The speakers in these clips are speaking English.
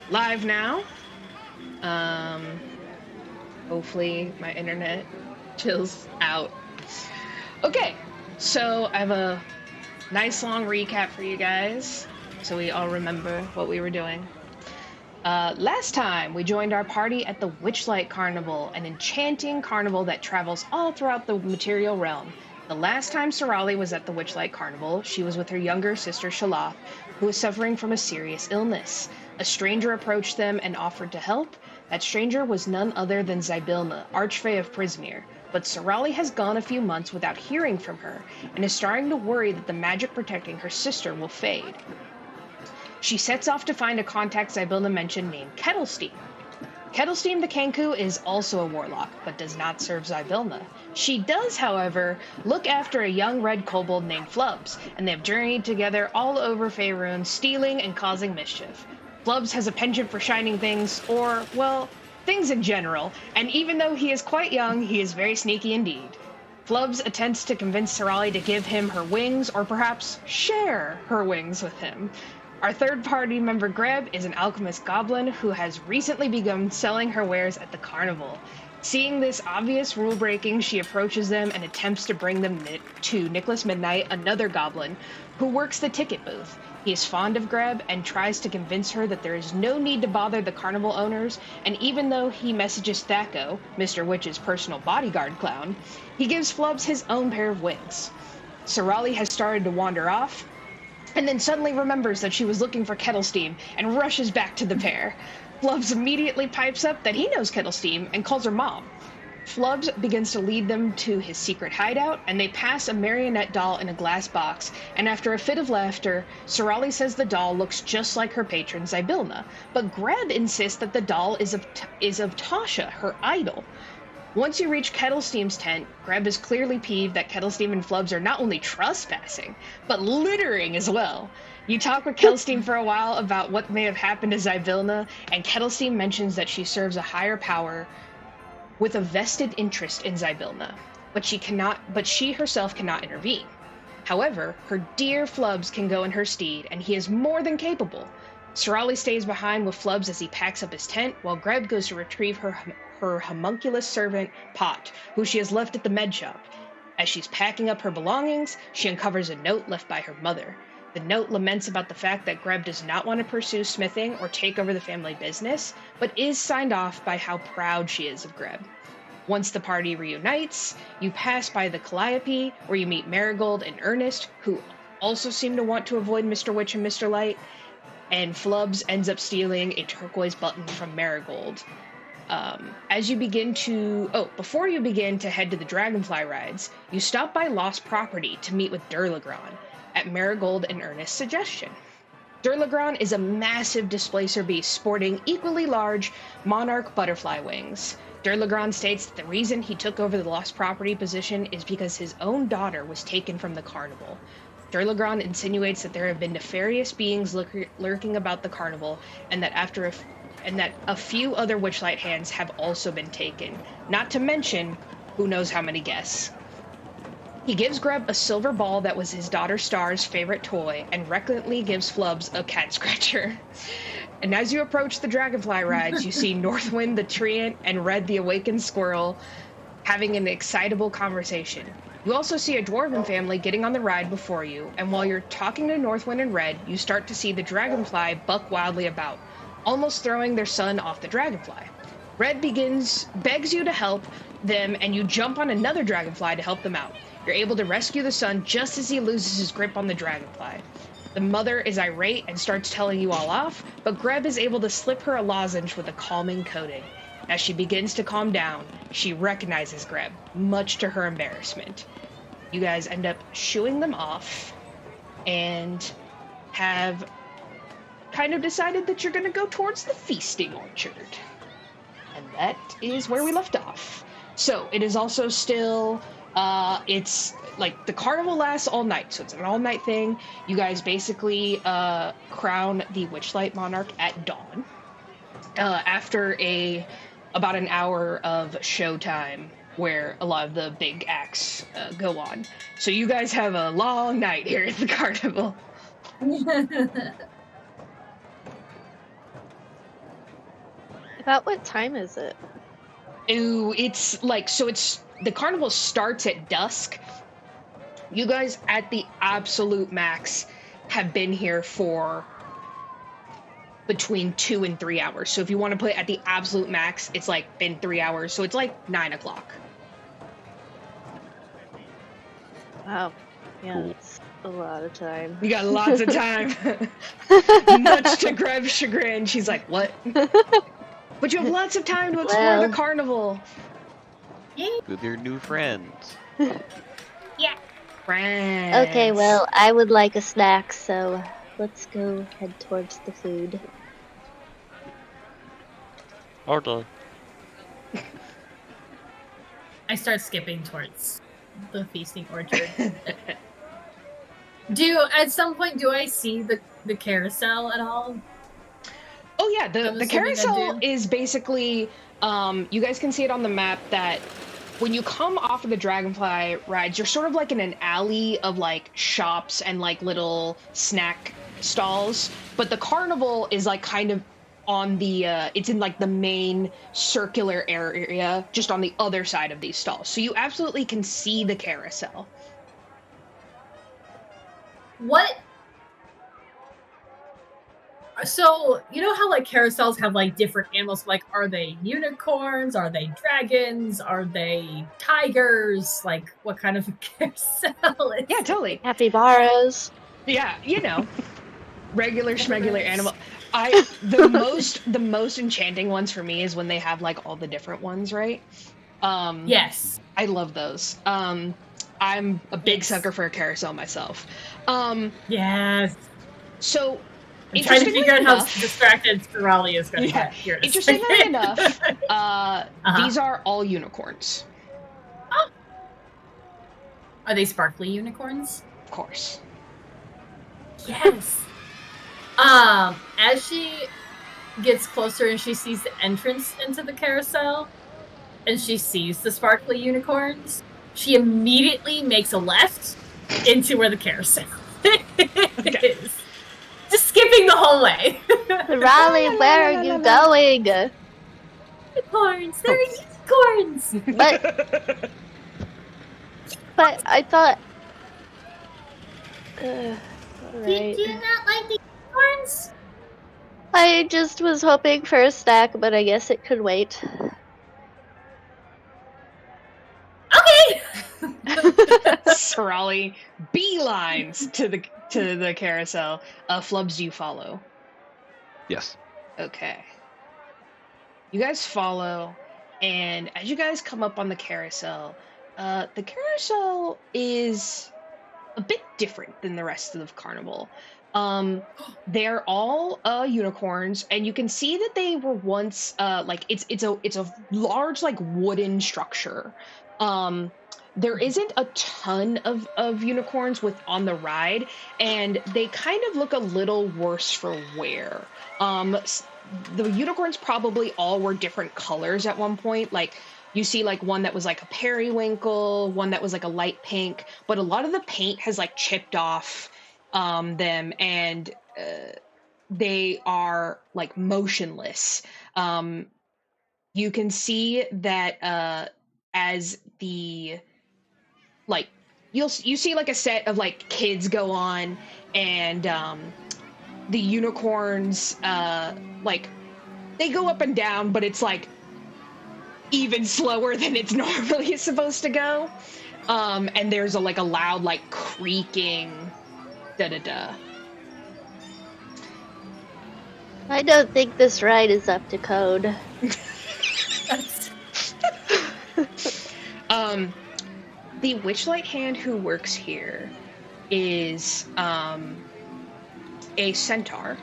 live now. Hopefully my internet chills out. Okay, so I have a nice long recap for you guys, so we all remember what we were doing. Last time, we joined our party at the Witchlight Carnival, an enchanting carnival that travels all throughout the material realm. The last time Sarali was at the Witchlight Carnival, she was with her younger sister Shaloth, who was suffering from a serious illness. A stranger approached them and offered to help. That stranger was none other than Zybilna, Archfey of Prismeer. But Sarali has gone a few months without hearing from her, and is starting to worry that the magic protecting her sister will fade. She sets off to find a contact Zybilna mentioned named Kettlesteam. Kettlesteam the Kenku is also a warlock, but does not serve Zybilna. She does, however, look after a young red kobold named Flubs, and they have journeyed together all over Faerun, stealing and causing mischief. Flubs has a penchant for shining things, or, well, things in general, and even though he is quite young, he is very sneaky indeed. Flubs attempts to convince Sarali to give him her wings, or perhaps share her wings with him. Our third party member Greb is an alchemist goblin who has recently begun selling her wares at the carnival. Seeing this obvious rule breaking, she approaches them and attempts to bring them to Nikolas Midnight, another goblin, who works the ticket booth. He is fond of Greb and tries to convince her that there is no need to bother the carnival owners, and even though he messages Thacko, Mr. Witch's personal bodyguard clown, he gives Flubs his own pair of wings. Sarali has started to wander off, and then suddenly remembers that she was looking for Kettlesteam and rushes back to the pair. Flubs immediately pipes up that he knows Kettlesteam and calls her mom. Flubs begins to lead them to his secret hideout, and they pass a marionette doll in a glass box, and after a fit of laughter, Sarali says the doll looks just like her patron Zybilna, but Greb insists that the doll is of Tasha, her idol. Once you reach Kettlesteam's tent, Greb is clearly peeved that Kettlesteam and Flubs are not only trespassing, but littering as well. You talk with Kettlesteam for a while about what may have happened to Zybilna, and Kettlesteam mentions that she serves a higher power with a vested interest in Zybilna, but she herself cannot intervene. However, her dear Flubs can go in her steed, and he is more than capable. Sarali stays behind with Flubs as he packs up his tent, while Greb goes to retrieve her homunculus servant, Pot, who she has left at the med shop. As she's packing up her belongings, she uncovers a note left by her mother. The note laments about the fact that Greb does not want to pursue smithing or take over the family business, but is signed off by how proud she is of Greb. Once the party reunites, you pass by the Calliope, where you meet Marigold and Ernest, who also seem to want to avoid Mr. Witch and Mr. Light, and Flubs ends up stealing a turquoise button from Marigold. Before you begin to head to the dragonfly rides, you stop by Lost Property to meet with Durlagron, at Marigold and Ernest's suggestion. Durlagron is a massive displacer beast sporting equally large monarch butterfly wings. Durlagron states that the reason he took over the Lost Property position is because his own daughter was taken from the carnival. Durlagron insinuates that there have been nefarious beings lurking about the carnival, and that a few other Witchlight hands have also been taken, not to mention who knows how many guests. He gives Greb a silver ball that was his daughter Star's favorite toy, and recklessly gives Flubs a cat scratcher. And as you approach the dragonfly rides, you see Northwind the Treant and Red the Awakened Squirrel having an excitable conversation. You also see a dwarven family getting on the ride before you, and while you're talking to Northwind and Red, you start to see the dragonfly buck wildly about, almost throwing their son off the dragonfly. Red begs you to help them, and you jump on another dragonfly to help them out. You're able to rescue the son just as he loses his grip on the dragonfly. The mother is irate and starts telling you all off, but Greb is able to slip her a lozenge with a calming coating. As she begins to calm down, she recognizes Greb, much to her embarrassment. You guys end up shooing them off, and have kind of decided that you're going to go towards the feasting orchard. And that is where we left off. So, it is also still, it's, like, the carnival lasts all night, so it's an all-night thing. You guys basically, crown the Witchlight Monarch at dawn. After about an hour of showtime, where a lot of the big acts go on. So you guys have a long night here at the carnival. About what time is it? Ooh, it's like, so it's, the carnival starts at dusk. You guys at the absolute max have been here for between 2 and 3 hours. So if you want to put it at the absolute max, it's like been 3 hours. So it's like 9 o'clock. Wow. Yeah, Cool. it's a lot of time. You got lots of time. Much to Greb's chagrin, she's like, what? But you have lots of time to explore the carnival. With your new friends. Yeah. Friends. Okay, well, I would like a snack, so let's go head towards the food. Order. I start skipping towards the feasting orchard. At some point, do I see the carousel at all? Oh yeah, the carousel is basically, you guys can see it on the map that when you come off of the dragonfly rides, you're sort of like in an alley of like shops and like little snack stalls, but the carnival is like kind of on the, it's in like the main circular area, just on the other side of these stalls. So you absolutely can see the carousel. What? So, you know how like carousels have like different animals? Like, are they unicorns? Are they dragons? Are they tigers? Like, what kind of a carousel is Yeah, totally. Capybaras. Yeah, you know, regular schmegular animal. The most enchanting ones for me is when they have like all the different ones, right? Yes. I love those. I'm a big sucker for a carousel myself. Yes. So, I'm trying to figure out how distracted Sarali is going to get here. Interestingly enough, these are all unicorns. Oh. Are they sparkly unicorns? Of course. Yes. As she gets closer and she sees the entrance into the carousel, and she sees the sparkly unicorns, she immediately makes a left into where the carousel is. Just skipping the whole way. Raleigh, where are you going? Unicorns! They're unicorns! But I thought... alright. Do you not like the unicorns? I just was hoping for a snack, but I guess it could wait. Okay! Sarali beelines to the carousel. Flubs, do you follow? Yes. Okay. You guys follow, and as you guys come up on the carousel is a bit different than the rest of the carnival. They're all unicorns, and you can see that they were once like it's a large like wooden structure. There isn't a ton of unicorns on the ride, and they kind of look a little worse for wear. The unicorns probably all were different colors at one point. Like, you see like one that was like a periwinkle, one that was like a light pink, but a lot of the paint has like chipped off them, and they are like motionless. You can see that as the like you see like a set of like kids go on, and the unicorns like they go up and down, but it's like even slower than it's normally supposed to go. And there's a loud like creaking da-da-da. I don't think this ride is up to code. The Witchlight hand who works here is a centaur.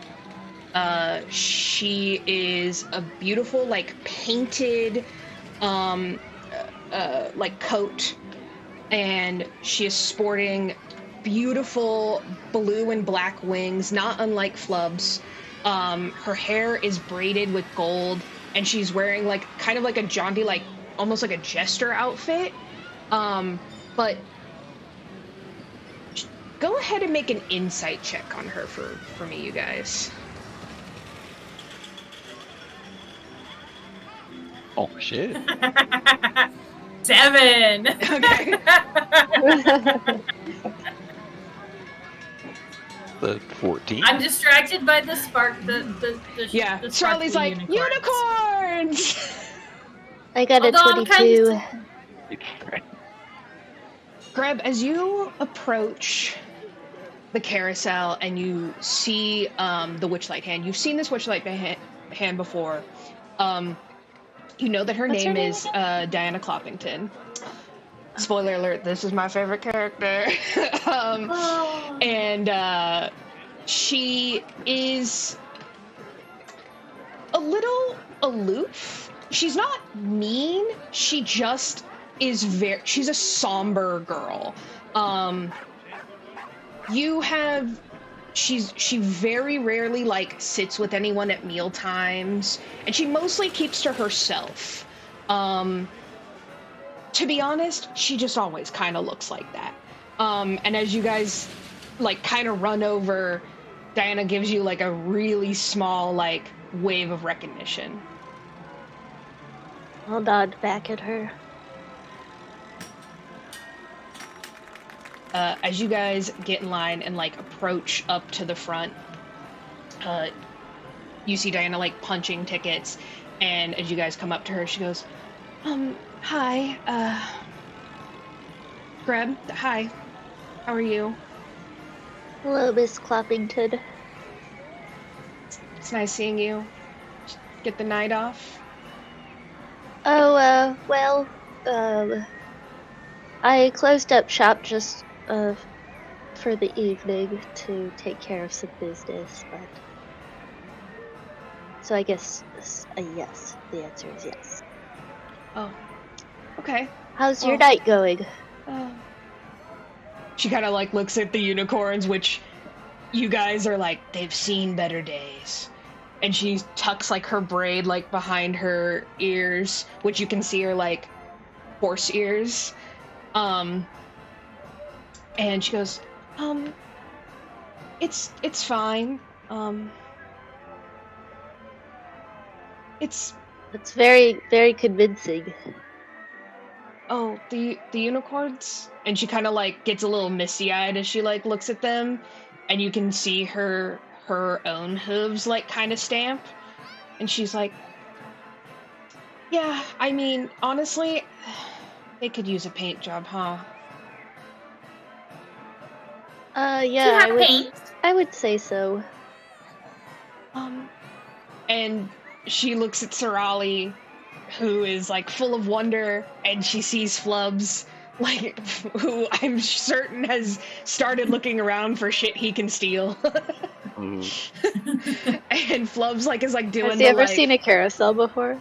She is a beautiful like painted like coat, and she is sporting beautiful blue and black wings, not unlike Flubs. Her hair is braided with gold, and she's wearing like kind of like a jaunty, like almost like a jester outfit. But go ahead and make an insight check on her for me, you guys. Oh shit. 7. Okay. The 14. I'm distracted by the spark. Yeah. The Sarali's sparkly like, unicorns. unicorns! I got a Although I'm kind 22. of- Greb, as you approach the carousel and you see the Witchlight hand, you've seen this Witchlight hand before. You know that her What's her name name is Diana Cloppington. Spoiler alert, this is my favorite character. And she is a little aloof. She's not mean, she just is she's a somber girl. She very rarely like sits with anyone at meal times, and she mostly keeps to herself. To be honest, she just always kind of looks like that. And as you guys like kind of run over, Diana gives you like a really small like wave of recognition. I'll nod back at her. As you guys get in line and like approach up to the front, you see Diana like punching tickets, and as you guys come up to her, she goes, hi, Greb, hi, how are you? Hello, Miss Cloppington. It's nice seeing you. Get the night off? Oh, well, I closed up shop just, for the evening to take care of some business, but... So I guess, yes. The answer is yes. Oh, okay. How's your night going? She kind of like looks at the unicorns, which you guys are like, they've seen better days. And she tucks like her braid like behind her ears, which you can see are like horse ears. And she goes, it's fine. It's very, very convincing. Oh, the unicorns? And she kind of like gets a little misty-eyed as she like looks at them, and you can see her own hooves like kind of stamp, and she's like, yeah, I mean, honestly, they could use a paint job, huh? Yeah, Do you have paint? I would say so. And she looks at Sarali, who is like full of wonder, and she sees Flubs, like, who I'm certain has started looking around for shit he can steal. And Flubs like is like doing. Has he ever seen a carousel before?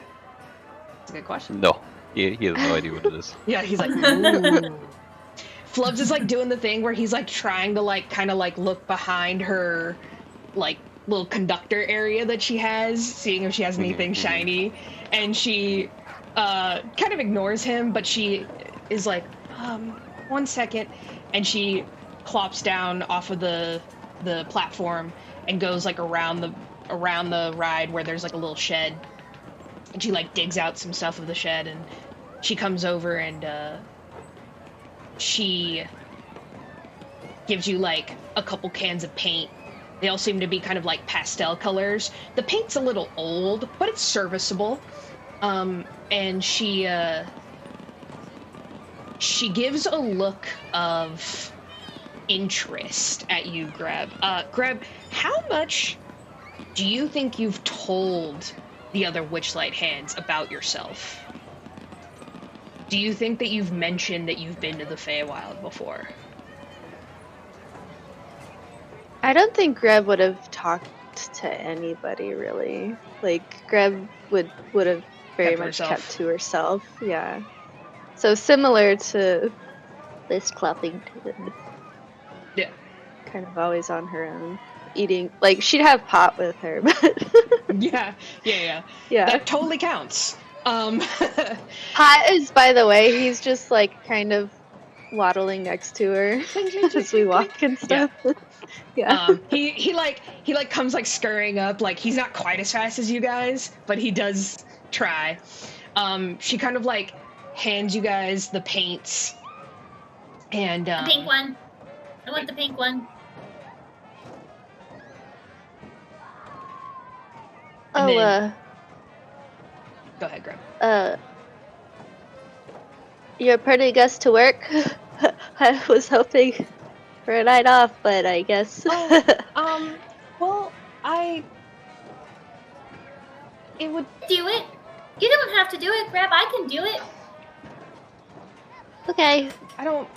That's a good question. No, he has no idea what it is. Yeah, he's like, ooh. Flubs is like doing the thing where he's like trying to like kind of like look behind her, like little conductor area that she has, seeing if she has anything shiny, and she kind of ignores him, but she is like, 1 second, and she clops down off of the platform and goes like around the ride where there's like a little shed, and she like digs out some stuff of the shed, and she comes over and she gives you like a couple cans of paint. They all seem to be kind of like pastel colors. The paint's a little old, but it's serviceable. And she gives a look of interest at you, Greb. Greb, how much do you think you've told the other Witchlight hands about yourself? Do you think that you've mentioned that you've been to the Feywild before? I don't think Greb would have talked to anybody, really. Like, Greb would have very much kept to herself, yeah. So similar to Miss Cloppington. Yeah. Kind of always on her own. Eating, like, she'd have pot with her, but... Yeah. That totally counts. Pot is, by the way, he's just, like, kind of waddling next to her as we walk and stuff. Yeah. He comes like scurrying up, like he's not quite as fast as you guys, but he does try. She kind of like hands you guys the paints. And the pink one. I want the pink one. Oh, go ahead, Greb. You're putting us to work? I was hoping for a night off, but I guess. Well, it would... Do it. You don't have to do it, Greb. I can do it. Okay. I don't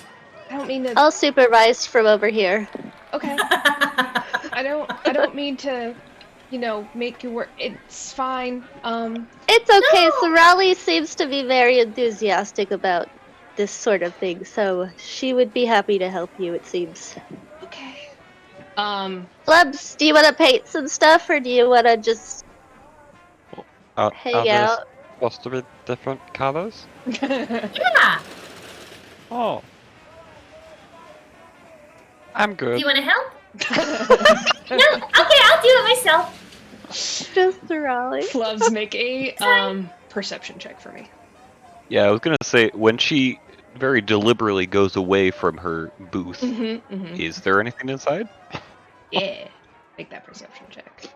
mean to... I'll supervise from over here. Okay. I don't mean to, make you work. It's fine. It's okay. No! Sarali seems to be very enthusiastic about this sort of thing, so she would be happy to help you, it seems. Okay. Flubs, do you want to paint some stuff, or do you want to just hang out? Supposed to be different colors? Yeah. Oh. I'm good. Do you want to help? No, okay, I'll do it myself. Just Sarali. Flubs, make a perception check for me. Yeah, I was gonna say, when she very deliberately goes away from her booth, is there anything inside? Yeah. Make that perception check.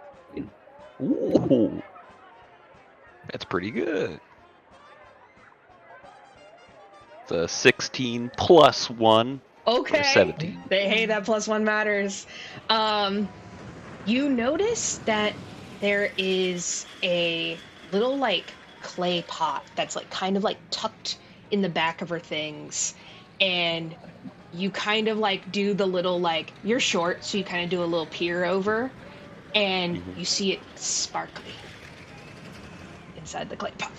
Ooh. That's pretty good. The 16 plus 1. Okay. Or 17. Hey, that plus 1 matters. You notice that there is a little, clay pot that's, kind of, tucked in the back of her things. And you kind of, do the little, you're short, so you kind of do a little peer over. And you see it sparkly inside the clay pot.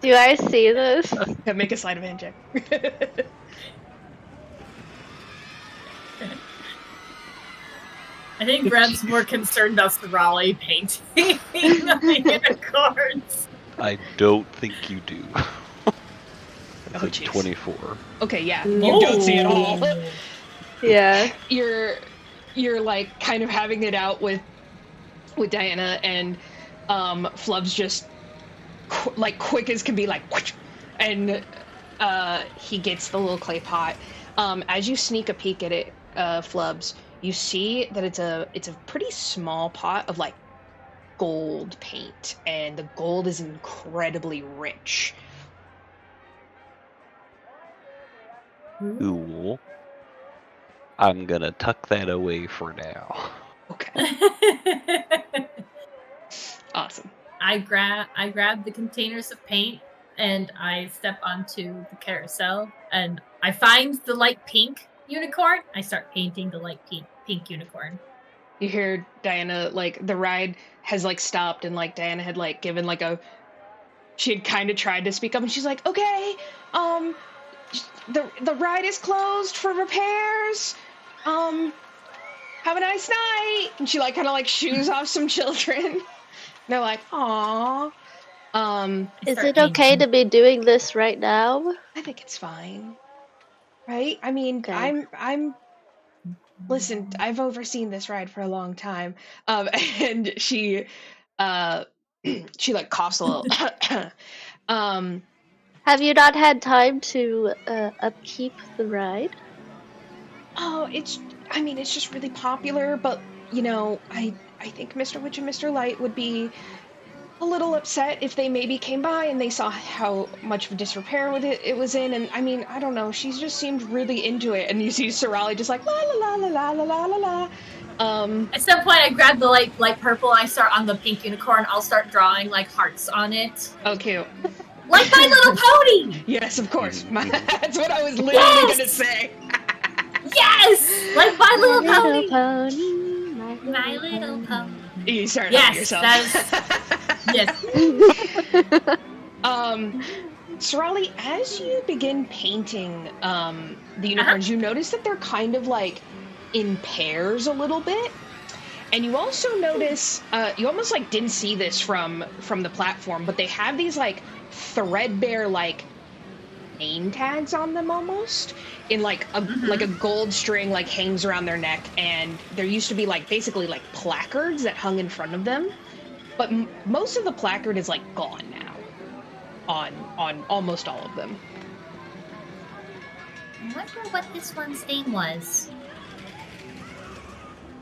Do I see this? Make a sleight of hand check. I think Greb's more concerned about Sarali painting the unicorns. I don't think you do. That's Oh, a 24. Okay, yeah, you don't see it all. Yeah. You're kind of having it out with Diana, and Flubs just quick as can be and he gets the little clay pot. As you sneak a peek at it, Flubs, you see that it's a pretty small pot of gold paint, and the gold is incredibly rich. Cool. I'm gonna tuck that away for now. Okay. Awesome. I grab the containers of paint and I step onto the carousel and I find the light pink unicorn. I start painting the light pink unicorn. You hear Diana, the ride has stopped, and Diana had given she had kind of tried to speak up, and she's like, okay, the ride is closed for repairs. Have a nice night. And she kind of shoos off some children. They're like, aww. Is it okay to be doing this right now? I think it's fine. Right? I mean, okay. Listen, I've overseen this ride for a long time. And she coughs a little. Have you not had time to upkeep the ride? Oh, it's just really popular, but, I think Mr. Witch and Mr. Light would be a little upset if they maybe came by and they saw how much of disrepair with it was in, and I don't know, she just seemed really into it, and you see Sarali just la la la la la la la la. At some point I grab the light purple and I start on the pink unicorn. I'll start drawing hearts on it. Oh, cute. Like My Little Pony! Yes, of course. That's what I was literally gonna say. Yes! Like My Little Pony! Pony. My Little Pony. You started yourself. Yes. Sarali, as you begin painting the unicorns, you notice that they're kind of in pairs a little bit. And you also notice, you almost didn't see this from the platform, but they have these threadbare name tags on them almost, in like a gold string like hangs around their neck, and there used to be like basically like placards that hung in front of them, but most of the placard is like gone now on almost all of them. I wonder what this one's name was.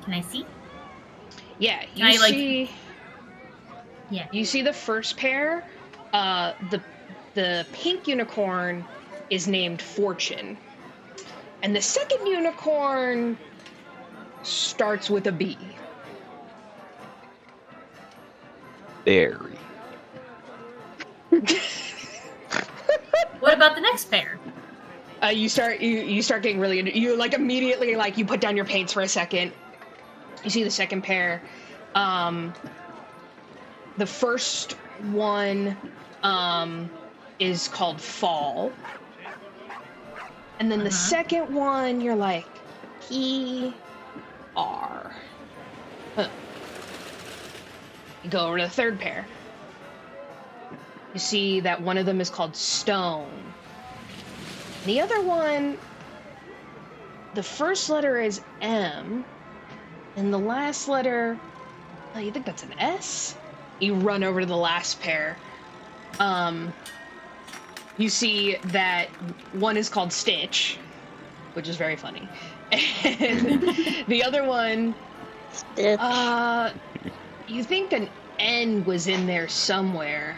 Can I see? Yeah, you see. Yeah. You see the first pair. The pink unicorn is named Fortune, and the second unicorn starts with a B. Berry. What about the next pair? You start getting really you like immediately like you put down your paints for a second. You see the second pair. The first one is called Fall, and then the second one you're like PR. Huh. You go over to the third pair. You see that one of them is called Stone. The other one, the first letter is M, and the last letter, oh, you think that's an S? You run over to the last pair. You see that one is called Stitch, which is very funny. And the other one, Stitch. You think an N was in there somewhere.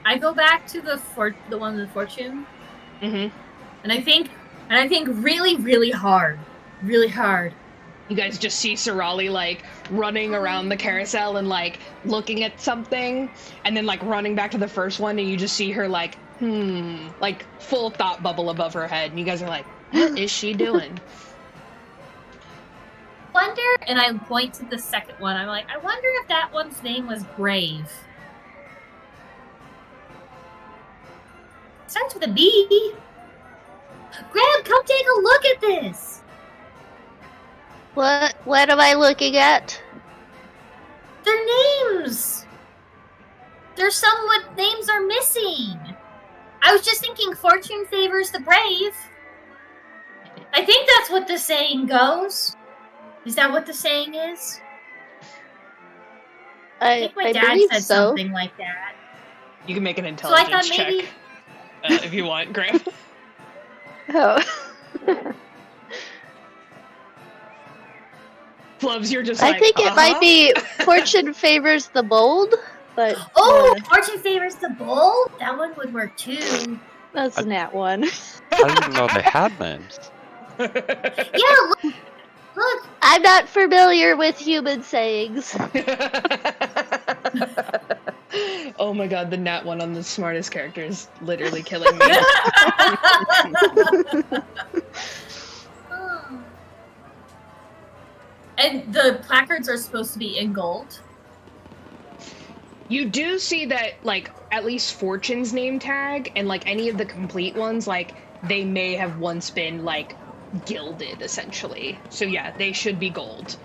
I go back to the one with Fortune. Mm-hmm. And I think really, really hard. Really hard. You guys just see Sarali, like, running around the carousel and, like, looking at something, and then, like, running back to the first one, and you just see her, like, like, full thought bubble above her head, and you guys are like, what is she doing? Wonder, and I point to the second one, I'm like, I wonder if that one's name was Brave. Starts with a B. Greb, come take a look at this. What am I looking at? Their names. There's some what names are missing. I was just thinking fortune favors the brave. I think that's what the saying goes. Is that what the saying is? I think my dad said something like that. You can make an intelligence check if you want, Graham. Oh. Flubs, you're just I like, think it might be fortune favors the bold, but... Fortune favors the bold? That one would work too. That's a nat one. I didn't know they had names. Yeah, look. I'm not familiar with human sayings. Oh my god, the nat one on the smartest character is literally killing me. And the placards are supposed to be in gold. You do see that, like, at least Fortune's name tag, and, like, any of the complete ones, like, they may have once been, like, gilded, essentially. So, yeah, they should be gold.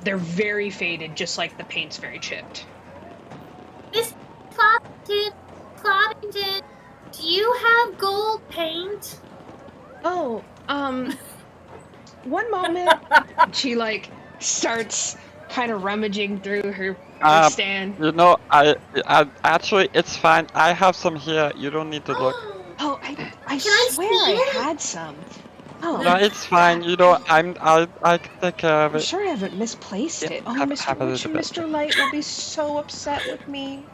They're very faded, just like the paint's very chipped. Miss Cloddington, do you have gold paint? Oh, one moment. She, like, starts kind of rummaging through her stand. You know, I actually, it's fine. I have some here. You don't need to look. Oh, I swear I had some. Oh, No, it's fine. You know, I can take care of I'm it. sure I haven't misplaced it. Oh, have a little bit. Mr. Light will be so upset with me.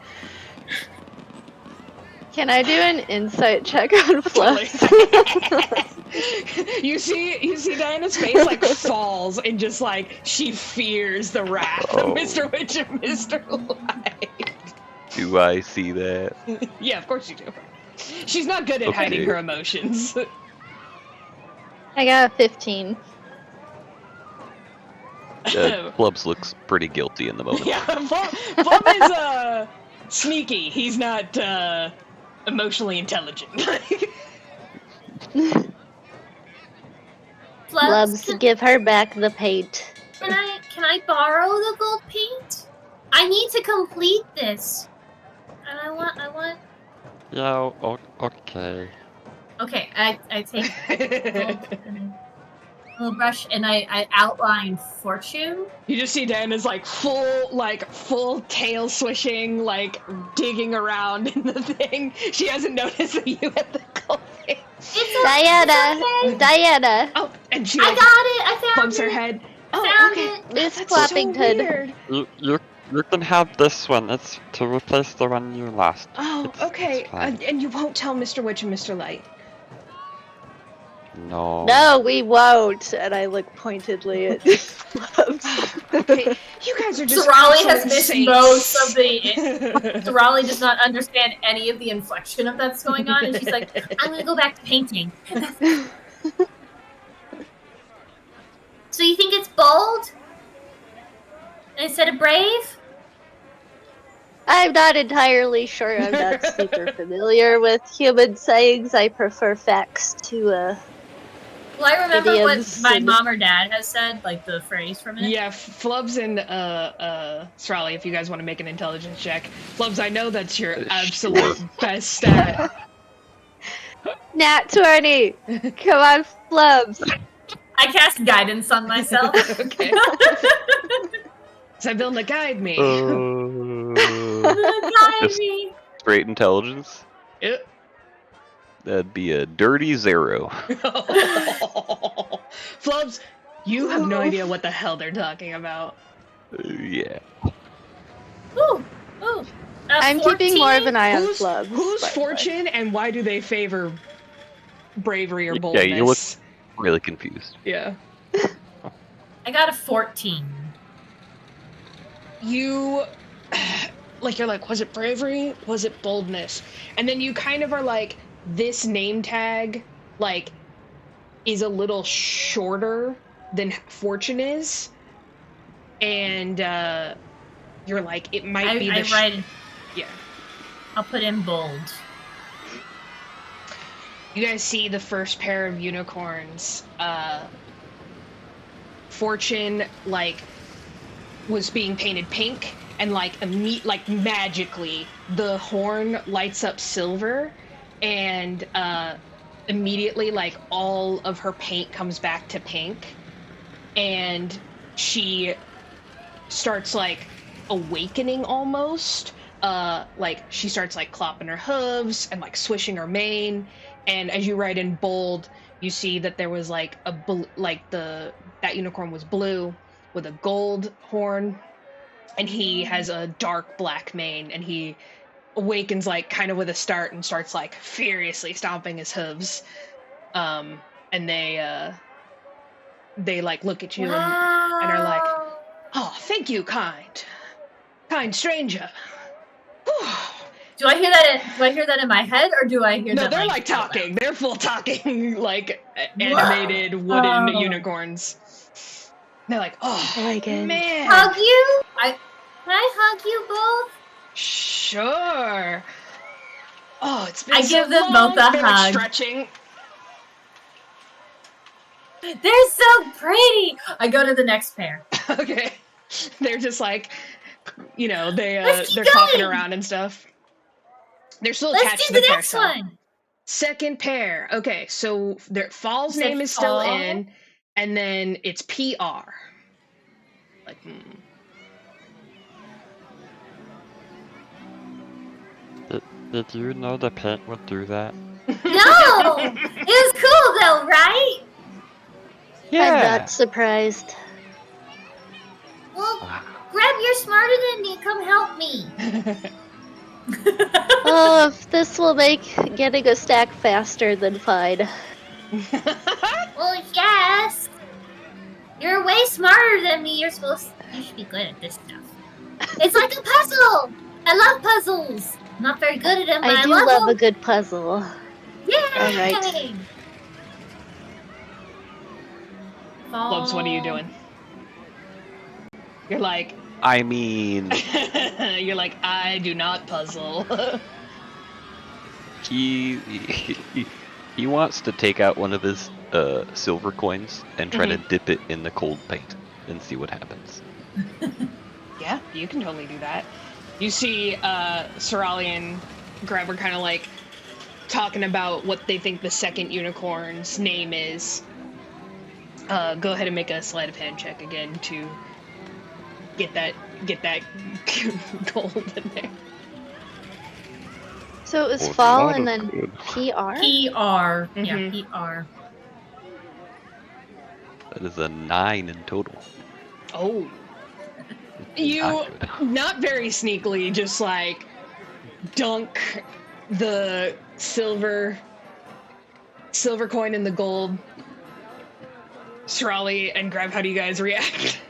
Can I do an insight check on Flubs? You see Diana's face like falls and just like she fears the wrath of Mr. Witch and Mr. Light. Do I see that? Yeah, of course you do. She's not good at hiding her emotions. I got a 15. Flubs looks pretty guilty in the moment. Yeah, Flub is sneaky. He's not emotionally intelligent. Flubs, give her back the paint. Can Can I borrow the gold paint? I need to complete this. And I want... Yeah, okay. Okay, I take gold and a little brush and I outline fortune. You just see Diana's like full tail swishing, like digging around in the thing. She hasn't noticed that you had the gold paint. Diana. Oh, and she I like, got it. I found bumps it. her head. I Oh, found okay. it. Miss That's Clappington. So weird. You can have this one. It's to replace the one you lost. Oh, okay. It's fine. And you won't tell Mr. Witch and Mr. Light. No. No, we won't. And I look pointedly at Flubs. Okay, you guys are just. Sarali has absolute missed saints. most of the. Sarali does not understand any of the inflection of that's going on, and she's like, I'm gonna go back to painting. So you think it's bold? Instead of brave? I'm not entirely sure. I'm not super familiar with human sayings. I prefer facts to, well, I remember what idioms my and- mom or dad has said, like the phrase from it. Yeah, Flubs and Sarali, if you guys want to make an intelligence check. Flubs, I know that's your absolute best stat. Nat 20! Come on, Flubs! I cast guidance on myself. Okay. Zybilna, guide me. Guide Just me. straight intelligence. Yep. That'd be a dirty 0. Flubs, you have no idea what the hell they're talking about. Yeah. Ooh, ooh. I'm keeping more of an eye on Who's Flubs. whose by the way. fortune and why do they favor bravery or boldness? Yeah, you look really confused. Yeah. I got a 14. You you're like, was it bravery? Was it boldness? And then you kind of are like, this name tag like is a little shorter than fortune is, and you're like, it might be the I write it. yeah. I'll put in bold. You guys see the first pair of unicorns. Fortune like was being painted pink, and like magically the horn lights up silver, and immediately like all of her paint comes back to pink, and she starts like awakening almost. Like she starts like clopping her hooves and like swishing her mane, and as you write in bold, you see that there was like that unicorn was blue with a gold horn, and he has a dark black mane, and he awakens like kind of with a start and starts like furiously stomping his hooves, and they like look at you and are like, oh, thank you, kind stranger. Do I hear that in my head, or do I hear No, that? they're like talking. They're full talking, like animated wooden unicorns. They're like, oh, man. Hug you? Can I hug you both? Sure. Oh, it's been I so give them long. both a They're hug. like stretching. They're so pretty. I go to the next pair. Okay. They're just like, they're Let's keep clopping going. around and stuff. They're still Let's attached do to the the next carousel. one. Second pair. Okay, so their Fall's You said name is still Fall? in, and then it's PR. Like, Did you know the paint would do that? No! It was cool though, right? I'm not surprised. Well, Greb, you're smarter than me. Come help me. Oh, if this will make getting a stack faster, then fine. Well, yes. You're way smarter than me. You should be good at this stuff. It's like a puzzle. I love puzzles. I'm not very good at them, but I I do love love them. a good puzzle. Yay! Alright. Flubs, what are you doing? You're like, I mean, you're like, I do not puzzle. he wants to take out one of his silver coins and try to dip it in the cold paint. and see what happens. Yeah, you can totally do that. You see Sarali and Greb are kind of like talking about what they think the second unicorn's name is. Go ahead and make a sleight of hand check again to get that gold in there. So it was Oh, fall that and is then good. PR? PR. Yeah, Mhm. PR. That is a 9 in total. Oh. You, Not good. not very sneakily, just like dunk the silver coin in the gold. Sarali and Greb, how do you guys react?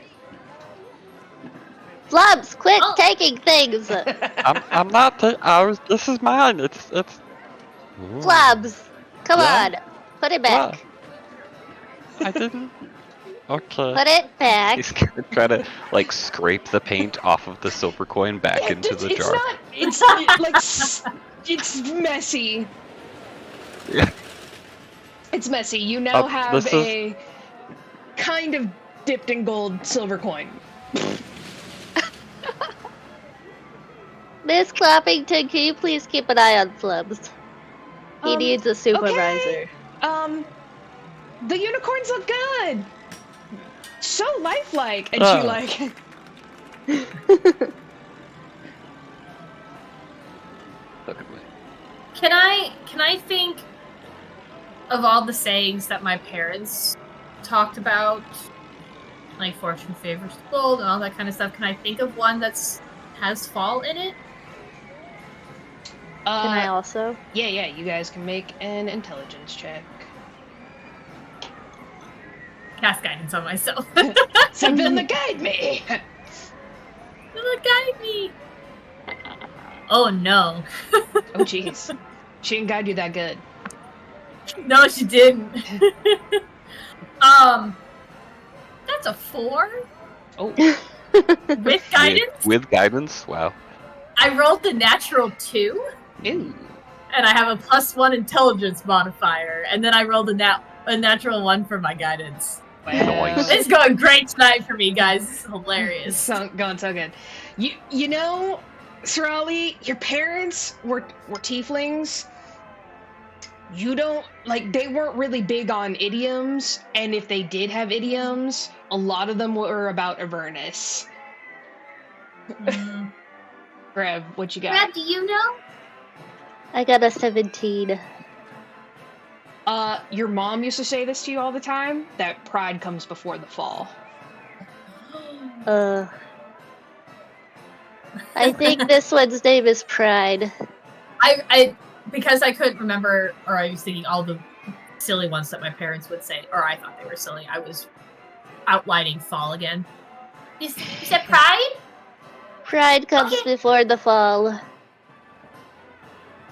Flubs, quit Oh. taking things! I'm not. This is mine. It's. Ooh. Flubs, come Yeah. on, put it back. What? I didn't. Okay. Put it back. He's gonna try to like scrape the paint off of the silver coin back Yeah, into the it's jar. not. It's like it's messy. Yeah. It's messy. You now have this is- a kind of dipped in gold silver coin. Miss Clappington, can you please keep an eye on Flubs? He needs a supervisor. Okay. The unicorns look good. So lifelike, and she like. Look at me. Can I think of all the sayings that my parents talked about, like fortune favors the bold and all that kind of stuff? Can I think of one that's has fall in it? Can I also? Yeah. You guys can make an intelligence check. Cast guidance on myself. Zybilna, guide me. Guide me. Oh no. Oh jeez, she didn't guide you that good. No, she didn't. That's a 4 Oh, with guidance. With guidance? Wow. I rolled the natural 2, ew. and I have a +1 intelligence modifier, and then I rolled a natural 1 for my guidance. Nice. It's going great tonight for me, guys. This is hilarious. It's going so good. You know, Sarali, your parents were tieflings. You don't like they weren't really big on idioms, and if they did have idioms, a lot of them were about Avernus. Greb, what you got? Greb, do you know? I got a 17. Your mom used to say this to you all the time, that pride comes before the fall. I think this one's name is Pride. I because I couldn't remember, or I was thinking all the silly ones that my parents would say, or I thought they were silly. I was outlining fall again. You said pride? Pride comes Okay. before the fall.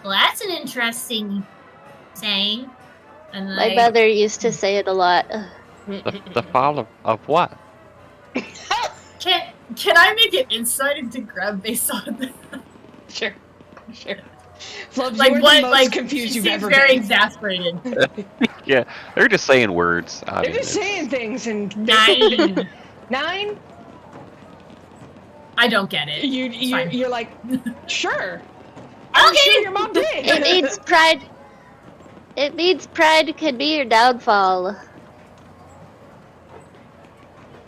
Well, that's an interesting saying. And then My mother used to say it a lot. The fall of what? Can I make an insight into Greb based on that? Sure. Flubs, Like you were what? the most Like confused she you've seems ever very been. exasperated. Yeah, they're just saying words. I They're mean, just saying things and 9. 9. I don't get it. Fine. You're like, sure. I'm Okay. sure your mom did. It means pride. It means pride can be your downfall.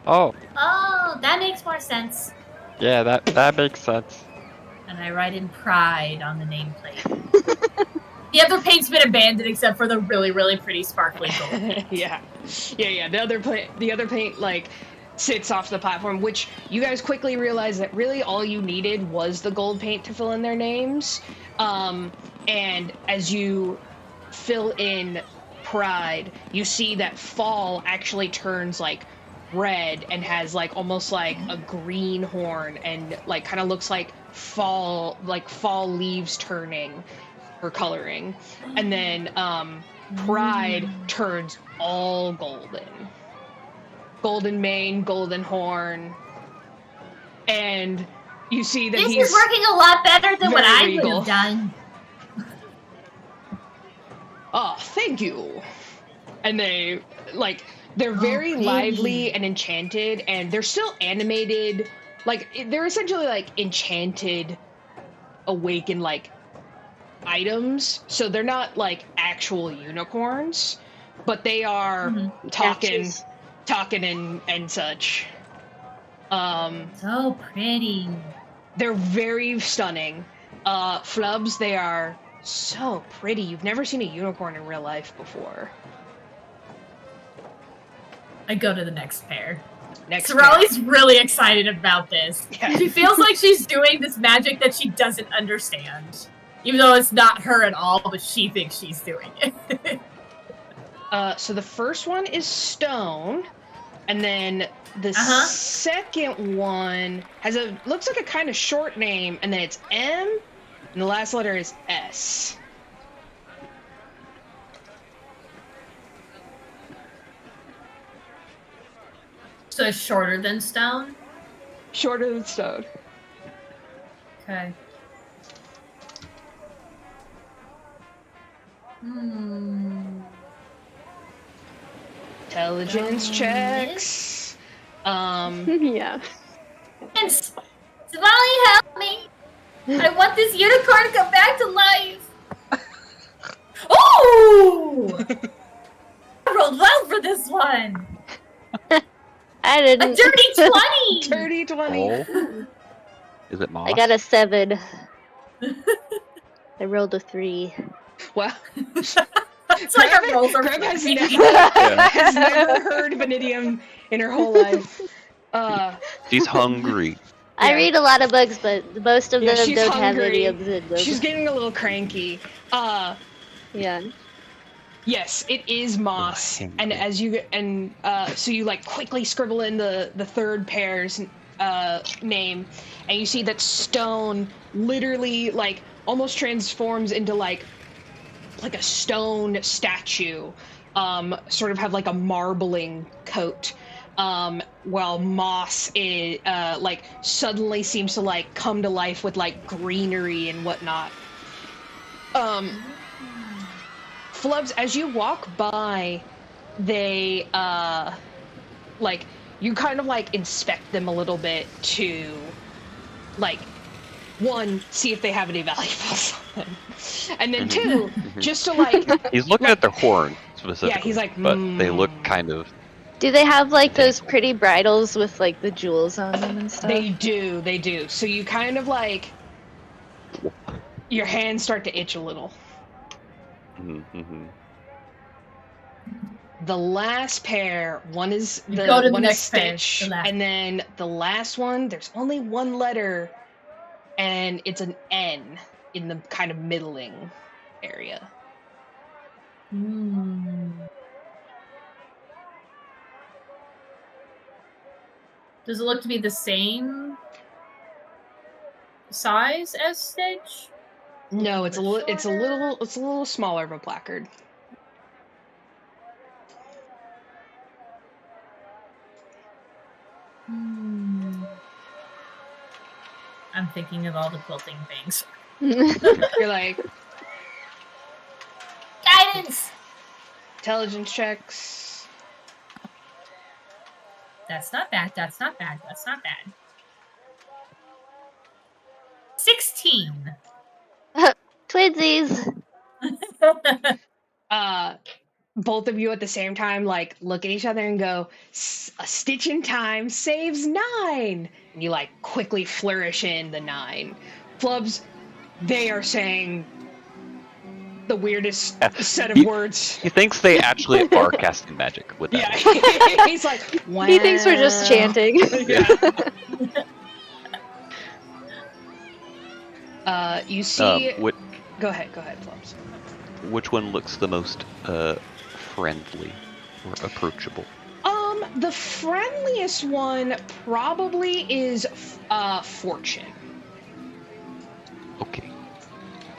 Oh, Oh, that makes more sense. yeah, that makes sense. And I write in pride on the nameplate. The other paint's been abandoned except for the really, really pretty sparkly gold. yeah. The other paint like sits off the platform, which you guys quickly realize that really all you needed was the gold paint to fill in their names. And as you fill in pride, you see that fall actually turns like red and has like almost like a green horn and like kind of looks like fall leaves turning or coloring. And then pride turns all golden. Golden mane, golden horn. And you see that This he's is working a lot better than what very I would regal. have done. oh, thank you. And they like They're very lively and enchanted, and they're still animated. Like, they're essentially, like, enchanted, awakened, like, items. So they're not, like, actual unicorns, but they are talking and such. So pretty. They're very stunning. Flubs, they are so pretty. You've never seen a unicorn in real life before. I go to the next pair. Sarali's really excited about this. Yeah. She feels like she's doing this magic that she doesn't understand. Even though it's not her at all, but she thinks she's doing it. So the first one is stone, and then the second one looks like a kind of short name, and then it's M, and the last letter is S. So it's shorter than stone? Shorter than stone. Okay. Intelligence checks. Yeah. Sarali, help me! I want this unicorn to come back to life! Oh! I rolled well for this one! I didn't. A dirty 20! Dirty 20. Oh. Is it moss? I got a 7. I rolled a 3. Well, It's like our rolls are Greb has flipping. has never heard of an idiom in her whole life. She's hungry. I read a lot of books, but most of them she's don't have hungry. idioms in them. She's getting a little cranky. Yeah. Yes, it is moss, and as you so you like quickly scribble in the third pair's name, and you see that stone literally like almost transforms into like a stone statue, sort of have like a marbling coat, while moss is like suddenly seems to like come to life with like greenery and whatnot. Flubs, as you walk by, they, like, you kind of, like, inspect them a little bit to, like, one, see if they have any valuables on them. And then two, just to, like... He's looking at their horn, specifically. Yeah, he's like, But they look kind of... Do they have, like, those pretty bridles with, like, the jewels on them and stuff? They do. So you kind of, like... Your hands start to itch a little. The last pair, one is Stitch, and then the last one, there's only one letter, and it's an N in the kind of middling area. Does it look to be the same size as Stitch? No, it's a little smaller of a placard. I'm thinking of all the quilting things. You're like, Guidance! intelligence checks. That's not bad. 16. Twinsies! Both of you at the same time, like, look at each other and go, a stitch in time saves 9! And you, like, quickly flourish in the 9. Flubs, they are saying the weirdest set of words. He thinks they actually are casting magic with that. Yeah, he's like, wow. He thinks we're just chanting. You see... Go ahead, Flubs. Which one looks the most friendly or approachable? The friendliest one probably is Fortune. Okay.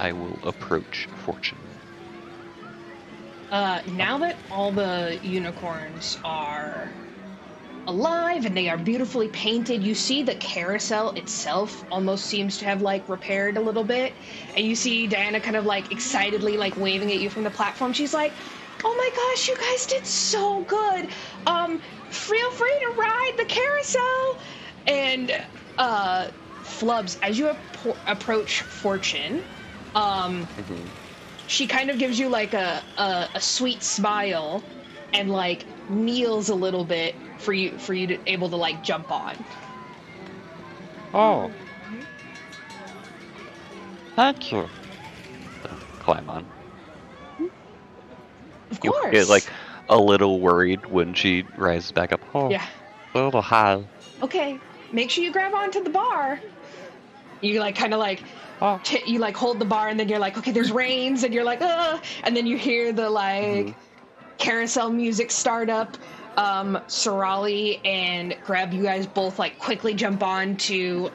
I will approach Fortune. Now that all the unicorns are alive and they are beautifully painted, you see the carousel itself almost seems to have like repaired a little bit, and you see Diana kind of like excitedly like waving at you from the platform. She's like, Oh my gosh, you guys did so good. Feel free to ride the carousel. And Flubs, as you approach Fortune, she kind of gives you like a sweet smile and like kneels a little bit for you to able to like jump on. Oh. Thank you. Climb on. Of You course. get like a little worried when she rises back up. Oh, Yeah. A little high. Okay. Make sure you grab onto the bar. You like kind of like you like hold the bar and then you're like, okay, there's reins and you're like, and then you hear the like carousel music start up. Sarali and Greb, you guys both like quickly jump on to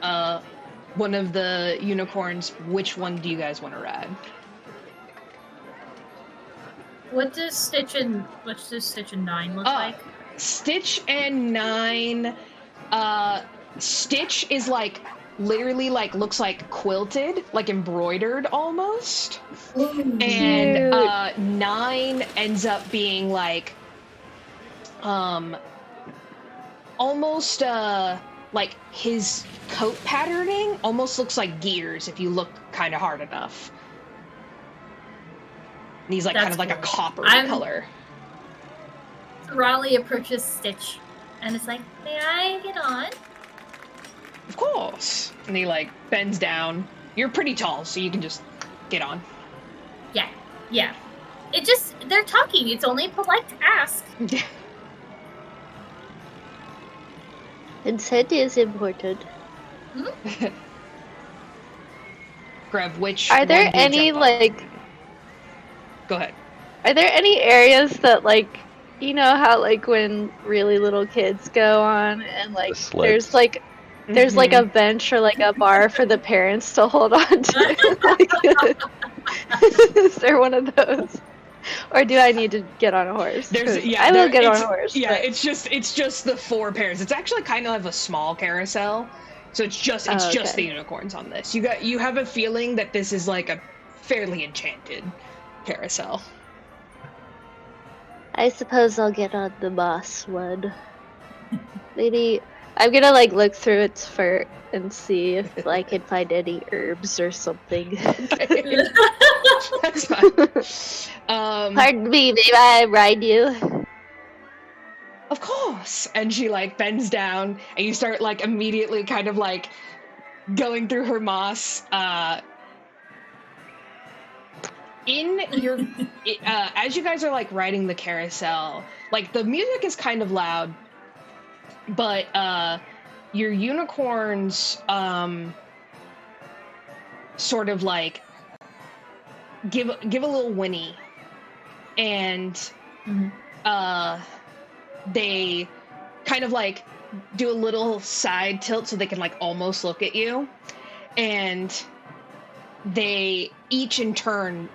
one of the unicorns. Which one do you guys want to ride? What does Stitch and 9 look like? Stitch and 9, Stitch is like literally like looks like quilted, like embroidered almost. Ooh. And 9 ends up being like almost like his coat patterning almost looks like gears if you look kind of hard enough. And he's like kind of like a coppery color. Sarali approaches Stitch and is like, may I get on? Of course. And he like bends down. You're pretty tall, so you can just get on. Yeah. They're talking. It's only polite to ask. Consent is important. Greb, which are there one do you any jump on? like? Go ahead. Are there any areas that like, you know how like when really little kids go on and like there's like a bench or like a bar for the parents to hold on to? Is there one of those? Or do I need to get on a horse? I will get on a horse. Yeah, but... it's just the 4 pairs. It's actually kind of a small carousel, so it's just the unicorns on this. You have a feeling that this is like a fairly enchanted carousel. I suppose I'll get on the moss one. Maybe I'm gonna like look through its fur and see if I can find any herbs or something. That's fine. Pardon me, may I ride you? Of course. And she like bends down, and you start like immediately kind of like going through her moss. In your, as you guys are like riding the carousel, like the music is kind of loud, but your unicorns sort of like give a little whinny, and they kind of like do a little side tilt so they can like almost look at you, and they each in turn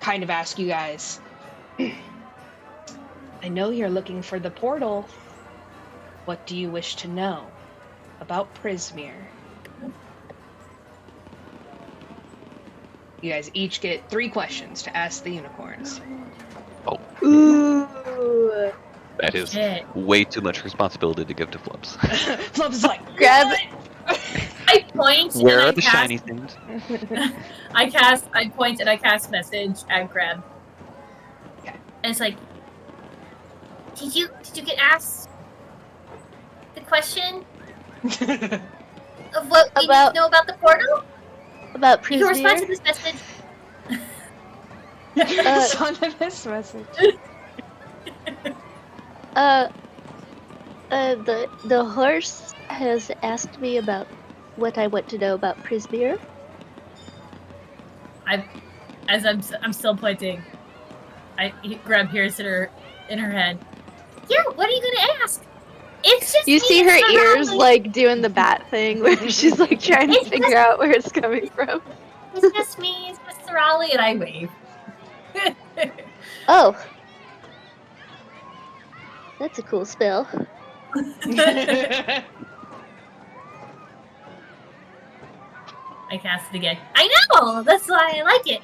kind of ask you guys, I know you're looking for the portal. What do you wish to know about Prismeer? You guys each get 3 questions to ask the unicorns. Oh. Ooh. That is way too much responsibility to give to Flubs. Flubs is like, Grab. I point. Where and are the shiny things? I point and I cast message at Greb. Okay. And it's like, did you get asked the question of what we need to know about the portal? About Prismeer? You can respond to this message. You can respond to this message. The horse has asked me about what I want to know about Prismeer. I'm still pointing. Greb hears it in her head. Yeah, what are you gonna ask? It's just you see her ears like doing the bat thing where she's like trying to figure out where it's coming from. It's just me, it's just Sarali, and I wave. Oh. That's a cool spell. I cast it again. I know! That's why I like it.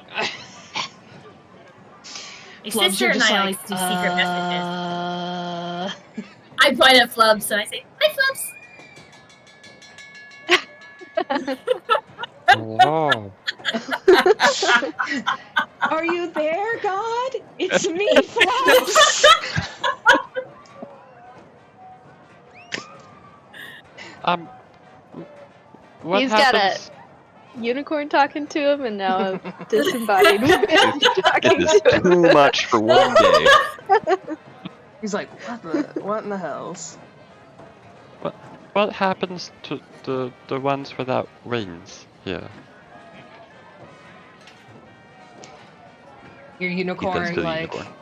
My Flubs sister are and just I like, always do secret messages. I point at Flubs and I say, "Hi, Flubs." Hello. Are you there, God? It's me, Flubs! What He's happens? got a unicorn talking to him, and now a disembodied woman talking This is to him. too much for one day. He's like, what in the hells? What happens to the ones without wings here? Your He does unicorn, to the like, unicorn.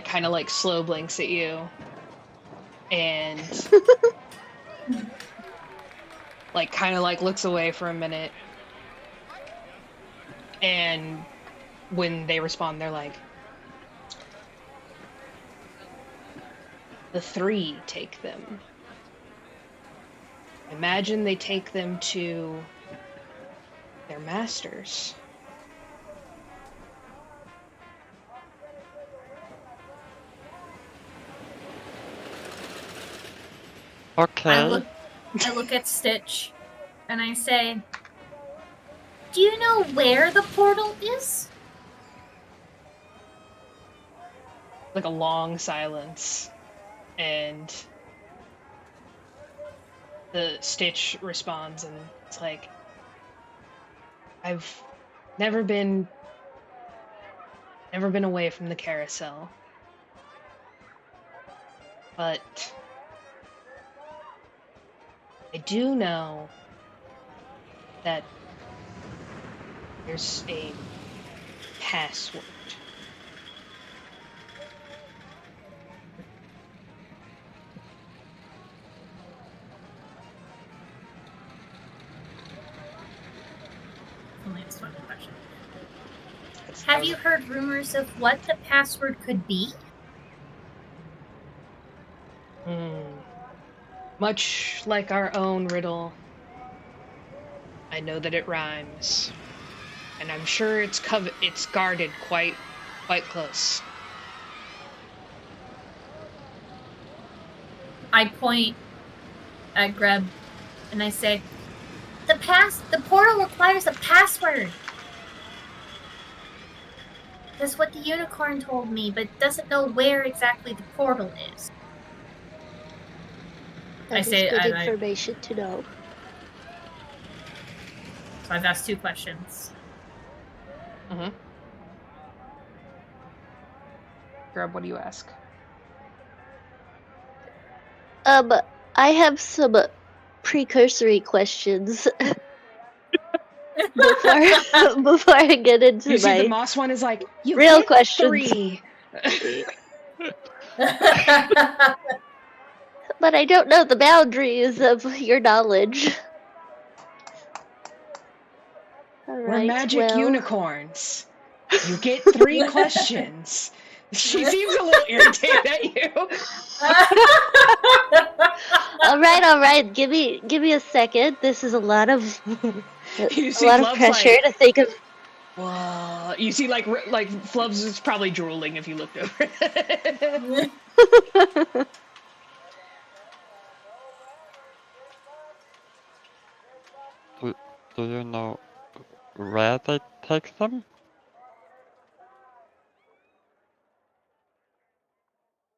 kind of like slow blinks at you. And, like, kind of like looks away for a minute. And when they respond, they're like, the 3 take them. Imagine they take them to their masters. Okay. I look at Stitch, and I say, "Do you know where the portal is?" Like a long silence, and the Stitch responds, and it's like, I've never been away from the carousel, but I do know that there's a password. Only has one question. Have you heard rumors of what the password could be? Much like our own riddle, I know that it rhymes, and I'm sure it's guarded quite close. I point at Greb, and I say, the portal requires a password. That's what the unicorn told me, but doesn't know where exactly the portal is. That is good information to know. So I've asked 2 questions. Mm-hmm. Greb, what do you ask? I have some precursory questions before I get into you see my the moss one is like, you real get questions. 3. But I don't know the boundaries of your knowledge. We're magic unicorns. You get 3 questions. She seems a little irritated at you. All right. Give me a second. This is a lot of pressure to think of. Whoa. You see, like Flubs is probably drooling if you looked over. Do you know where they take them?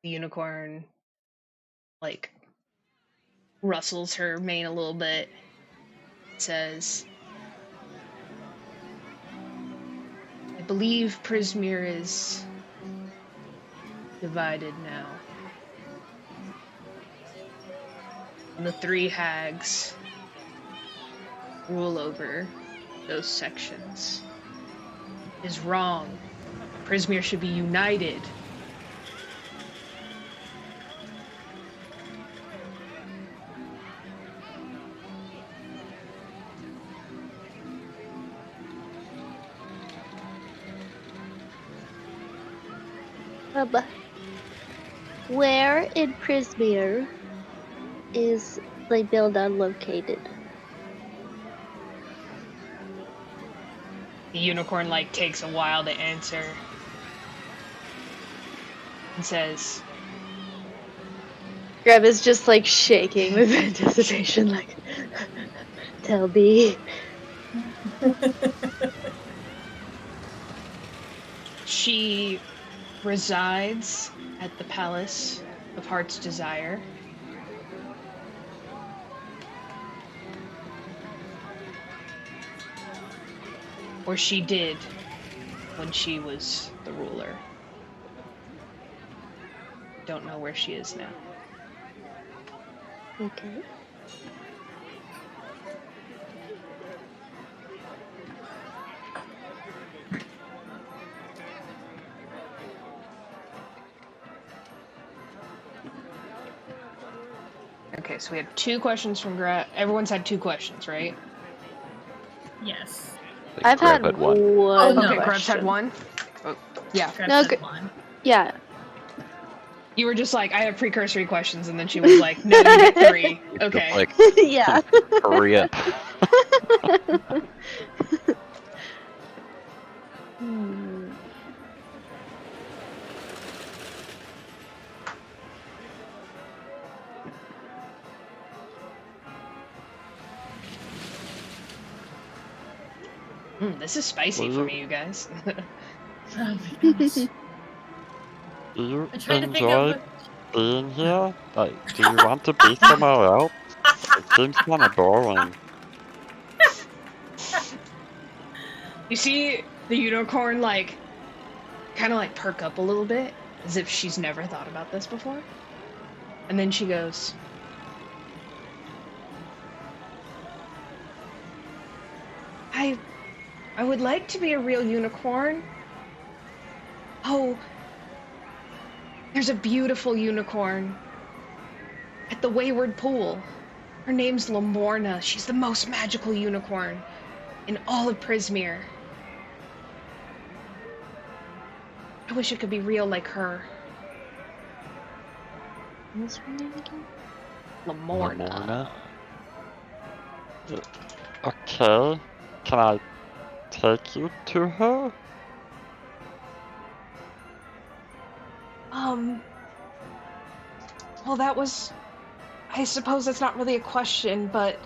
The unicorn, like, rustles her mane a little bit, says, I believe Prismeer is divided now. And the 3 hags rule over those sections. It is wrong. Prismeer should be united. Where in Prismeer is Zybilna located? The unicorn, like, takes a while to answer. and says, Greb is just like shaking with anticipation, like, tell me. she resides at the Palace of Heart's Desire. Or she did when she was the ruler. Don't know where she is now. Okay. Okay, so we had 2 questions from Greb. Everyone's had 2 questions, right? Yes. I've had Greb one. Oh, no. Okay, question. Greb's had 1? Oh, yeah. Greb No, said one. Yeah. You were just like, I have precursory questions, and then she was like, no, you get 3. Okay. Like, Yeah. hurry up. This is spicy for me, you guys. Oh my gosh. Do you I'm trying to think enjoy of being here? Like, do you want to be somewhere else? It seems kind of boring. You see the unicorn, like, kind of like perk up a little bit, as if she's never thought about this before. And then she goes, I would like to be a real unicorn. Oh, there's a beautiful unicorn at the Wayward Pool. Her name's Lamorna. She's the most magical unicorn in all of Prismeer. I wish it could be real like her. What's her name again? Lamorna. Okay. Can I take you to her? Well, that was... I suppose that's not really a question, but...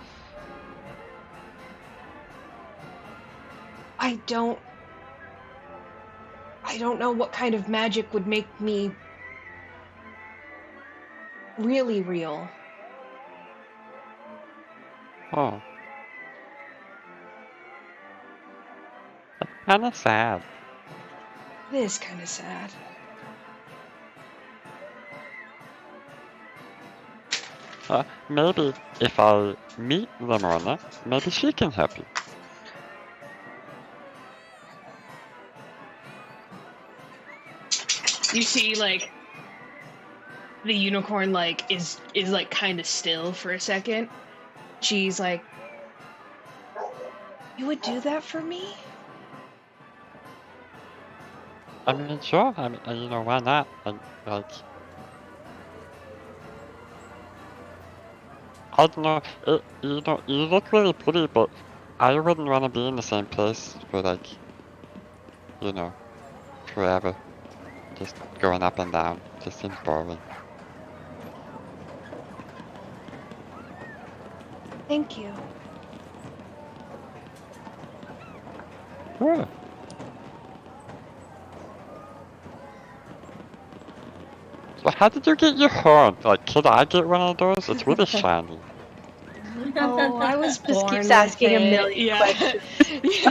I don't know what kind of magic would make me really real. Oh. That's kinda sad. It is kind of sad. Maybe if I meet Lamorna, maybe she can help you. You see, like, the unicorn, like, is like, kind of still for a second. She's like, you would do that for me? I mean, sure. I mean, you know, why not? Like, I don't know. You know, you look really pretty, but I wouldn't want to be in the same place for like, you know, forever. Just going up and down. Just seems boring. Thank you. Sure. So how did you get your horn? Like, could I get one of those? It's really shiny. Oh, I was born Just keeps with asking a it. million questions. Yeah,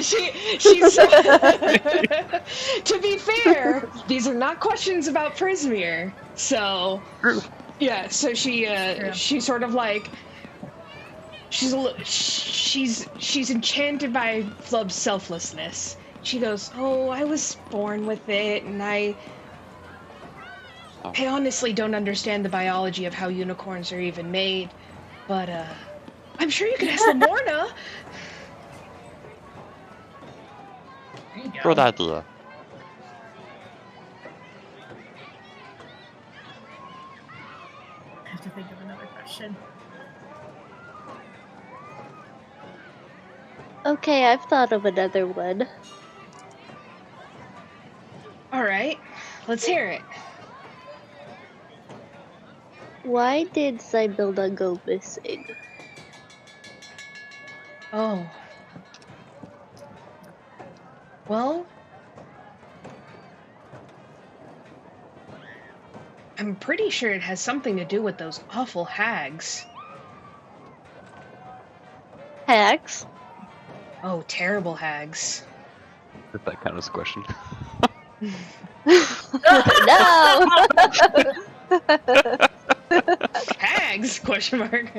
she's to be fair, these are not questions about Prismeer. So, yeah, so she sort of like she's enchanted by Flub's selflessness. She goes, "Oh, I was born with it, and I honestly don't understand the biology of how unicorns are even made, but I'm sure you can ask Lamorna." There you go. Good idea. I have to think of another question. Okay, I've thought of another one. All right, let's hear it. Why did Zybilna go missing? Oh. Well, I'm pretty sure it has something to do with those awful hags. Hags? Oh, terrible hags. If that counts as a question. No! Hags? Question mark.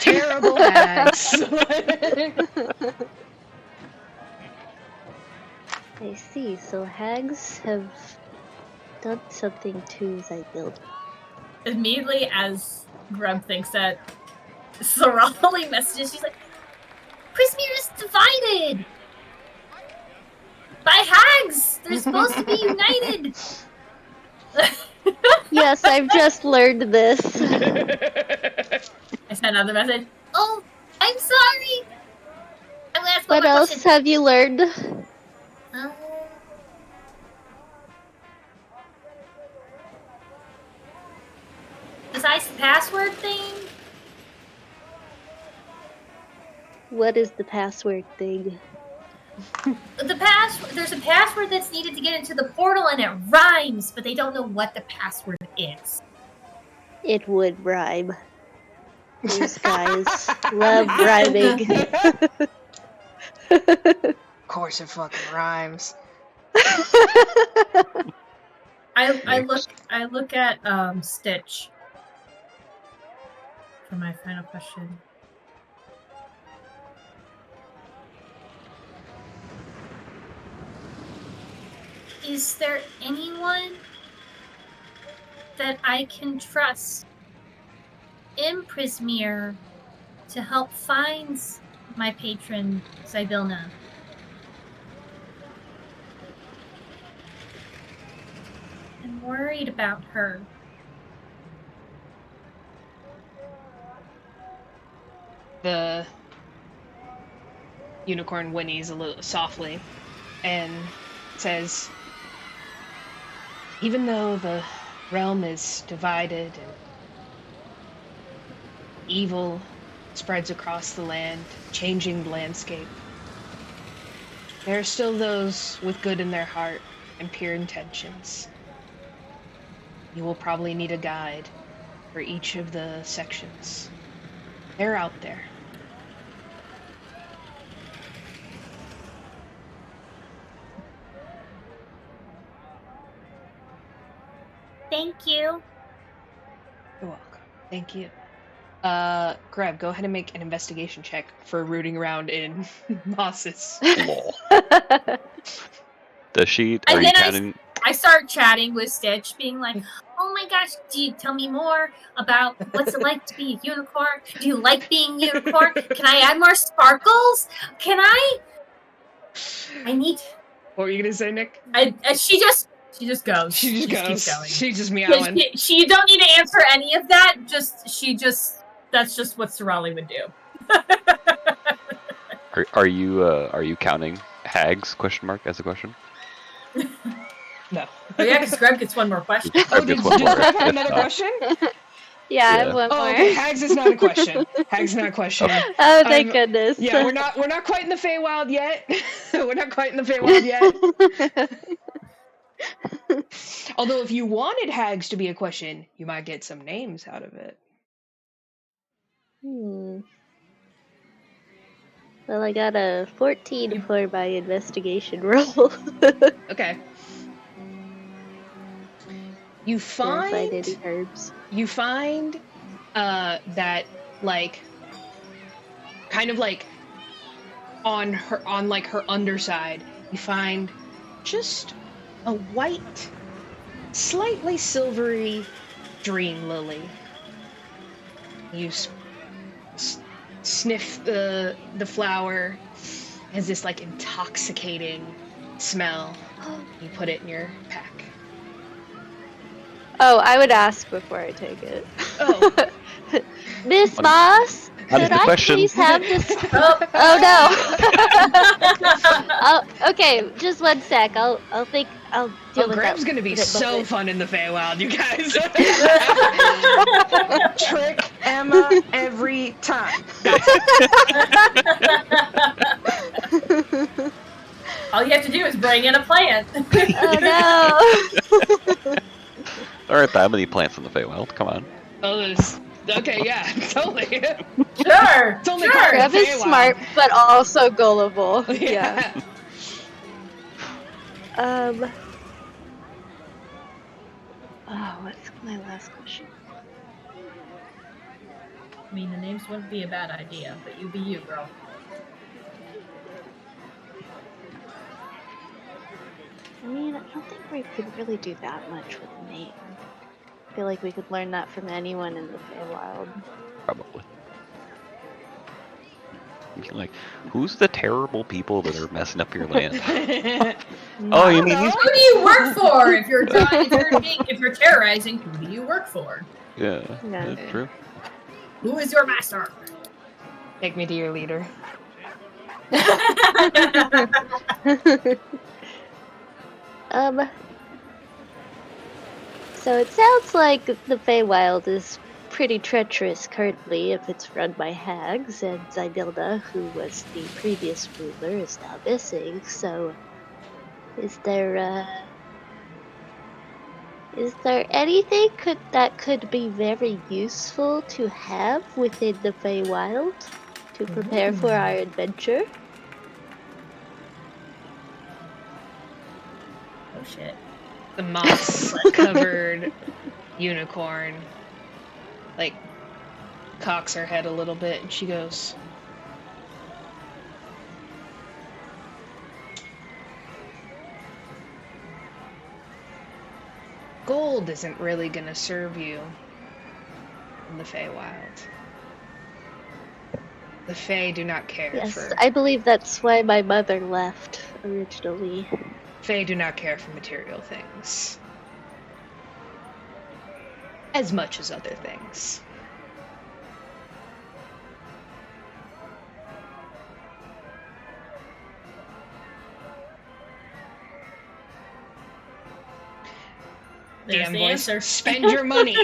Terrible hags. I see, so hags have done something to Zybilna. Immediately as Greb thinks that, Sarali messages, she's like, Prismeer is divided! By hags! They're supposed to be united! Yes, I've just learned this. I sent another message. Oh, I'm sorry. I'm gonna ask What one more else question. have you learned? Besides the password thing, What is the password thing? there's a password that's needed to get into the portal and it rhymes, but they don't know what the password is. It would rhyme. These guys love rhyming. Of course it fucking rhymes. I look at Stitch for my final question. Is there anyone that I can trust in Prismeer to help find my patron, Zybilna? I'm worried about her. The unicorn whinnies a little softly and says, even though the realm is divided and evil spreads across the land, changing the landscape, there are still those with good in their heart and pure intentions. You will probably need a guide for each of the sections. They're out there. Thank you. You're welcome. Thank you. Greb, go ahead and make an investigation check for rooting around in mosses. Lol. Does she? Are And you then counting? I start chatting with Stitch, being like, oh my gosh, do you tell me more about what's it like to be a unicorn? Do you like being a unicorn? Can I add more sparkles? Can I need... What were you gonna say, Nick? She just goes. She just goes. Keeps going. She just meowing. She don't need to answer any of that. That's just what Sarali would do. Are you counting hags? Question mark as a question. No. Oh yeah, because Greb gets one more question. Oh, did Greb have another question? Yeah, I have one more. Oh, okay. Hags is not a question. Hags is not a question. Oh, thank goodness. Yeah, we're not quite in the Feywild yet. We're not quite in the Feywild yet. Although, if you wanted hags to be a question, you might get some names out of it. Well, I got a 14 for my investigation roll. Okay. You find any herbs. You find that like kind of like on her underside, you find just a white, slightly silvery dream lily. You sniff the flower. It has this like intoxicating smell. You put it in your pack. Oh, I would ask before I take it. Oh. Miss Moss, could I please have this? Oh no. Okay, just one sec. I'll think I'll deal with Greb's that gonna be so fun in the Feywild, you guys. Trick Emma every time. All you have to do is bring in a plant. Oh no! There aren't that many plants in the Feywild. Come on. Oh, okay, yeah, totally. Sure. It's only sure. Greb is smart, but also gullible. Yeah. Oh, what's my last question? I mean, the names wouldn't be a bad idea, but you be you, girl. I mean, I don't think we could really do that much with the name. I feel like we could learn that from anyone in the Feywild. Probably. Like, who's the terrible people that are messing up your land? Oh, you mean these? Who do you work for? If you're terrorizing, who do you work for? Yeah, that's true. Who is your master? Take me to your leader. So it sounds like the Feywild is pretty treacherous currently if it's run by hags, and Zybilna, who was the previous ruler, is now missing, so is there anything that could be very useful to have within the Feywild to prepare for our adventure? Oh shit. The moss-covered unicorn, like, cocks her head a little bit, and she goes, gold isn't really gonna serve you in the Feywild. The Fey do not care Yes, for... I believe that's why my mother left originally. Fey do not care for material things. As much as other things. There's Damn the voice, answer. spend your money!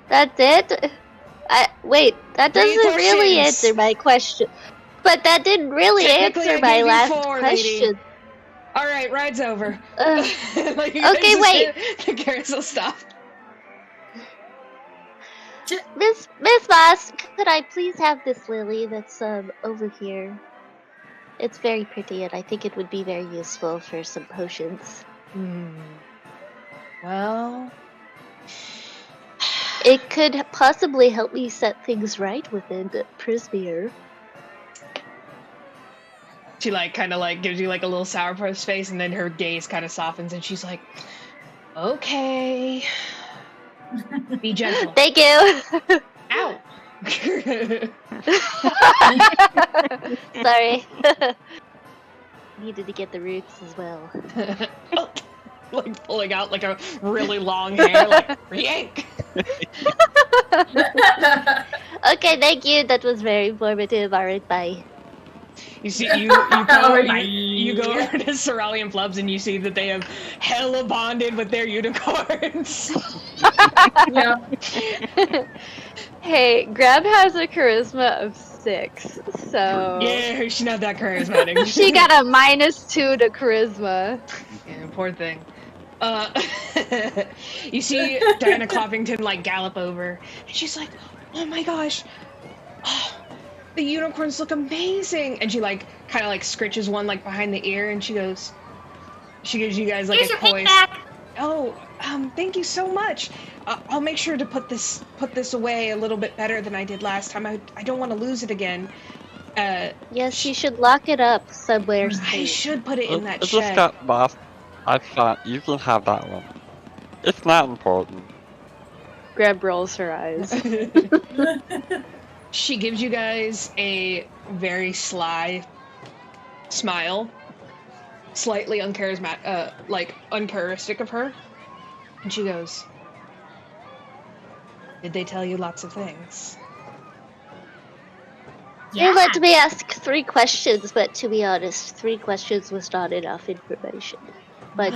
That's it? Wait, that Three doesn't really questions. answer my question. But that didn't really Technically, answer I my gave you last 4, question. lady. Alright, ride's over. Like, you Okay, guys wait. just- The carousel stopped. Miss Moss, could I please have this lily that's over here? It's very pretty, and I think it would be very useful for some potions. Well... It could possibly help me set things right within Prismeer. She, like, kind of, like, gives you, like, a little sourpuss face, and then her gaze kind of softens, and she's like, okay. Be gentle. Thank you! Ow! Sorry. Needed to get the roots as well. Like, pulling out, like, a really long hair, like, yank! Okay, thank you. That was very informative. Alright, bye. You see, you go over to Sarali and Flubs, and you see that they have hella bonded with their unicorns. Yeah. Hey, Greb has a charisma of 6, so... Yeah, she's not that charismatic. She got a -2 to charisma. Yeah, poor thing. You see Diana Cloppington, like, gallop over, and she's like, oh my gosh, oh, the unicorns look amazing! And she, like, kind of, like, scritches one, like, behind the ear, and she gives you guys, like, Here's a your pick poise. back. Oh, thank you so much. I'll make sure to put this away a little bit better than I did last time. I don't want to lose it again. Yes, you should lock it up somewhere I safe. should put it in that Just shed. got lost. I thought you can have that one. It's not important. Greb rolls her eyes. She gives you guys a very sly smile, slightly uncharismatic, like uncharacteristic of her, and she goes, "Did they tell you lots of things?" Yeah. They let me ask 3 questions, but to be honest, 3 questions was not enough information. But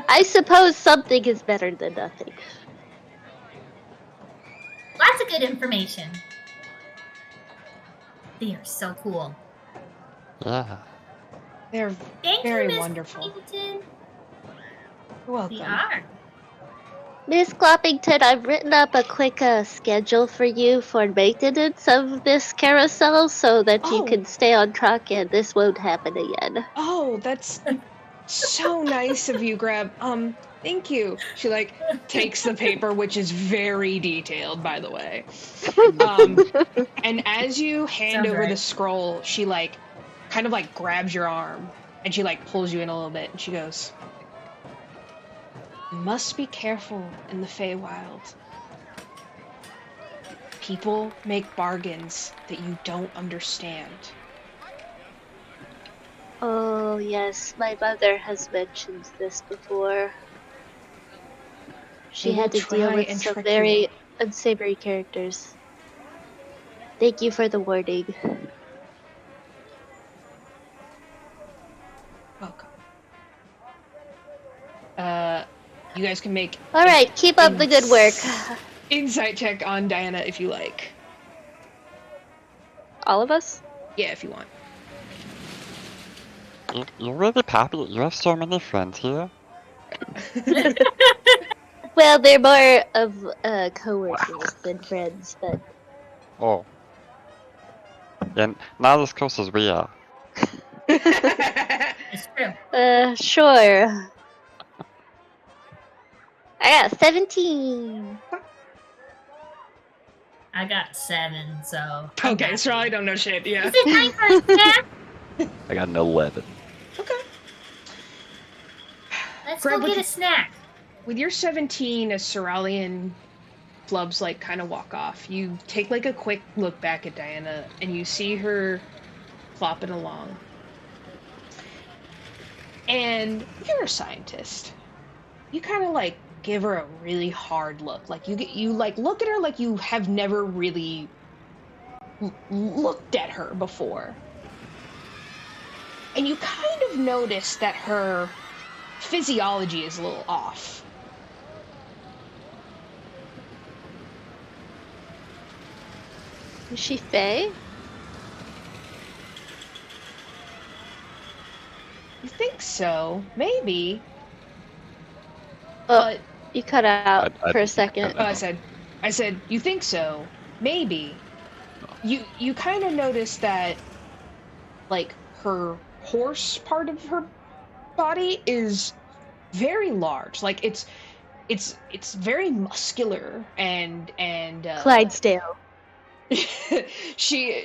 I suppose something is better than nothing. Lots of good information. They are so cool. Yeah. They're Thank very you, Miss wonderful. Cloppington. You're welcome. We are. Miss Cloppington, I've written up a quick schedule for you for maintenance of this carousel so that you Oh. can stay on track and this won't happen again. Oh, that's so nice of you, Greb. Thank you. She like takes the paper, which is very detailed, by the way. And as you hand Sounds over the right. scroll, she like kind of like grabs your arm and she like pulls you in a little bit and she goes, "You must be careful in the Feywild. People make bargains that you don't understand." Oh, yes, my mother has mentioned this before. She They had will to deal try with and some trick very you. unsavory characters. Thank you for the warning. Welcome. You guys can make Alright, keep up the good work. insight check on Diana if you like. All of us? Yeah, if you want. You're really popular. You have so many friends here. Well, they're more of co-workers than friends, but... Oh. And not as close as we are. It's true. Sure. I got 17. I got 7, so. Okay, so I don't know shit, yeah. Is it time for a snack? I got an 11. Okay. Let's Grab go with get you. a snack. With your 17, as Sarali and Flubs like kind of walk off, you take like a quick look back at Diana and you see her flopping along. And you're a scientist. You kind of like give her a really hard look. Like you like look at her like you have never really looked at her before. And you kind of notice that her physiology is a little off. Is she Faye? You think so? Maybe. Oh, But you cut out I for a didn't second. cut I said, you think so? Maybe. You kind of notice that, like, her horse part of her body is very large. Like, it's very muscular and Clydesdale. she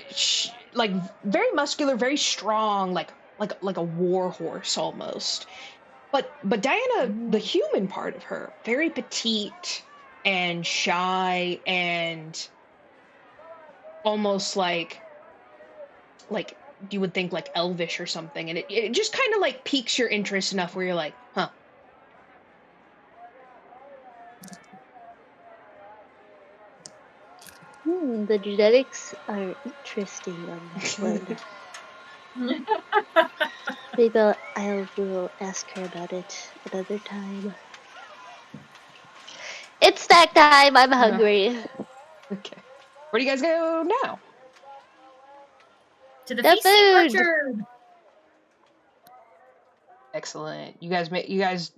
like very muscular, very strong, like a war horse almost. But Diana, the human part of her, very petite and shy and almost like you would think like elvish or something, and it just kind of like piques your interest enough where you're like, huh. The genetics are interesting on this one. Maybe I will ask her about it another time. It's snack time! I'm hungry. Okay. Where do you guys go now? To the The feasting food! orchard. Excellent. You guys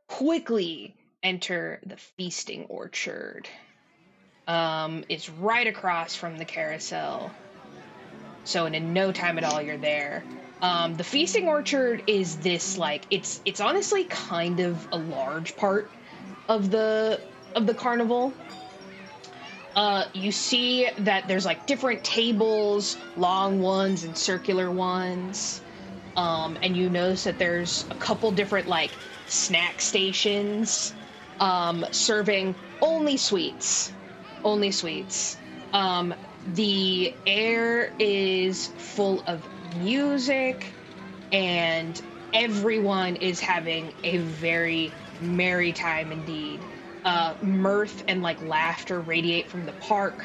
quickly enter the feasting orchard. It's right across from the carousel. So in no time at all you're there. The feasting orchard is this like it's honestly kind of a large part of the carnival. You see that there's like different tables, long ones and circular ones. And you notice that there's a couple different like snack stations serving only sweets. Only sweets. The air is full of music and everyone is having a very merry time indeed. Mirth and like laughter radiate from the park.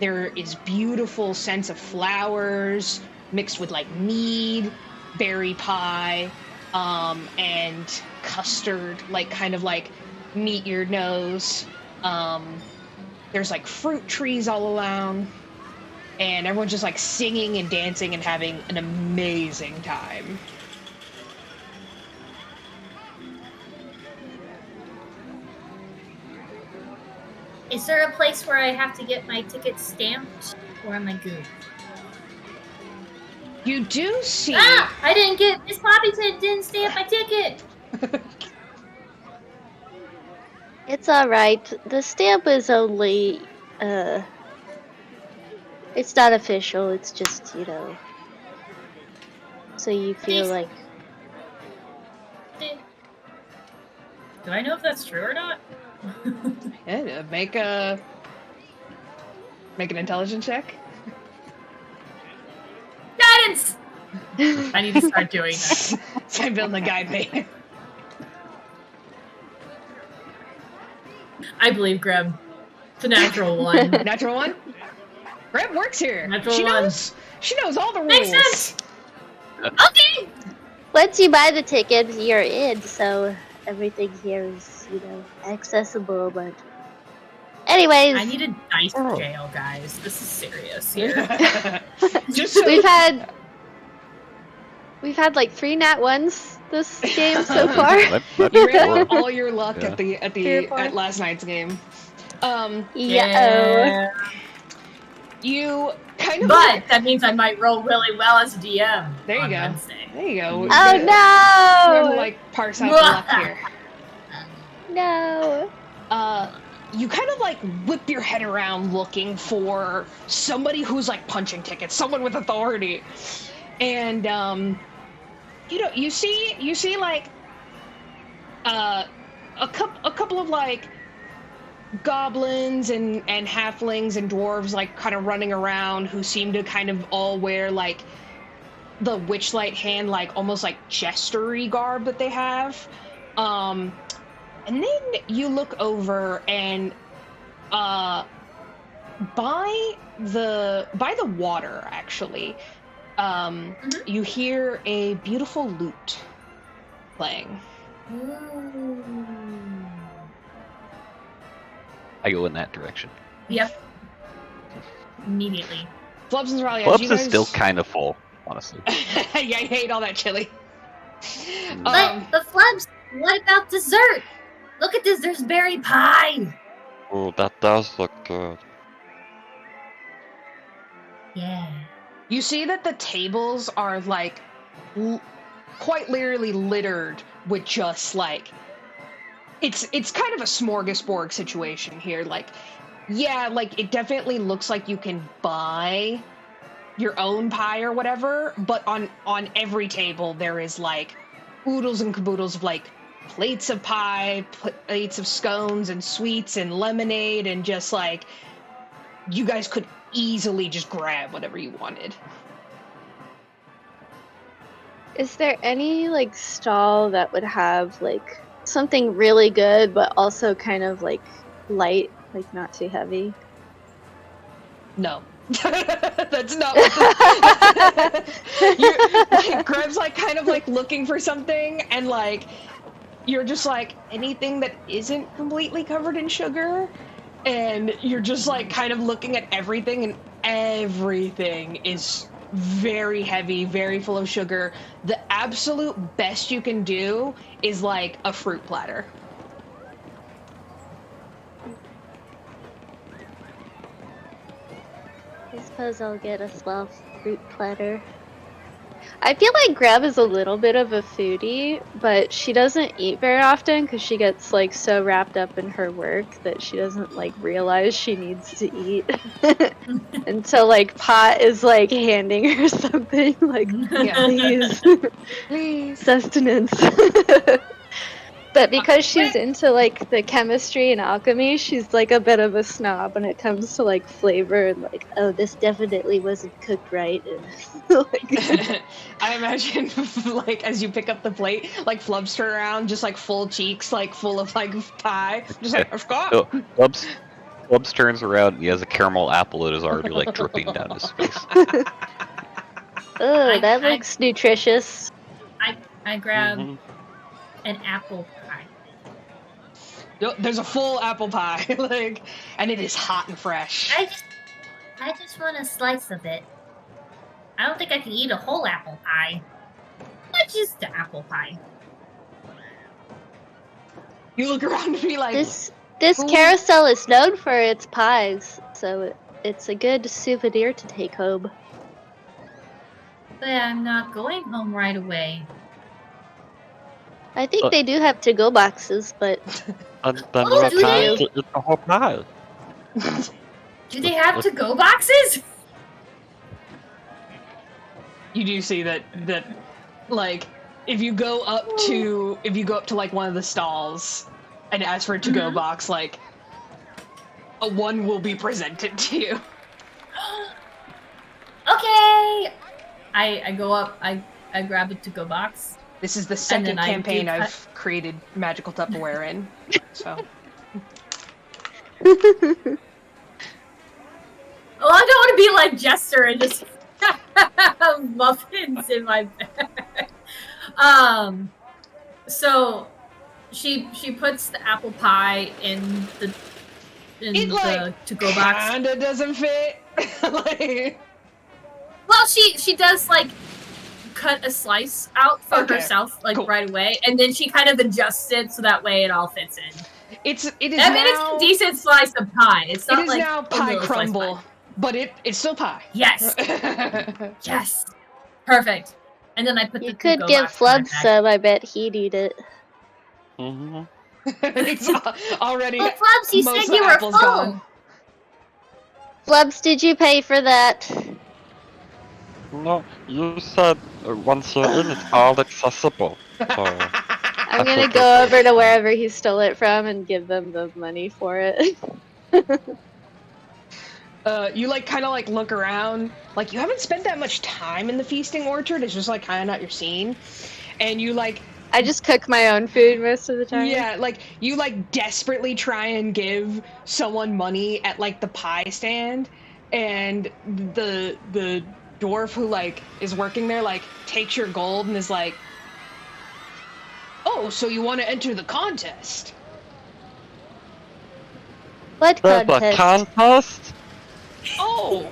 There is beautiful scents of flowers mixed with like mead, berry pie, and custard, like kind of like meet your nose. There's like fruit trees all around, and everyone's just like singing and dancing and having an amazing time. Is there a place where I have to get my ticket stamped, or am I good? You do see... Ah! I didn't get... Miss Poppy said didn't stamp my ticket! It's alright. The stamp is only, it's not official, it's just, you know, so you feel like... Do I know if that's true or not? Yeah, make an intelligence check. Guidance! I need to start doing that. Zybilna, guide me. I believe Greb. It's a natural one. Natural one? Greb works here. Natural she one. knows all the rules. Makes sense! Okay! Once you buy the ticket, you're in, so everything here is, you know, accessible, but... Anyways... I need a dice jail, guys. This is serious here. Just so... We've had like 3 nat 1s this game so far. You ran out all your luck at last night's game. Yeah. You kind of. But that means I might roll really well as a DM. There you go. Wednesday. There you go. Oh no! We're gonna like parse out the luck here. No. You kind of like whip your head around looking for somebody who's like punching tickets, someone with authority, and you know, you see like a couple of like goblins and halflings and dwarves like kind of running around who seem to kind of all wear like the Witchlight hand, like almost like jestery garb that they have. And then you look over and by the water actually, you hear a beautiful lute playing. I go in that direction. Yep. Immediately. Flubs and Sarali, Flubs is still kind of full, honestly. Yeah, I hate all that chili. But Flubs, what about dessert? Look at this, there's berry pie! Oh, that does look good. Yeah. You see that the tables are like quite literally littered with just like it's kind of a smorgasbord situation here. Like, yeah, like it definitely looks like you can buy your own pie or whatever, but on every table there is like oodles and caboodles of like plates of pie, plates of scones and sweets and lemonade, and just like you guys could easily just grab whatever you wanted. Is there any like stall that would have like something really good but also kind of like light, like not too heavy? No. That's not what like, Greb's like kind of like looking for something, and like you're just like anything that isn't completely covered in sugar, and you're just like kind of looking at everything, and everything is very heavy, very full of sugar. The absolute best you can do is like a fruit platter. I suppose I'll get a small fruit platter. I feel like Greb is a little bit of a foodie, but she doesn't eat very often because she gets like so wrapped up in her work that she doesn't like realize she needs to eat. And so like Pot is like handing her something like, please, sustenance. But because she's into like the chemistry and alchemy, she's like a bit of a snob when it comes to like flavor and like, oh, this definitely wasn't cooked right. And, like, I imagine like as you pick up the plate, like Flubs turn around, just like full cheeks, like full of like pie, just like I've got. Flubs Flubs turns around and he has a caramel apple that is already like dripping down his face. Oh, that looks nutritious. I grab an apple pie. There's a full apple pie, like, and it is hot and fresh. I just want a slice of it. I don't think I can eat a whole apple pie. What is the apple pie? You look around and be like, This carousel is known for its pies, so it's a good souvenir to take home. But I'm not going home right away. I think they do have to-go boxes, but And then Oh, you do have they? to eat the whole pie. Do they have to-go boxes? you do see that like if you go up to like one of the stalls and ask for a to-go box, like a one will be presented to you. Okay. I go up, I grab a to-go box. This is the And second then I campaign do I've created magical Tupperware in. So Well, I don't want to be like Jester and just muffins in my bag. So she puts the apple pie in the to-go box. kinda doesn't fit. Like, Well, she does like cut a slice out for Okay, herself like cool. right away, and then she kind of adjusts it so that way it all fits in. it is I mean, now, it's a decent slice of pie. It's it not is like now a pie little slice of crumble, pie. but it's still pie. Yes, yes, perfect. And then I put you the could to-go give box in my Flubs bag. some. I bet he'd eat it. It's already But Flubs, you most said of the you were apple's full. gone. Flubs, did you pay for that? No, you said once you're in, it's all accessible. So, I'm gonna go over to wherever he stole it from and give them the money for it. You like kind of like look around, like you haven't spent that much time in the feasting orchard. It's just like kind of not your scene, and you like I just cook my own food most of the time. yeah, like you like desperately try and give someone money at like the pie stand, and the dwarf who like is working there like takes your gold and is like, "Oh, so you want to enter the contest?" What there's a contest? contest? Oh,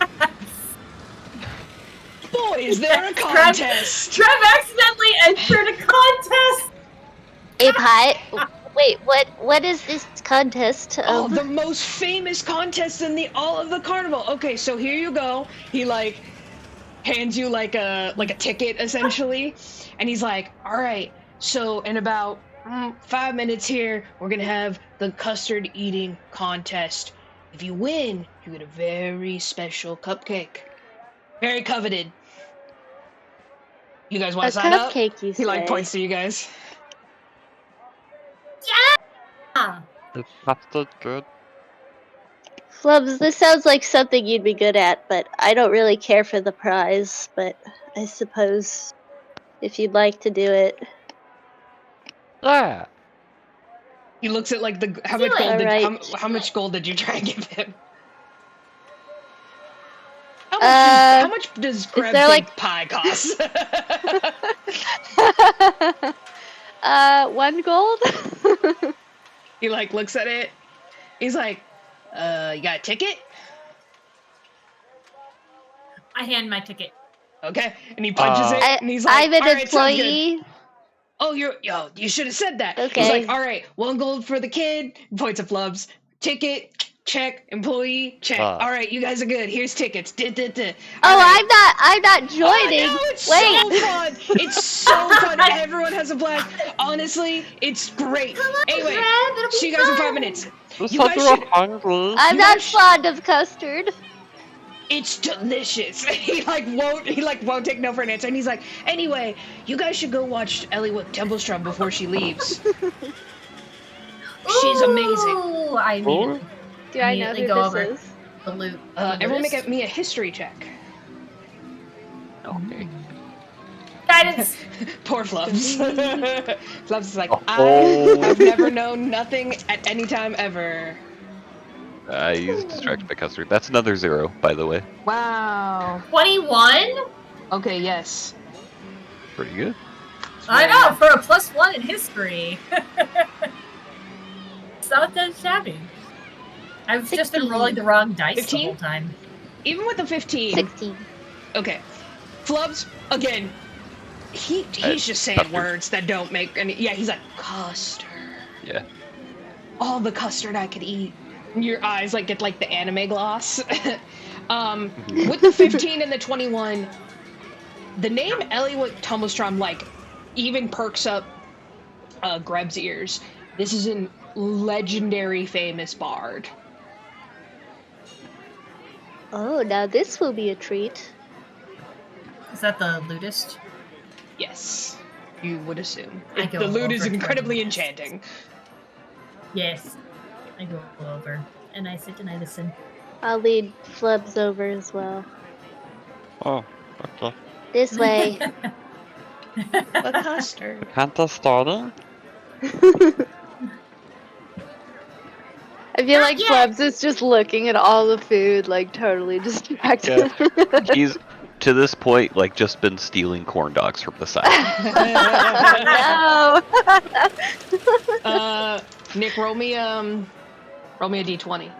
boy, is there a Greb- contest? Greb accidentally entered a contest. A pie? Wait, what is this contest Oh, of? the most famous contest in all of the carnival. Okay, so here you go. He like hands you like a ticket essentially, and he's like, "All right, so in about 5 minutes here, we're gonna have the custard eating contest. If you win, you get a very special cupcake, very coveted. You guys want A to sign up?" cupcake, you He like say? points to you guys. Yeah. Is custard good? Flubs, this sounds like something you'd be good at, but I don't really care for the prize. But I suppose if you'd like to do it. Yeah. He looks at like how Do much it. gold did Alright. how much gold did you try and give him? How much does Greb there, think like- pie cost? 1 gold? He like looks at it. He's like, you got a ticket? I hand my ticket. Okay. And he punches it and he's like, I'm an "All right, sounds good." employee. Oh, you should have said that. Okay. He's like, "All right, 1 gold for the kid," points at Flubs. "Ticket, check. Employee, check. All right, you guys are good. Here's tickets. All right. I'm not joining. Oh, no, it's Wait. so fun. It's so fun. Everyone has a blast. Honestly, it's great. Anyway, Greb, it'll be see you guys in 5 fun. minutes. You You said guys you were should- hungry. I'm You not guys- fond of custard. It's delicious. He won't take no for an answer. And he's like, "Anyway, you guys should go watch Ellie with Templestrom before she leaves. She's amazing." Ooh, I immediately Do I know Immediately who go this over. is? the loot. Everyone make me a history check. Okay. Guidance. Poor Flubs. Flubs is like, Oh. "I have never known nothing at any time ever." I used distract by customer. That's another 0, by the way. Wow. 21? Okay, yes. Pretty good. I know, for a +1 in history. It's not that shabby. I've just been 16. rolling the wrong dice 15? the whole time. Even with the 15. 16. Okay. Flubs, again, he's just saying custard. words that don't make any... Yeah, he's like, custard. Yeah. All the custard I could eat. And your eyes like get like the anime gloss. With the 15 and the 21, the name Eliwick Tumblestrom like even perks up Greb's ears. This is a legendary famous bard. Oh, now this will be a treat. Is that the lutist? Yes, you would assume. I go The lute is over to incredibly the- enchanting. Yes. I go over and I sit and I listen. I'll lead Flubs over as well. Oh, okay. This way. A custard. Hunt is starting? I feel Not like yet. Flubs is just looking at all the food, like totally distracted. He's, to this point, like, just been stealing corn dogs from the side. No. Nick, roll me a d20.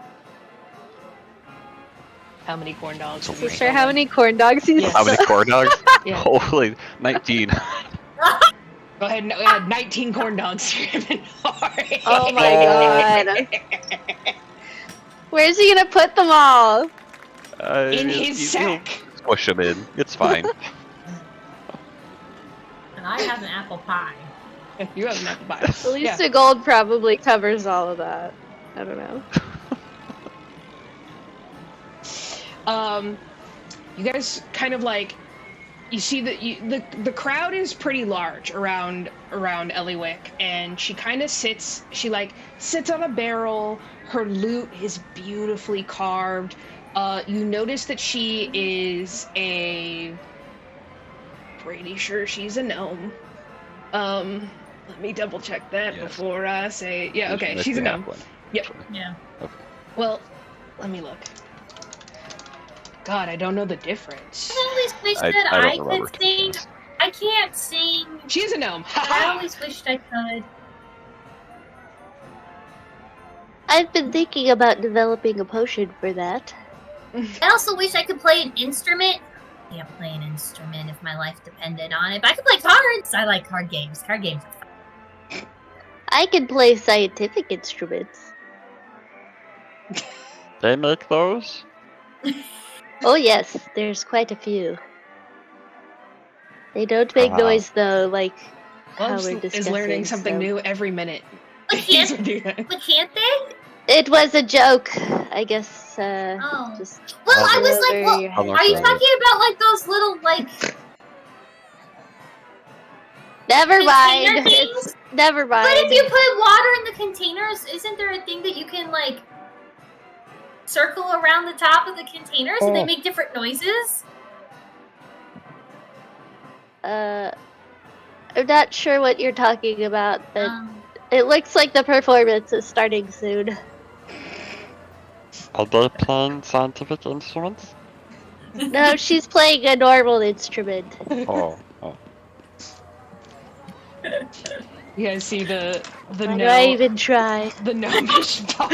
How many corn dogs? You sure how many corn dogs he's Yes. How many corn dogs? Yeah. Holy, 19. Go ahead, no, 19 corn dogs to your inventory. Oh my god. Where's he gonna put them all? In his sack. Squish them in. It's fine. And I have an apple pie. You have an apple pie. At least a gold probably covers all of that. I don't know. You guys kind of like, you see that the crowd is pretty large around Eliwick, and she kind of sits on a barrel. Her lute is beautifully carved. You notice that she is pretty sure she's a gnome. Let me double check that before I say, yeah, okay, she's a gnome. Yep. Yeah. Well, let me look. God, I don't know the difference. I always wish I that don't I remember, could to be sing. honest. I can't sing. She's a gnome. I always wished I could. I've been thinking about developing a potion for that. I also wish I could play an instrument. I can't play an instrument if my life depended on it. But I could play cards. I like card games. Card games are fun. I can play scientific instruments. They make those? Oh yes, there's quite a few. They don't make noise though, like how we're Flubs discussing. is learning something so. new every minute. But can't, but can't they? It was a joke, I guess. Oh. Just Well, I was like, over well, your head. I'll are you look at talking about like those little like Never container mind. things? It's never mind. But if you put water in the containers, isn't there a thing that you can like circle around the top of the containers and they make different noises? I'm not sure what you're talking about, but Um, it looks like the performance is starting soon. Are they playing scientific instruments? No, she's playing a normal instrument. Oh. You guys see the Why do I gnome, even try? the gnomish bard.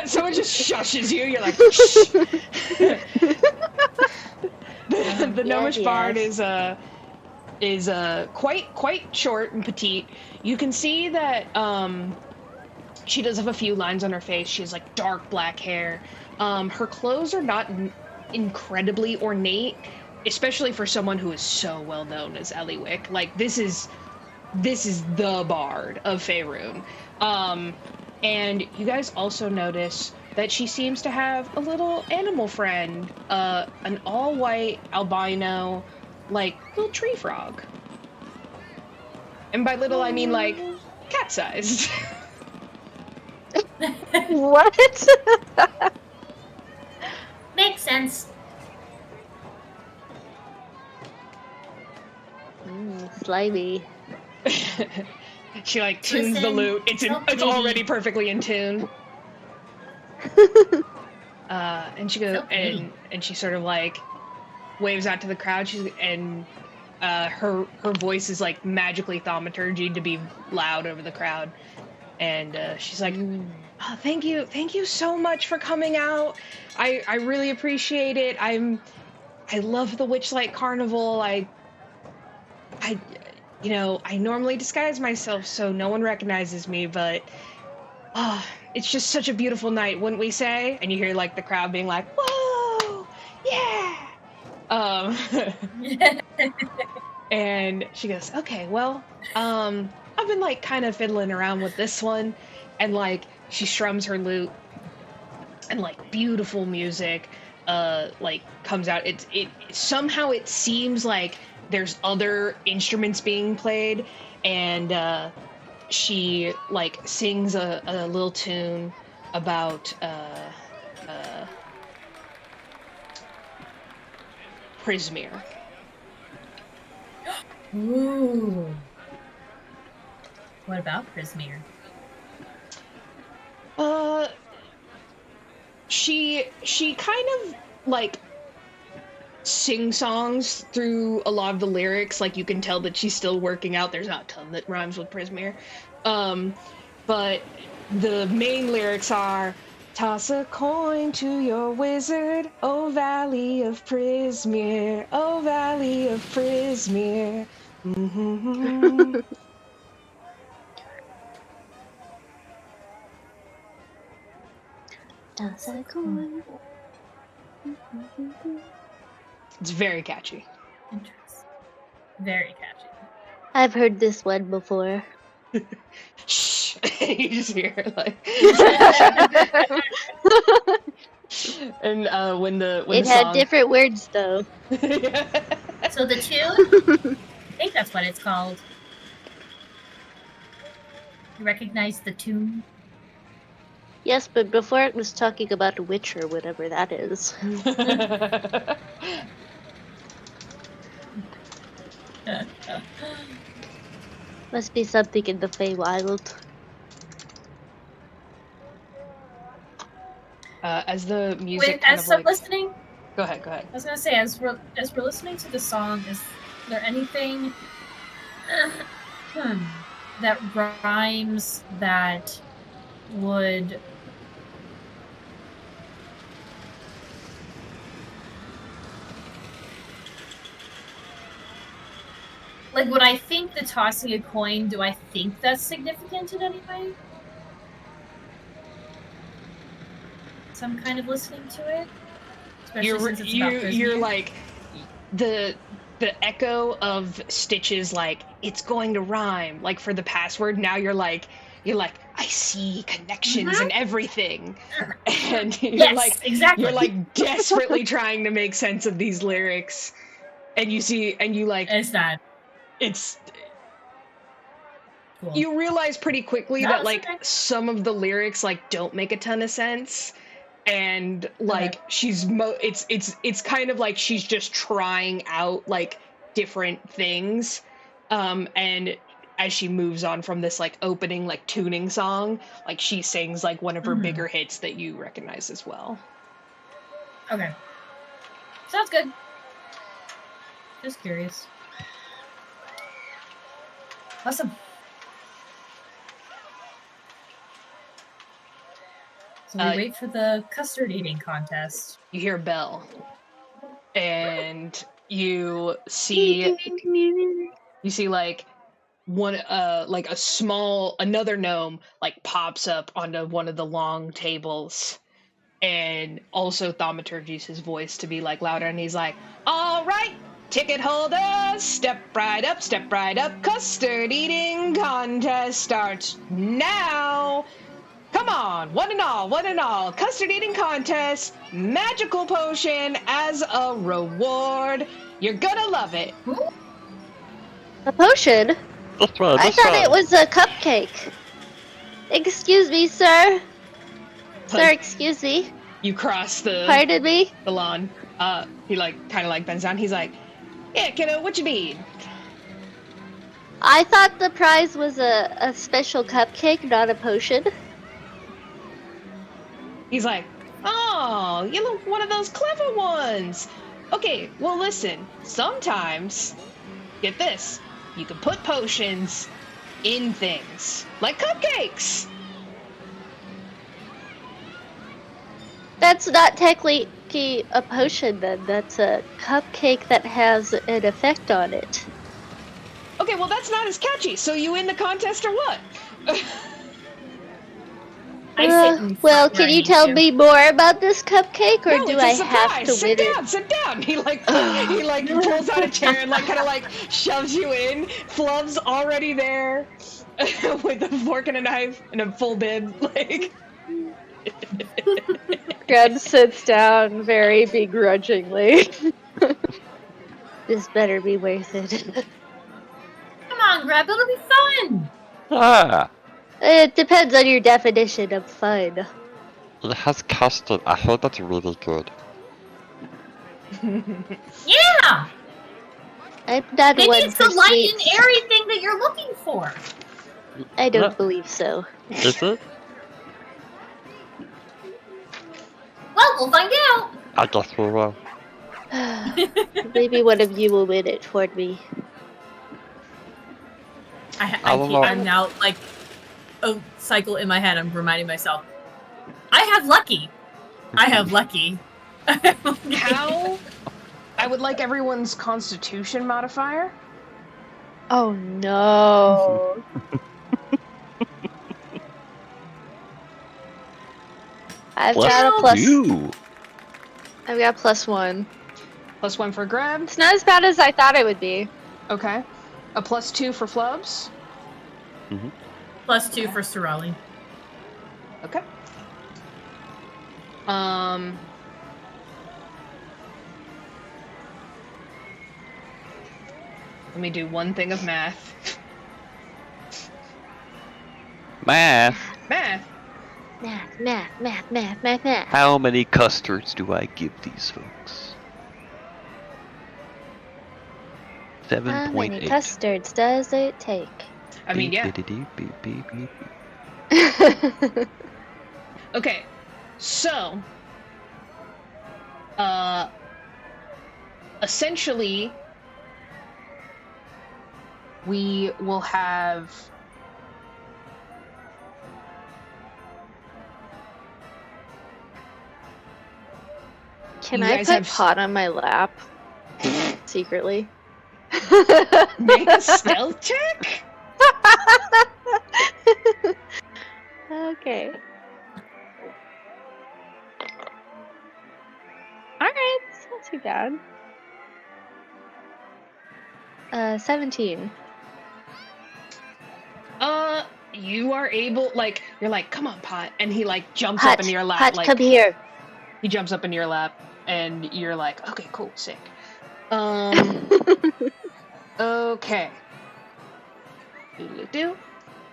someone just shushes you. You're like, shh. The gnomish Yes, bard yes. is quite short and petite. You can see that she does have a few lines on her face. She has like dark black hair. Her clothes are not incredibly ornate, especially for someone who is so well known as Eliwick. Like this is the bard of Faerun. And you guys also notice that she seems to have a little animal friend, an all-white albino, like, little tree frog. And by little, I mean, like, cat-sized. What? makes sense. Slimy. She, like, tunes the Listen, lute. It's so already perfectly in tune. And she goes, So pretty. and she sort of like waves out to the crowd. Her voice is like magically thaumaturgy to be loud over the crowd. And she's like, oh, thank you so much for coming out. I really appreciate it. I love the Witchlight Carnival. I normally disguise myself so no one recognizes me, but it's just such a beautiful night, wouldn't we say? And you hear like the crowd being like, whoa, yeah. And she goes, okay, well, I've been like kind of fiddling around with this one, and like she strums her lute, and like beautiful music like comes out. It somehow it seems like there's other instruments being played, and she like sings a little tune about Prismeer. Ooh. What about Prismeer? She kind of like sing songs through a lot of the lyrics. Like you can tell that she's still working out. There's not a ton that rhymes with Prismeer, but the main lyrics are, toss a coin to your wizard, oh valley of Prismeer, oh valley of Prismeer. Mm-hmm. Toss a coin. It's very catchy. Interesting. Very catchy. I've heard this one before. Shh. You just hear like and when it the had song... different words though. So the tune? I think that's what it's called. You recognize the tune? Yes, but before it was talking about a witch or whatever that is. Must be something in the Feywild. As the music Wait, kind as of I'm like... listening, Go ahead. I was gonna say, as we're listening to the song, is there anything that rhymes that would like when I think the tossing a coin, do I think that's significant in any way? So I'm kind of listening to it. Especially since it's about Prismeer. You're like the echo of Stitch's like it's going to rhyme like for the password. Now you're like I see connections and everything, and you're exactly. You're like desperately trying to make sense of these lyrics, and you like it's not. It's cool. You realize pretty quickly that like okay. some of the lyrics like don't make a ton of sense. And like it's kind of like she's just trying out like different things, and as she moves on from this like opening like tuning song, like she sings like one of her bigger hits that you recognize as well. Okay, sounds good. Just curious. Awesome. So we wait for the custard eating contest. You hear a bell, and you see like one like a small another gnome like pops up onto one of the long tables, and also thaumaturgies his voice to be like louder, and he's like, all right, ticket holders, step right up, custard eating contest starts now. Come on, one and all, custard eating contest, magical potion as a reward. You're gonna love it. A potion? That's right, I thought it was a cupcake. Excuse me, sir. Sir, excuse me. You cross the... Pardon me? The lawn. He like kind of like bends down. He's like, yeah, kiddo, what you need? I thought the prize was a special cupcake, not a potion. He's like, oh, you look one of those clever ones. Okay, well listen, sometimes, get this, you can put potions in things, like cupcakes. That's not technically a potion then, that's a cupcake that has an effect on it. Okay, well that's not as catchy, so you win the contest or what? Well, can you tell me more about this cupcake, or no, do it's a I surprise. have to Sit win down, it? Sit down. He pulls out a chair and kind of shoves you in. Flubs already there with a fork and a knife and a full bib. Greb sits down very begrudgingly. This better be worth it. Come on, Greb, it'll be fun! Ah, It depends on your definition of fun. it has custard. I heard that's really good. Yeah! I'm not Maybe one it's for the light sweets. and airy thing that you're looking for. I don't believe so. Is it? Well, we'll find out. I guess we will. Maybe one of you will win it for me. I'm now a cycle in my head. I'm reminding myself. I have lucky. How? I would like everyone's constitution modifier. Oh no. I've got a plus. I've got +1. +1 for Greb. It's not as bad as I thought it would be. Okay. A +2 for Flubs. Mm-hmm. +2 for Sarali. Okay. Let me do one thing of math. Math. Math. How many custards do I give these folks? How many 7.8. custards does it take? I mean, yeah. Beep. Okay, so, essentially, we will have Can I put pot on my lap? Secretly. Make a stealth check? Okay. Alright, it's not too bad. 17. You are able, you're like, come on, Pot, and he, jumps Pot, up into your lap. Pot, come here. He jumps up into your lap, and you're like, okay, cool, sick. Okay. Do.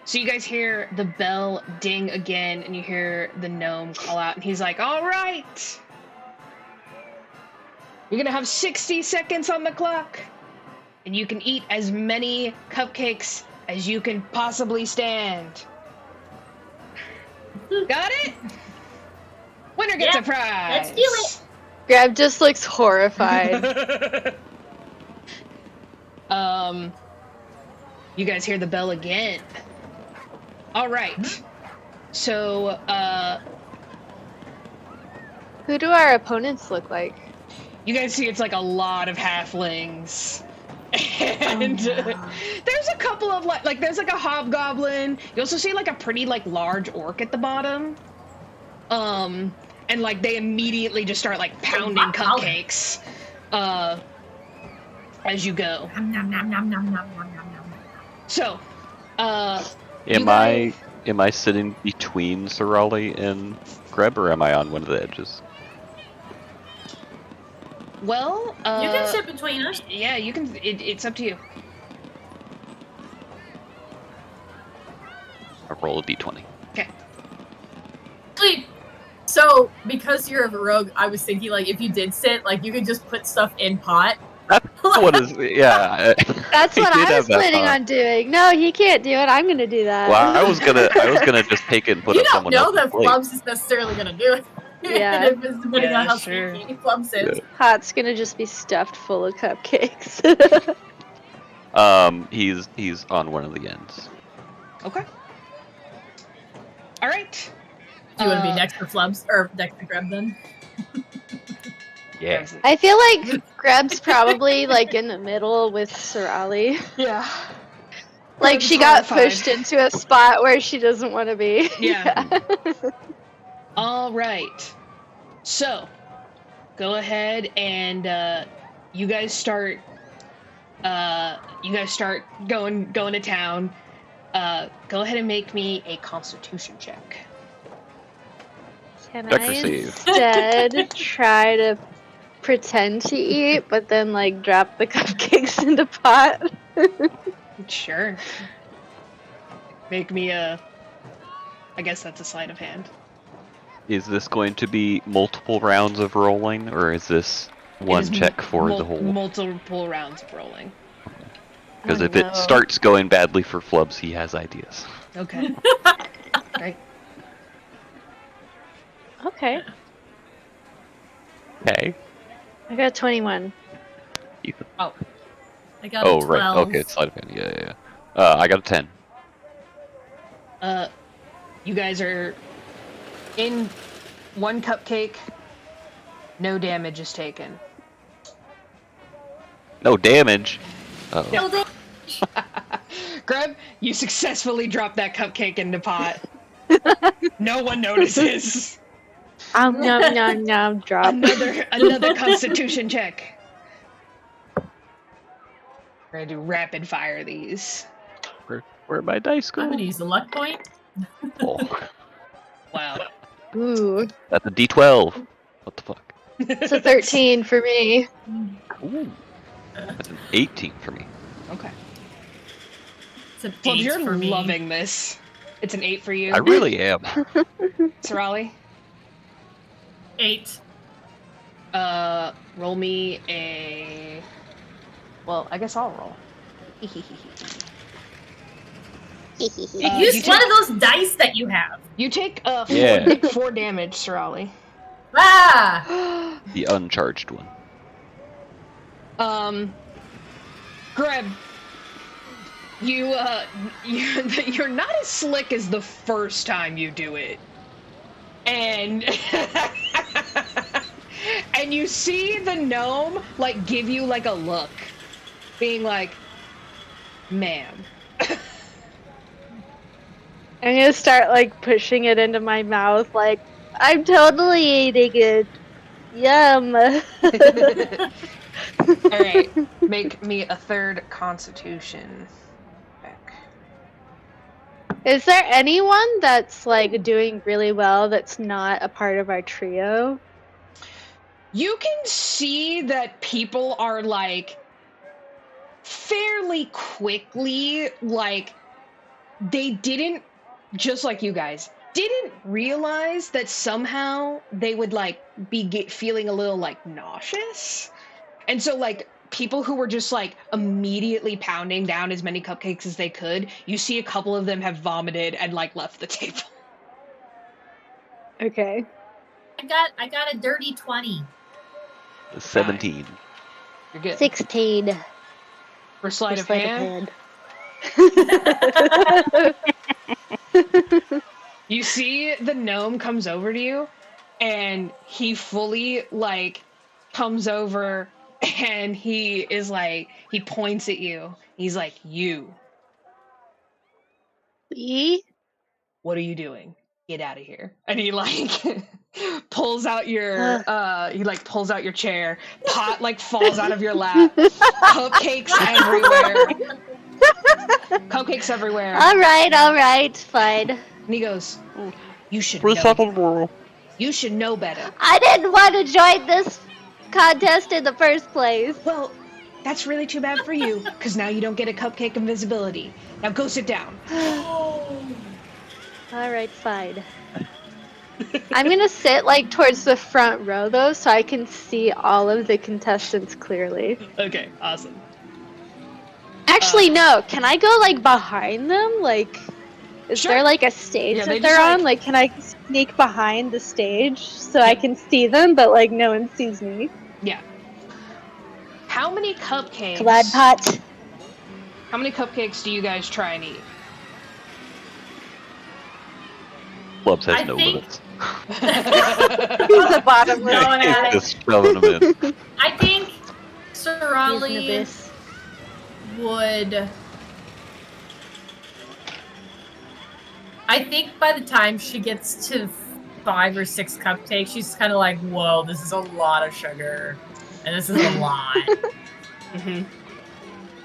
So you guys hear the bell ding again, and you hear the gnome call out, and he's like, all right! You're gonna have 60 seconds on the clock, and you can eat as many cupcakes as you can possibly stand. Got it? Winner gets a prize! Let's do it! Greb just looks horrified. You guys hear the bell again. All right. So, Who do our opponents look like? you guys see it's a lot of halflings. And there's a couple of there's a hobgoblin. You also see a pretty large orc at the bottom. And they immediately just start pounding cupcakes as you go. So, Am I sitting between Sarali and Greb, or am I on one of the edges? well, You can sit between us. yeah, you can. It's up to you. I roll a d20. Okay. Wait. So, because you're a rogue, I was thinking if you did sit, you could just put stuff in pot, That's what is, yeah. That's what I was planning on doing. No, he can't do it. I'm gonna do that. Well, I was gonna just take it and put You it don't someone know else's that plate. Flubs is necessarily gonna do it. Yeah. Depending on how sure. sneaky Flubs is. Hot's gonna just be stuffed full of cupcakes. He's on one of the ends. Okay. All right. Do you want to be next to Flubs or next to Greb then? Yeah. I feel like Greb's probably like in the middle with Sarali. Yeah. Like Greb's she got horrified. pushed into a spot where she doesn't want to be. Yeah. All right. So, go ahead and you guys start. Going to town. Go ahead and make me a Constitution check. Can Check I receive. instead try to pretend to eat, but then like drop the cupcakes in the pot? Sure. Make me a. I guess that's a sleight of hand. Is this going to be multiple rounds of rolling, or is this one is check for the whole? Multiple rounds of rolling. Because Oh, if no. it starts going badly for Flubs, he has ideas. Okay. Right. Okay. Okay. I got 21. Ethan. Oh. I got a 12. Right. Okay, it's sleight of hand. Yeah. I got a 10. You guys are in one cupcake. No damage is taken. No damage. Uh-oh. Yeah. Oh, they- Greb, you successfully dropped that cupcake in the pot. No one notices. Nom, drop. Another Constitution check. We're gonna do rapid fire these. Where'd my dice go? I'm gonna use a luck point. Oh, Wow. Ooh, that's a D12. What the fuck? it's a 13 for me. Ooh. That's an 18 for me. Okay. It's an Well, 8 you're for me. loving this. It's an 8 for you. I really am. Sarali, 8. roll me a. Well, I guess I'll roll. Use you one of those dice that you have. You take Yeah. 4 damage, Sarali. Ah! The uncharged one. Greb, you're not as slick as the first time you do it, and and you see the gnome like give you like a look, being like, "Ma'am." I'm gonna start like pushing it into my mouth, like I'm totally eating it. Yum. All right, make me a third Constitution check. Is there anyone that's like doing really well that's not a part of our trio? You can see that people are like fairly quickly, like they didn't, just like you guys, didn't realize that somehow they would like be feeling a little like nauseous. And so like people who were just like immediately pounding down as many cupcakes as they could, you see a couple of them have vomited and like left the table. Okay. I got a dirty 20. 17. You're good. 16. For sleight of Sleight hand. You see the gnome comes over to you, and he fully, like, comes over, and he is like, he points at you. He's like, you. E? What are you doing? Get out of here. And he, like, pulls out your, pulls out your chair. Pot, like, falls out of your lap. Cupcakes everywhere. Cupcakes everywhere. All right, fine. And he goes, you should Recycled. You should know better. I didn't want to join this contest in the first place. Well, that's really too bad for you, because now you don't get a cupcake invisibility. Now go sit down. All right, fine. I'm gonna sit like towards the front row though, so I can see all of the contestants clearly. Okay, awesome. Actually, no. Can I go like behind them? Like, is Sure. there like a stage Yeah, they that they're just, on? Like, can I sneak behind the stage so I can see them, but like no one sees me? Yeah. How many cupcakes? Glad pot. How many cupcakes do you guys try and eat? Flubs has I no think- limits. He's a bottomless. Going at it. Just shoving them in. I think He's an Sarali abyss. would. I think by the time she gets to 5 or 6 cupcakes, she's kind of like, whoa, this is a lot of sugar. And this is a lot. Mm-hmm.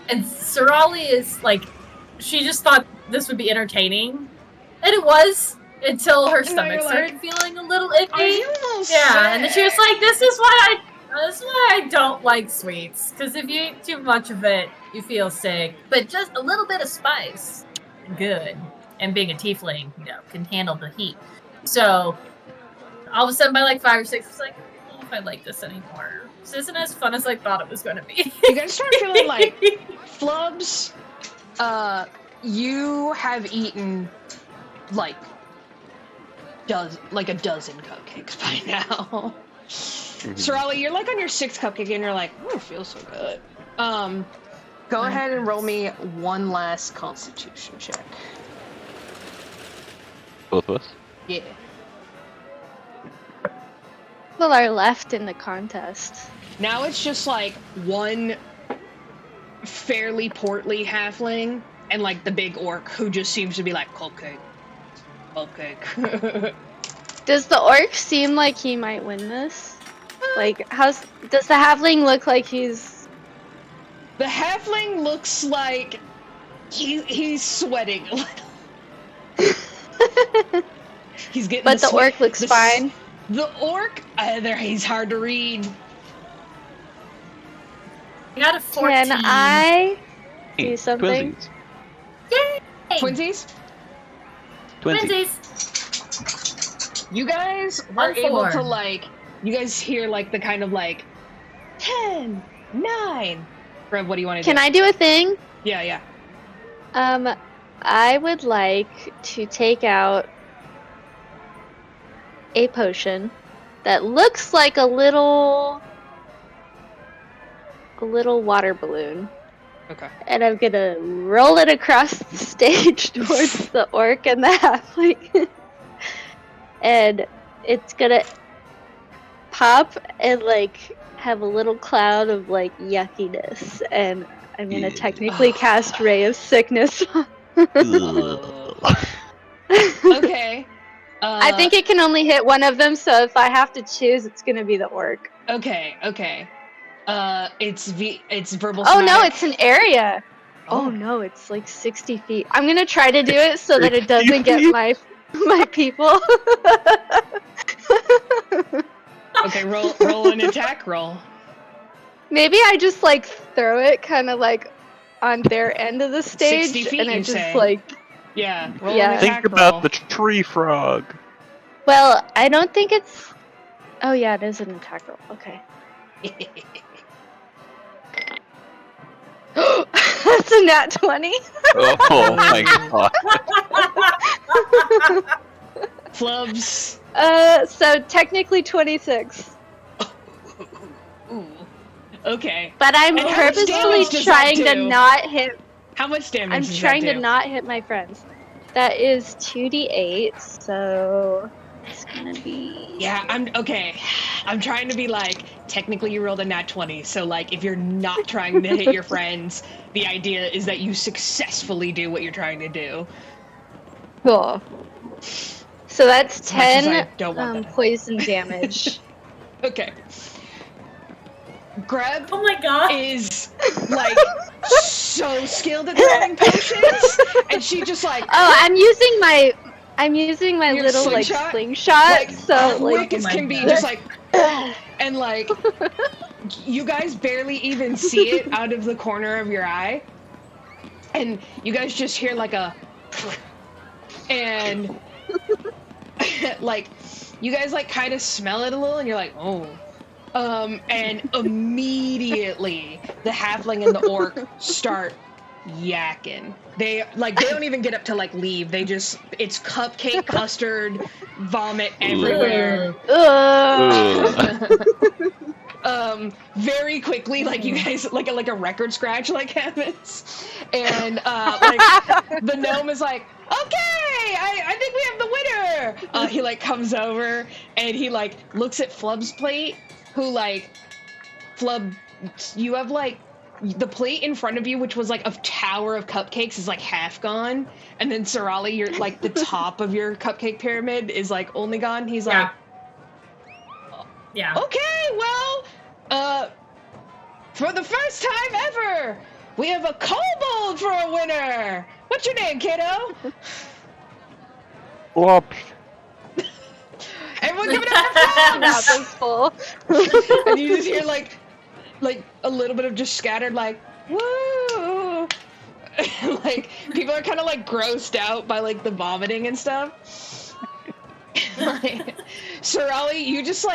And Sarali is like, she just thought this would be entertaining. And it was until her now stomach you're started like, feeling a little iffy. Are you almost Yeah, and then she was like, this is why I don't like sweets. Because if you eat too much of it, you feel sick. But just a little bit of spice, good. And being a tiefling, can handle the heat. So, all of a sudden by like 5 or 6, it's like, I don't know if I like this anymore. This isn't as fun as I thought it was going to be. You guys start feeling like Flubs. You have eaten like a dozen cupcakes by now. Sarali, you're like on your 6th cupcake and you're like, oh, it feels so good. Go ahead and roll me one last Constitution check. Both of us. Yeah. People are left in the contest. Now it's just like one fairly portly halfling and like the big orc who just seems to be like, cupcake. Does the orc seem like he might win this? Like, does the halfling look like he's... The halfling looks like he's sweating a little. He's getting But the orc looks fine. The orc, he's hard to read. I got a 14. Can I Hey, do something? twinsies. Yay! Twinsies, Twinsies. Twinsies! you guys are 1, 4. able to like, you guys hear like the kind of like 10, 9. Greb, what do you want to do? Can I do a thing? Yeah. I would like to take out a potion that looks like a little water balloon. Okay. And I'm gonna roll it across the stage towards the orc and the halfling. And it's gonna pop and like have a little cloud of like yuckiness. And I'm gonna technically cast Ray of Sickness. Okay. I think it can only hit one of them, so if I have to choose, it's gonna be the orc. Okay. It's verbal. Oh no, somatic. it's an area. Oh no, it's like 60 feet. I'm gonna try to do it so that it doesn't get my people. Okay, roll an attack roll. Maybe I just like throw it kind of like on their end of the stage, 60 feet, and I you just say? like. Yeah. Roll Yeah. an Think attack about roll. the tree frog. Well, I don't think it's. Oh yeah, it is an attack roll. Okay. That's a nat 20. Oh my god. Flubs. So technically 26. Ooh. Okay. But I'm And how much purposefully damage does that trying to do? not hit. How much damage I'm does trying that to do? not hit my friends. That is 2d8, so it's gonna be. Yeah, I'm trying to be like, technically you rolled a nat 20, so like if you're not trying to hit your friends, the idea is that you successfully do what you're trying to do. Cool. So that's As much as I 10 don't want that. poison damage. Okay. Greb Oh my god! is like so skilled at throwing potions, and she just like Oh, I'm using my Your little slingshot? like slingshot. like So quick like as my can be, God. just like and like you guys barely even see it out of the corner of your eye, and you guys just hear like a and like, you guys like kind of smell it a little, and you're like, oh. And immediately the halfling and the orc start yakking. They don't even get up to like leave. They just, it's cupcake, custard, vomit everywhere. Very quickly, like you guys, like a record scratch like happens, and like the gnome is like, okay, I think we have the winner. He like comes over and he like looks at Flub's plate, who like, Flub, you have like the plate in front of you, which was like a tower of cupcakes, is like half gone, and then Sarali, you're like the top of your cupcake pyramid is like only gone. He's like, yeah. Okay, well, for the first time ever, we have a kobold for a winner. What's your name, kiddo? Flubs. Everyone give it up for Mouth Flubs! is full. And you just hear like a little bit of just scattered like, woo! Like, people are kind of like grossed out by like the vomiting and stuff. Like, Sarali, you just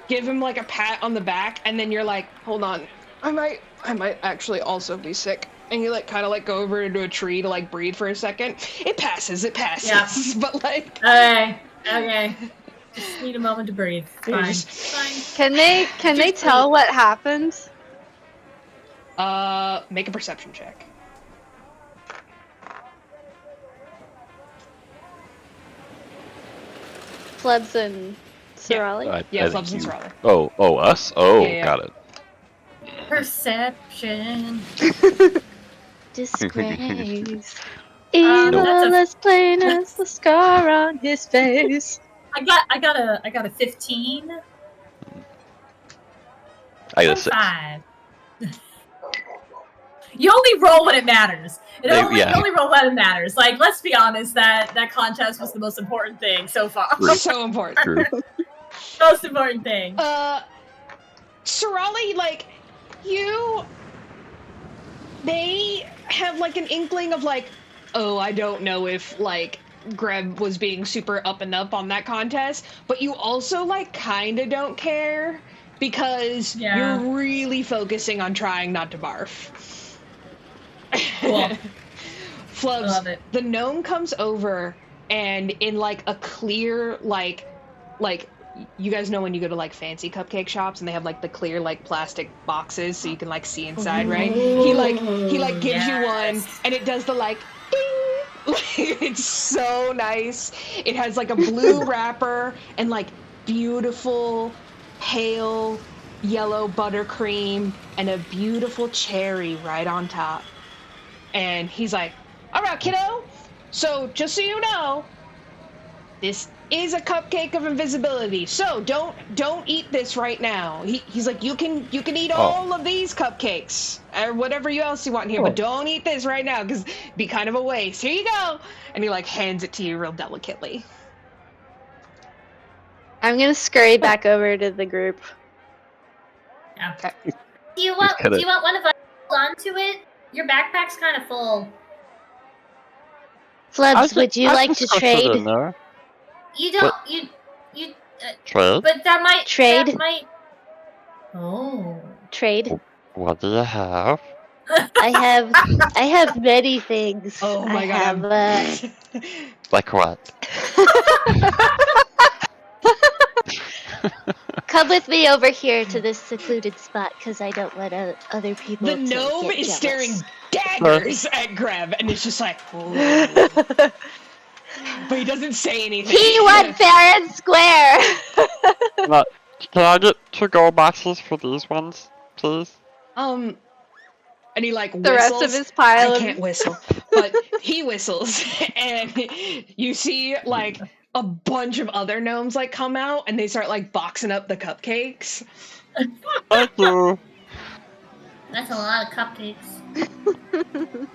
give him like a pat on the back, and then you're like, hold on, I might actually also be sick. And you like kind of like go over into a tree to like breathe for a second. It passes. Yeah. But like, Okay. Just need a moment to breathe. Fine. Can they tell what happened? Make a perception check. Flubs and Sarali? Yeah, Flubs and Sarali. Oh, us? Oh, Yeah. Got it. Perception. Disgrace. Evil as plain as the scar on his face. I got a 15. I got a 6. 5. You only roll when it matters. You only roll when it matters. Like, let's be honest, that contest was the most important thing so far. So important. True. Most important thing. Sarali, like, they have like an inkling of like, oh, I don't know if like Greb was being super up and up on that contest, but you also like kind of don't care because you're really focusing on trying not to barf. Cool. Flubs, Love it. the gnome comes over and in like a clear like you guys know when you go to like fancy cupcake shops and they have like the clear like plastic boxes so you can like see inside, right? He gives you one and it does the like ding. It's so nice. It has like a blue wrapper and like beautiful pale yellow buttercream and a beautiful cherry right on top. And he's like, all right, kiddo, so just so you know, this is a cupcake of invisibility, so don't eat this right now. He's like, you can eat all of these cupcakes or whatever else you want in here, but don't eat this right now because it'd be kind of a waste. Here you go. And he like hands it to you real delicately. I'm gonna scurry back over to the group. Yeah. Okay. Do you want one of us to hold on to it? Your backpack's kind of full. Flubs, would you like to trade? You don't. You. Trade? But that might. Trade? That might. Oh. Trade? What do you have? I have many things. Oh my god. Like what? Come with me over here to this secluded spot because I don't want other people The to gnome get is jealous. staring daggers at Greb, and it's just like, ooh. But he doesn't say anything. He won fair and square. Can I get 2 gold boxes for these ones, please? And he like whistles. The rest of his pile. I can't whistle, but he whistles, and you see like a bunch of other gnomes like come out, and they start like boxing up the cupcakes. Thank you. That's a lot of cupcakes.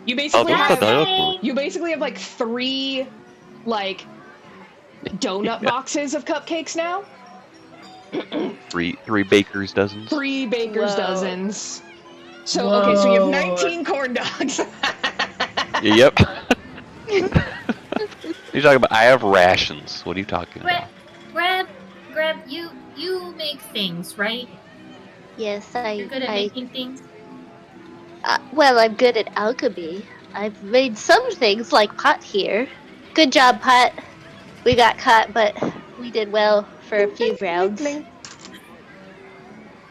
You basically You basically have like 3 like donut boxes of cupcakes now. 3 baker's dozens. 3 baker's Whoa. dozens. So okay, so you have 19 corn dogs. Yep. You're talking about, I have rations. What are you talking about? Greb, you make things, right? Yes, You're good at making things? Well, I'm good at alchemy. I've made some things like pot here. Good job, pot. We got caught, but we did well for a few rounds.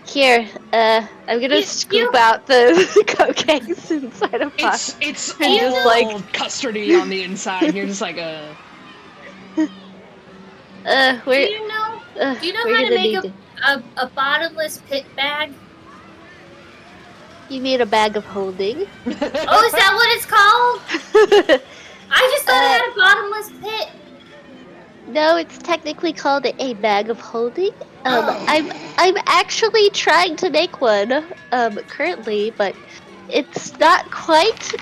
Here, I'm gonna scoop out the cupcakes inside a pot. It's and all just like custardy on the inside. And you're just like we're. Do you know how to make a bottomless pit bag? You mean a bag of holding? Oh, is that what it's called? I just thought it had a bottomless pit. No, it's technically called a bag of holding. I'm actually trying to make one currently, but it's not quite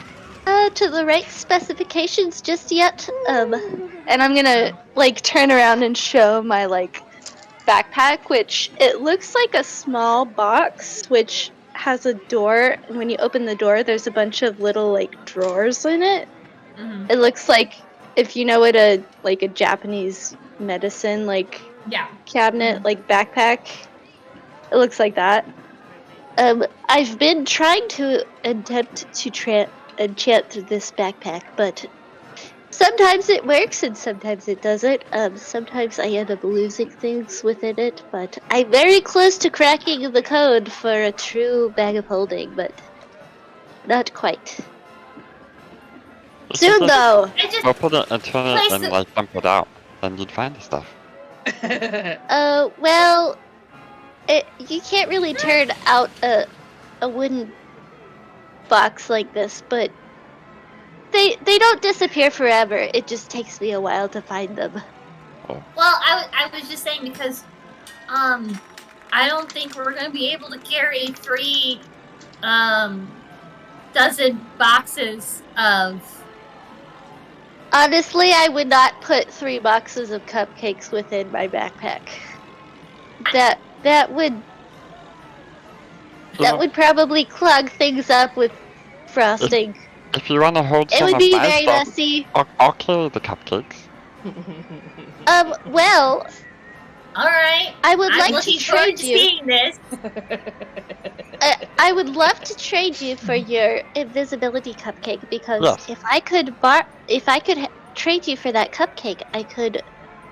to the right specifications just yet. And I'm gonna turn around and show my backpack, which it looks like a small box which has a door, and when you open the door there's a bunch of little drawers in it. Mm-hmm. It looks like, if you know what a Japanese medicine cabinet backpack, it looks like that. I've been trying to attempt to enchant this backpack, but sometimes it works and sometimes it doesn't. Sometimes I end up losing things within it, but I'm very close to cracking the code for a true bag of holding, but not quite. Soon though! Open it and turn it and dump it out, then you'd find the stuff. Well, you can't really turn out a wooden box like this, but they don't disappear forever. It just takes me a while to find them. Well, I was just saying because I don't think we're gonna be able to carry 3 dozen boxes of. Honestly, I would not put 3 boxes of cupcakes within my backpack. That would probably clog things up with frosting. If you want to hold it some would of be my very stuff, messy. I'll carry the cupcakes. Well. All right. I would I'm like looking to forward trade to you. seeing this. I would love to trade you for your invisibility cupcake, because yes. if I could trade you for that cupcake, I could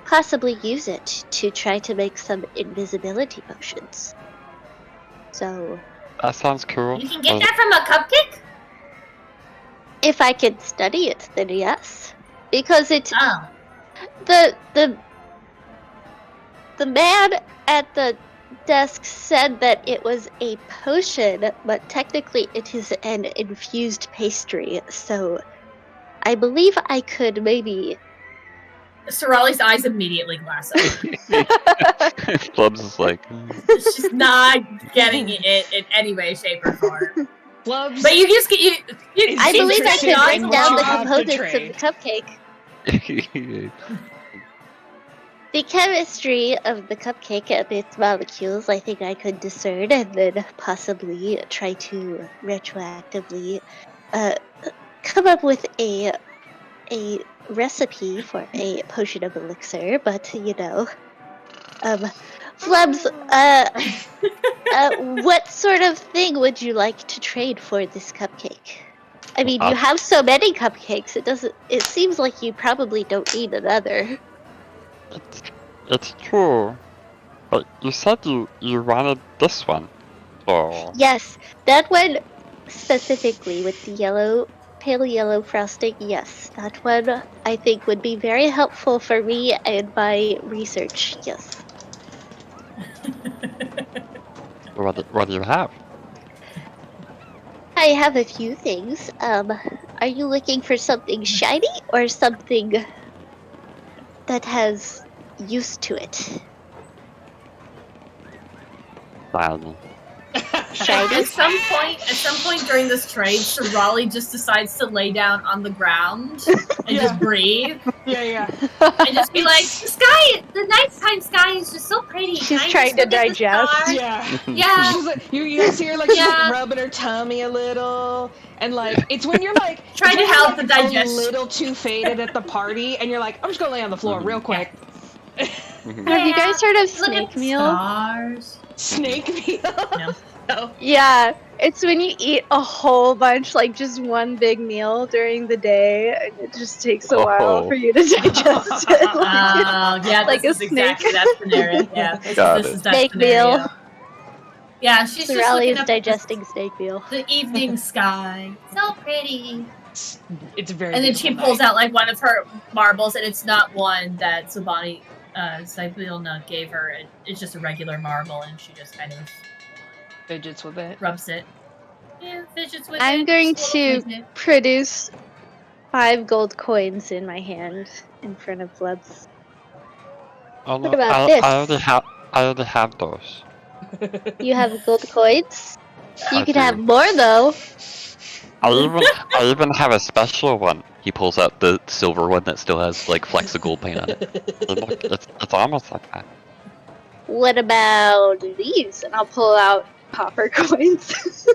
possibly use it to try to make some invisibility potions. So. That sounds cool. You can get that from a cupcake? If I could study it, then yes. Because it. Oh. The man at the desk said that it was a potion, but technically it is an infused pastry, so I believe I could maybe. Sarali's eyes immediately glass up. Flubs is like. She's not getting it in any way, shape, or form. Flubs. But you just get you. I believe I could break down the components of the cupcake. The chemistry of the cupcake and its molecules, I think I could discern, and then possibly try to retroactively come up with a recipe for a potion of elixir. But Flubs, what sort of thing would you like to trade for this cupcake? I mean, you have so many cupcakes. It seems like you probably don't need another. It's true, but you said you wanted this one, so. Yes, that one specifically with the pale yellow frosting. Yes, that one I think would be very helpful for me and my research. Yes. What do you have? I have a few things. Are you looking for something shiny or something that has use to it? Shiny. At some point during this trade, Sarali just decides to lay down on the ground and just breathe. Yeah. And just be like, the nighttime sky is just so pretty. She's trying to digest. Yeah. Yeah. She's like, you see her like she's like rubbing her tummy a little, and like it's when you're like trying to help the digestion. A little too faded at the party, and you're like, I'm just gonna lay on the floor real quick. Have you guys heard of snake meal? Stars. Snake meal? No. Yeah, it's when you eat a whole bunch, like just one big meal during the day, and it just takes a while for you to digest it. Yeah, like this a is snake. exactly that scenario. Yeah, this is that snake scenario. meal. Yeah, she's just Sarali looking is up digesting snake meal. The evening sky. So pretty. It's very. And then she pulls out like one of her marbles, and it's not one that Zybilna gave her. It's just a regular marble, and she just kind of fidgets with it. Rubs it. Yeah, fidgets with it. I'm going to produce 5 gold coins in my hand in front of Flubs. Oh no, What about this? I already have those. You have gold coins? You I could do. have more though. I even have a special one. He pulls out the silver one that still has like flexible paint on it. Look, it's almost like that. What about these? And I'll pull out copper coins.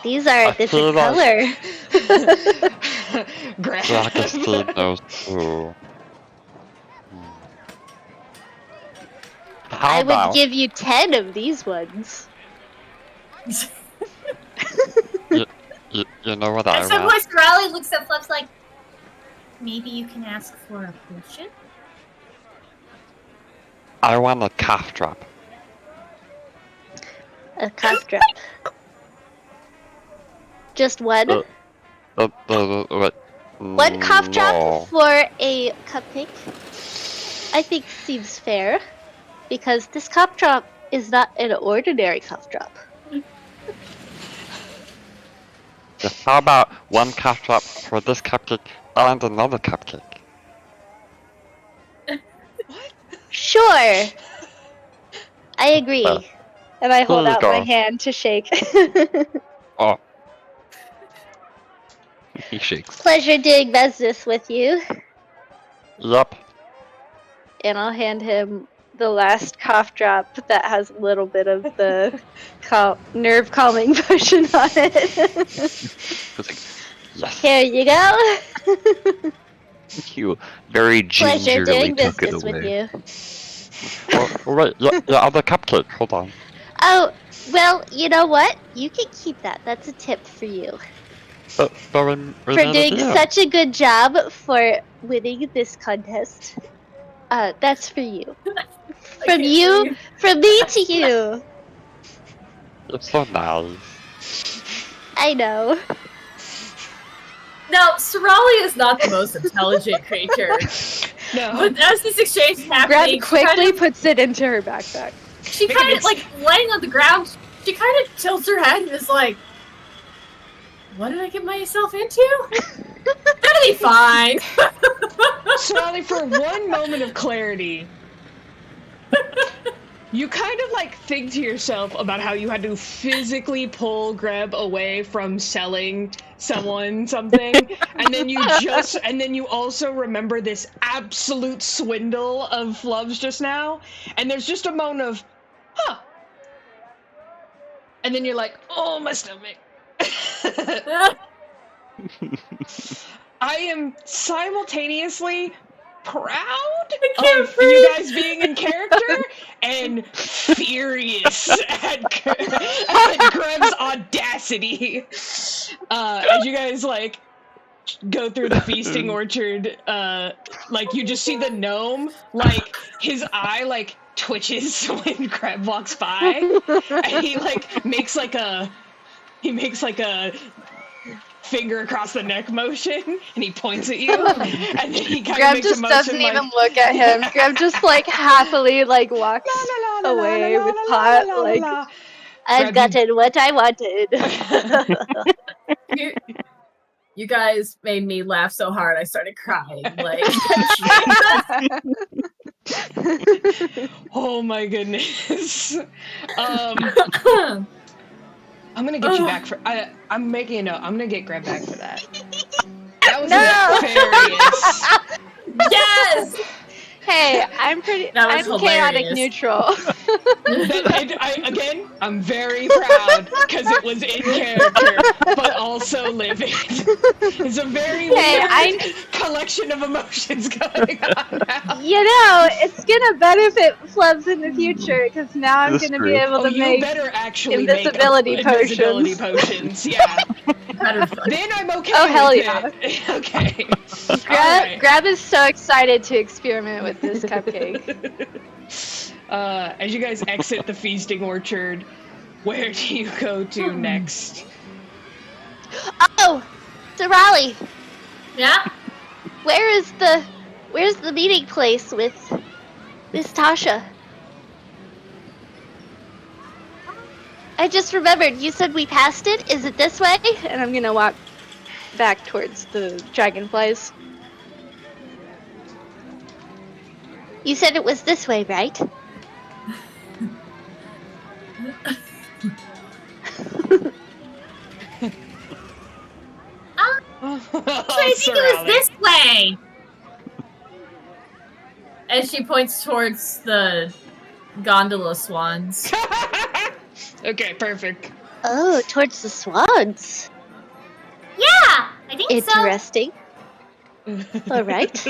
These are a different color. I can see those too. I would give you 10 of these ones. You know what I At some want? point, Sarali looks at Flubs like, maybe you can ask for a potion? I want a cough drop. A cough drop. Just one? One cough drop for a cupcake, I think seems fair. Because this cough drop is not an ordinary cough drop. How about one cough drop for this cupcake and another cupcake? Sure. I agree. And I hold Here you out go. my hand to shake. Oh. He shakes. Pleasure doing business with you. Yep. And I'll hand him the last cough drop that has a little bit of the nerve calming potion on it. Yes. Here you go. You very Pleasure gingerly doing took it business away. with you. Oh, wait, yeah, other cupcake. Hold on. Oh, well, you know what? You can keep that. That's a tip for you. But For doing such a good job for winning this contest. That's for you. From you, from me to you. It's so nice. I know. Now, Sarali is not the most intelligent creature. No. But as this exchange is happening, Greb quickly puts it into her backpack. She kind of, like, laying on the ground, she kind of tilts her head and is like, what did I get myself into? That'll be fine. Sarali, for one moment of clarity, you kind of like think to yourself about how you had to physically pull Greb away from selling someone something, and then you also remember this absolute swindle of Flubs just now, and there's just a moment of, huh. And then you're like, oh, my stomach. I am simultaneously proud of you guys being in character and furious at Greb's audacity. As you guys like go through the feasting orchard, like you just see the gnome, like his eye like twitches when Greb walks by, and he like makes like a finger across the neck motion, and he points at you, and then he kind of makes just a motion doesn't like, even look at him. Greb just like happily like walks away with pot. Like I've gotten what I wanted. You guys made me laugh so hard I started crying. Like, Oh my goodness. I'm gonna get you back for. I'm making a note. I'm gonna get Greb back for that. That was nefarious. Yes! Hey, I'm chaotic neutral. Again, I'm very proud because it was in character, but also living. It's a very weird collection of emotions going on now. You know, it's gonna benefit Flubs in the future because now I'm gonna be able to make better actually invisibility make potions. Invisibility potions, yeah. Then I'm okay. Oh hell with yeah! It. Okay. Greb is so excited to experiment with this cupcake. As you guys exit the feasting orchard, where do you go to next? Oh, Sarali. Yeah. Where's the meeting place with Miss Tasha? I just remembered, you said we passed it? Is it this way? And I'm gonna walk back towards the dragonflies. You said it was this way, right? I think it was this way. And she points towards the gondola swans. Okay, perfect. Oh, towards the swans. Yeah, I think Interesting. All right.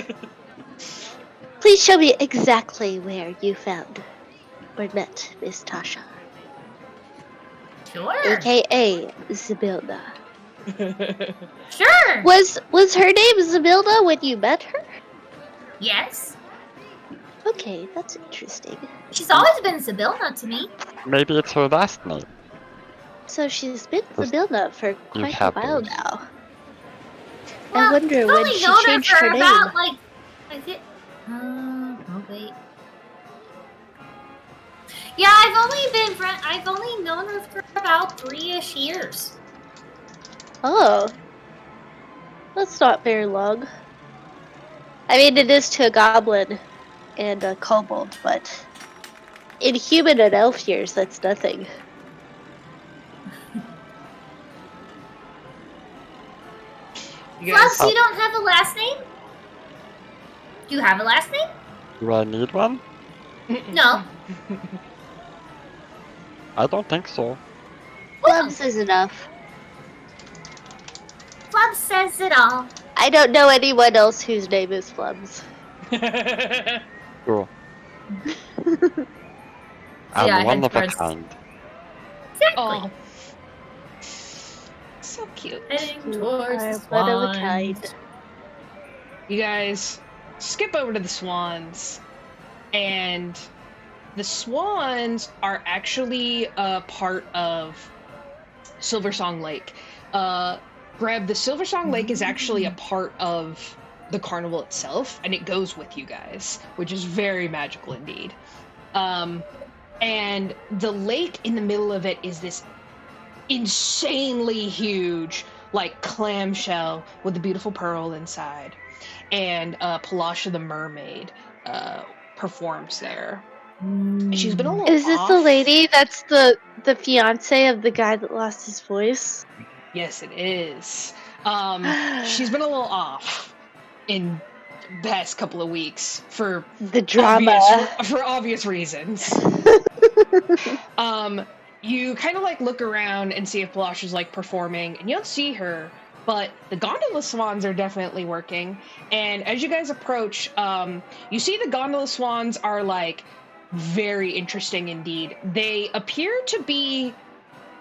Please show me exactly where you found or met Miss Tasha. Sure. AKA Zybilna. Sure. Was her name Zybilna when you met her? Yes. Okay, that's interesting. She's always been Zybilna to me. Maybe it's her last name. So she's been Zybilna for quite a while now. Well, I wonder I've when only she known changed her her name. about, like, I think. Oh wait. Yeah, I've only known her for about 3-ish years. Oh. That's not very long. I mean, it is to a goblin and a kobold, but in human and elf years, that's nothing. Flubs, you don't have a last name? Do you have a last name? Do I need one? No. I don't think so. Flubs is enough. Flubs says it all. I don't know anyone else whose name is Flubs. Cool. Yeah, I'm one of a henceforth. kind. Exactly. Oh. So cute. Heading towards the One of a swans. kind. You guys skip over to the swans, and the swans are actually a part of Silversong Lake. Greb, the Silversong Lake is actually a part of the carnival itself, and it goes with you guys, which is very magical indeed. And the lake in the middle of it is this insanely huge, like, clamshell with a beautiful pearl inside. And Palasha the mermaid performs there. She's been a little Is this off. the lady that's the fiance of the guy that lost his voice? Yes, it is. She's been a little off in the past couple of weeks for The drama. for obvious reasons. You kind of like look around and see if Palasha's like performing, and you don't see her, but the gondola swans are definitely working. And as you guys approach, you see the gondola swans are like very interesting indeed. They appear to be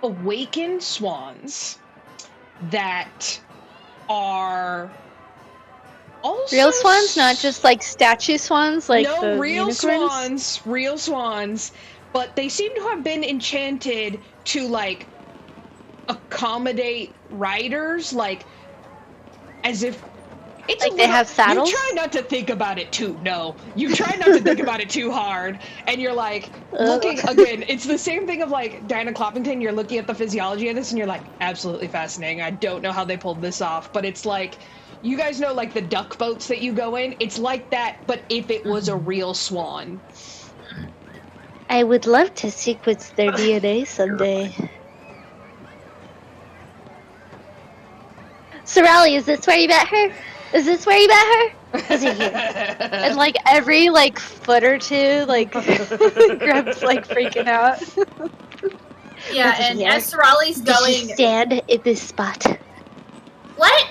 awakened swans that are also Real swans, not just like statue swans, like no, the real unicorns? real swans, but they seem to have been enchanted to like accommodate riders, like as if it's Like they have saddles? You try not to think about it too. No, you try not to think about it too hard, and you're like looking again. It's the same thing of like Diana Cloppington. You're looking at the physiology of this, and you're like, absolutely fascinating. I don't know how they pulled this off, but it's like You guys know, like, the duck boats that you go in? It's like that, but if it was a real swan. I would love to sequence their DNA someday. Sarali, is this where you met her? Is this where you met her? Was it here? And like every like foot or two, like Greb's like freaking out. Yeah, Was it and here? as Sarali's Did she going, stand in this spot? what?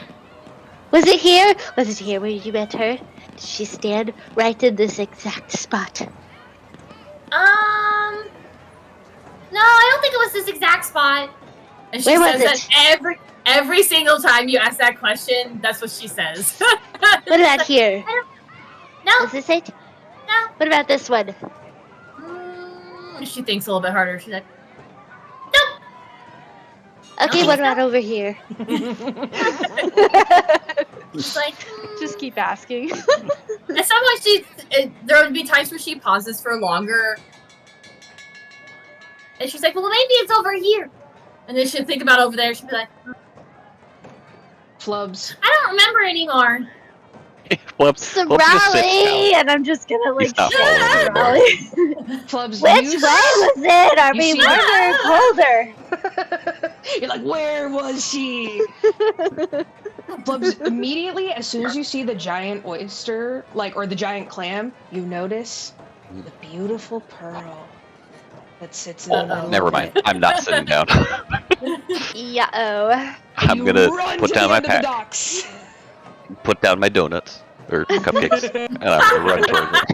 Was it here? Was it here where you met her? Did she stand right in this exact spot? No, I don't think it was this exact spot. And she Where was says it? that every single time you ask that question, that's what she says. What about here? No, Was this it? no. What about this one? She thinks a little bit harder. She's like, Okay, No. what about over here? It's like, Just keep asking. at some point there would be times where she pauses for longer. and she's like, well, maybe it's over here. And then she'll think about over there. She'll be like, Flubs. I don't remember anymore. Whoops. Whoops just sits Sarali! down. And I'm just gonna like He's not shout following Sarali. Flubs, Which you way was it? Are you we see- warmer or colder? You're like, where was she? Flubs, immediately, as soon as you see the giant oyster, like, or the giant clam, you notice the beautiful pearl that sits in the middle. Never of mind. it. I'm not sitting down. Yeah-oh. And I'm you gonna run put to down the my end of the pack, docks. put down my donuts or cupcakes, and I'm gonna run towards it.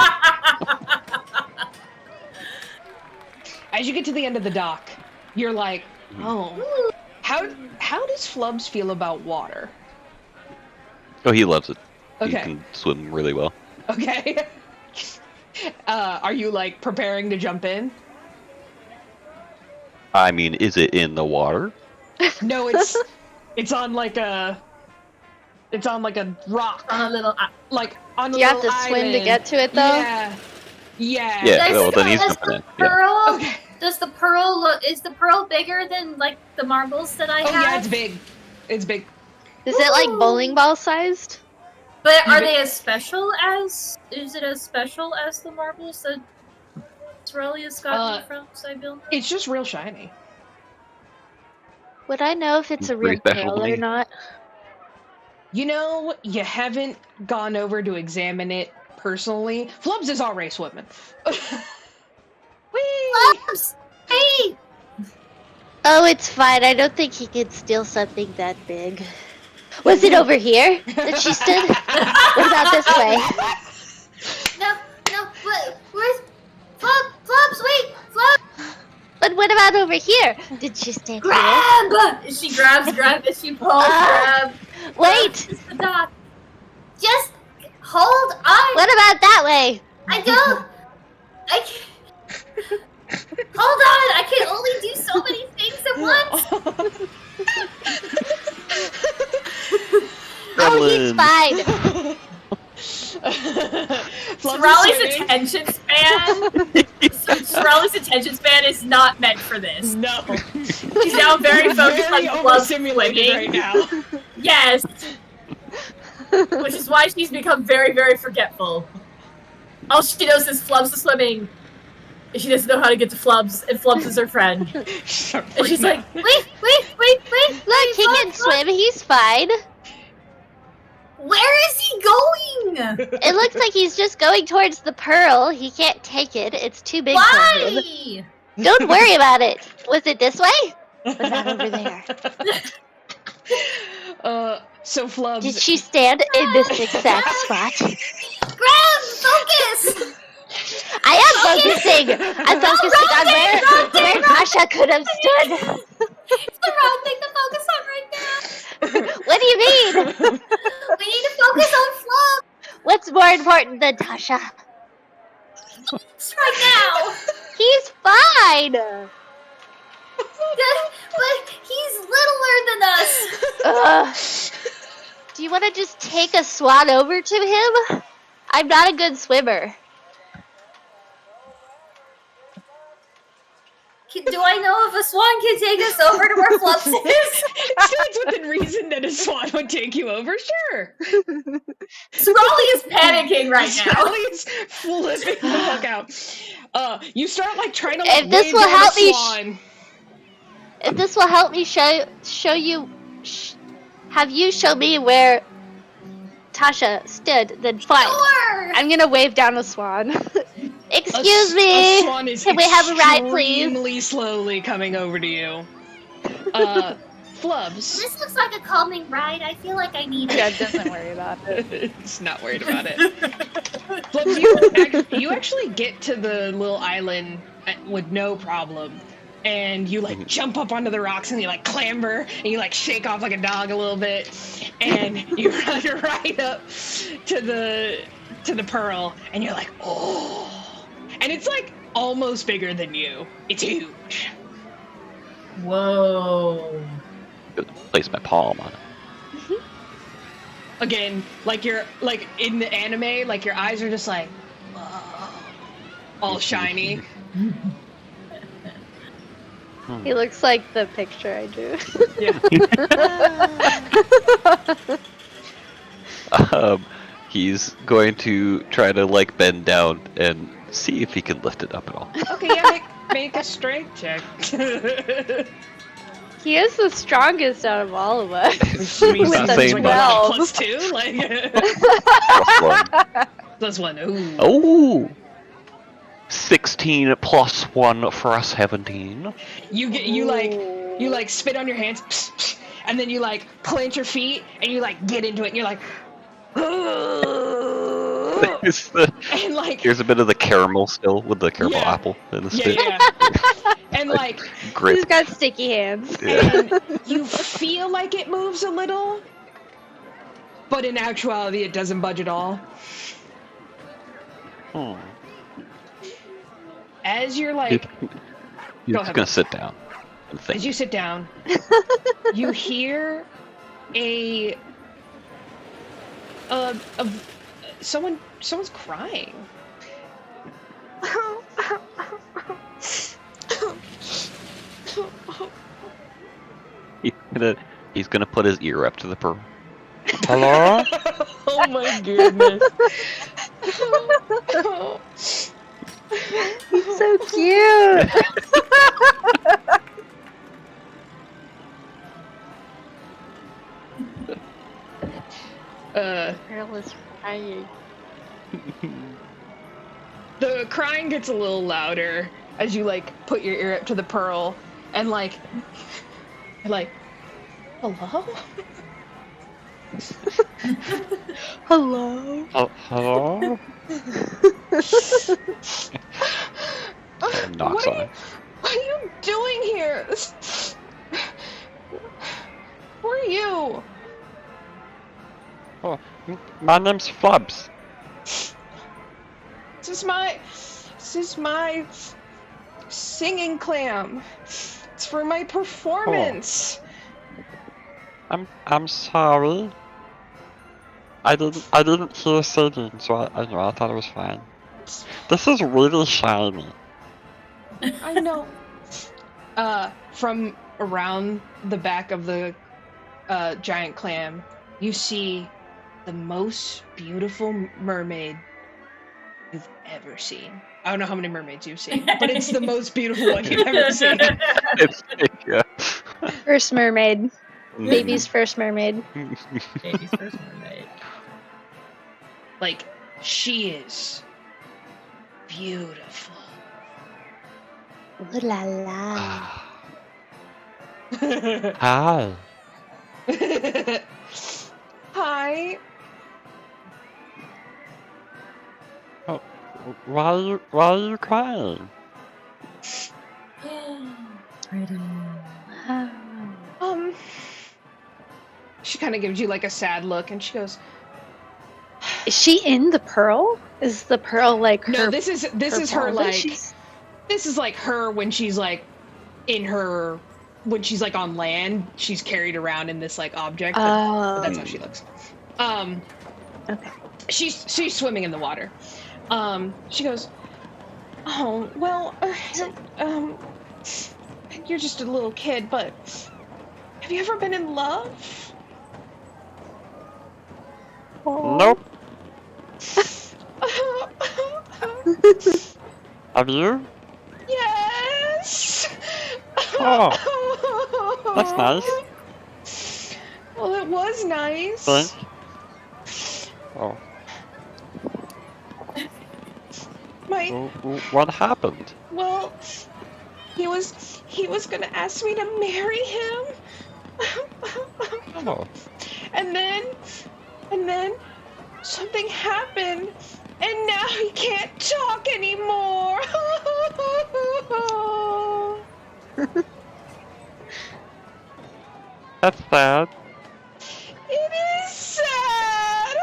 As you get to the end of the dock, you're like, oh, how does Flubs feel about water? Oh, he loves it. He Okay. can swim really well. Okay. Are you like preparing to jump in? I mean, is it in the water? No, it's on like a rock, on a little. like on a Do you have to little swim to island. get to it though? Yeah. Yeah. Yeah, Does well, then he's does jumping the in. Yeah. pearl? Okay. Does the pearl look? Is the pearl bigger than like the marbles that I Oh have? yeah, it's big. It's big. Is it like bowling ball sized? But are they as special as? Is it as special as the marbles that Sarali has gotten from Zybilna? It's just real shiny. Would I know if it's a Pretty real special pearl to or me. not? You know, you haven't gone over to examine it personally. Flubs is already swimming. Whee! Flubs! Hey! Oh, it's fine. I don't think he could steal something that big. Was it over here that she stood? What about this way? No, where's Flubs? Wait, Flubs! But what about over here? Did she stand here? Grab! She grabs Greb and she pulls Ah. Greb. Wait! It's the dock. Just hold on. What about that way? I don't. I can't. Hold on. I can only do so many things at once. Oh, he's fine. Sarali's attention span is not meant for this. No. She's now very focused Very on Flubs overstimulated swimming. right now. Yes. Which is why she's become very, very forgetful. All she knows is Flubs is swimming. And she doesn't know how to get to Flubs, and Flubs is her friend. And she's like, Wait. Look, he can swim. He's fine. Where is he going? It looks like he's just going towards the pearl. He can't take it. It's too big for him. Why? Don't worry about it. Was it this way? Was that over there? So Flubs. Did she stand in this exact spot? Grab! Focus! I am focusing. I'm focusing on where Tasha could have stood. It's the wrong thing to focus on right now. What do you mean? We need to focus on Flubs What's more important than Tasha? right now. He's fine. But he's littler than us. Do you want to just take a swan over to him? I'm not a good swimmer. Do I know if a swan can take us over to where Flubs is? It stands within reason that a swan would take you over, sure. Sarali is panicking right now. Sarali is flipping the fuck out. You start like trying to like If this wave will down help the me swan. If this will help me show you, have you show me where Tasha stood, then fine. Sure. I'm gonna wave down a swan. Excuse me. A swan is Can we have a ride, please? extremely slowly coming over to you. Flubs. This looks like a calming ride. I feel like I need it. Yeah, doesn't worry about it. It's not worried about it. Flubs, you actually get to the little island with no problem. And you like jump up onto the rocks and you like clamber and you like shake off like a dog a little bit and you run right up to the pearl and you're like, oh, and it's like almost bigger than you. It's huge. Whoa. Place my palm on it. Again, like you're like in the anime, like your eyes are just like, whoa, all shiny. He looks like the picture I drew. Yeah. He's going to try to like bend down and see if he can lift it up at all. Okay, yeah, make a strength check. He is the strongest out of all of us. With not the saying like, much. +2, like +1. Ooh. Oh, 16 plus 1 for a 17. You like spit on your hands, psh, psh, and then you like plant your feet and you like get into it and you're like, and like Here's a bit of the caramel still with the caramel apple in the spit. yeah. And like Great. He's got sticky hands. and you feel like it moves a little, but in actuality it doesn't budge at all. Hmm. As you're like, He's Go ahead. gonna sit down and think. as you sit down, you hear someone's crying. He's gonna put his ear up to the pearl. Hello? Oh my goodness. He's so cute. Pearl is crying. The crying gets a little louder as you like put your ear up to the pearl and like hello? Hello. Hello? And knocks on it. What are you doing here? Who are you? Oh, my name's Flubs. This is my singing clam. It's for my performance. I'm sorry. I didn't hear singing, so I thought it was fine. This is really shiny. I know. From around the back of the giant clam, you see the most beautiful mermaid you've ever seen. I don't know how many mermaids you've seen, but it's the most beautiful one you've ever seen. Yeah. First mermaid. Baby's first mermaid. Baby's first mermaid. Like, she is beautiful. Ooh la la. Hi. Hi. Oh, why are you crying? She kind of gives you like a sad look, and she goes, Is she in the pearl? Is the pearl like her? "No, this is her bond? like She's- this is like her when she's like in her when she's like on land. She's carried around in this like object. But that's how she looks. Okay. She's swimming in the water. She goes, "Oh well, you're just a little kid, but have you ever been in love? Nope. Have you? Yes. Oh, that's nice. Well, it was nice. Think. Oh. What happened? Well, he was gonna ask me to marry him. Oh. And then something happened, and now he can't talk anymore. That's sad. It is sad.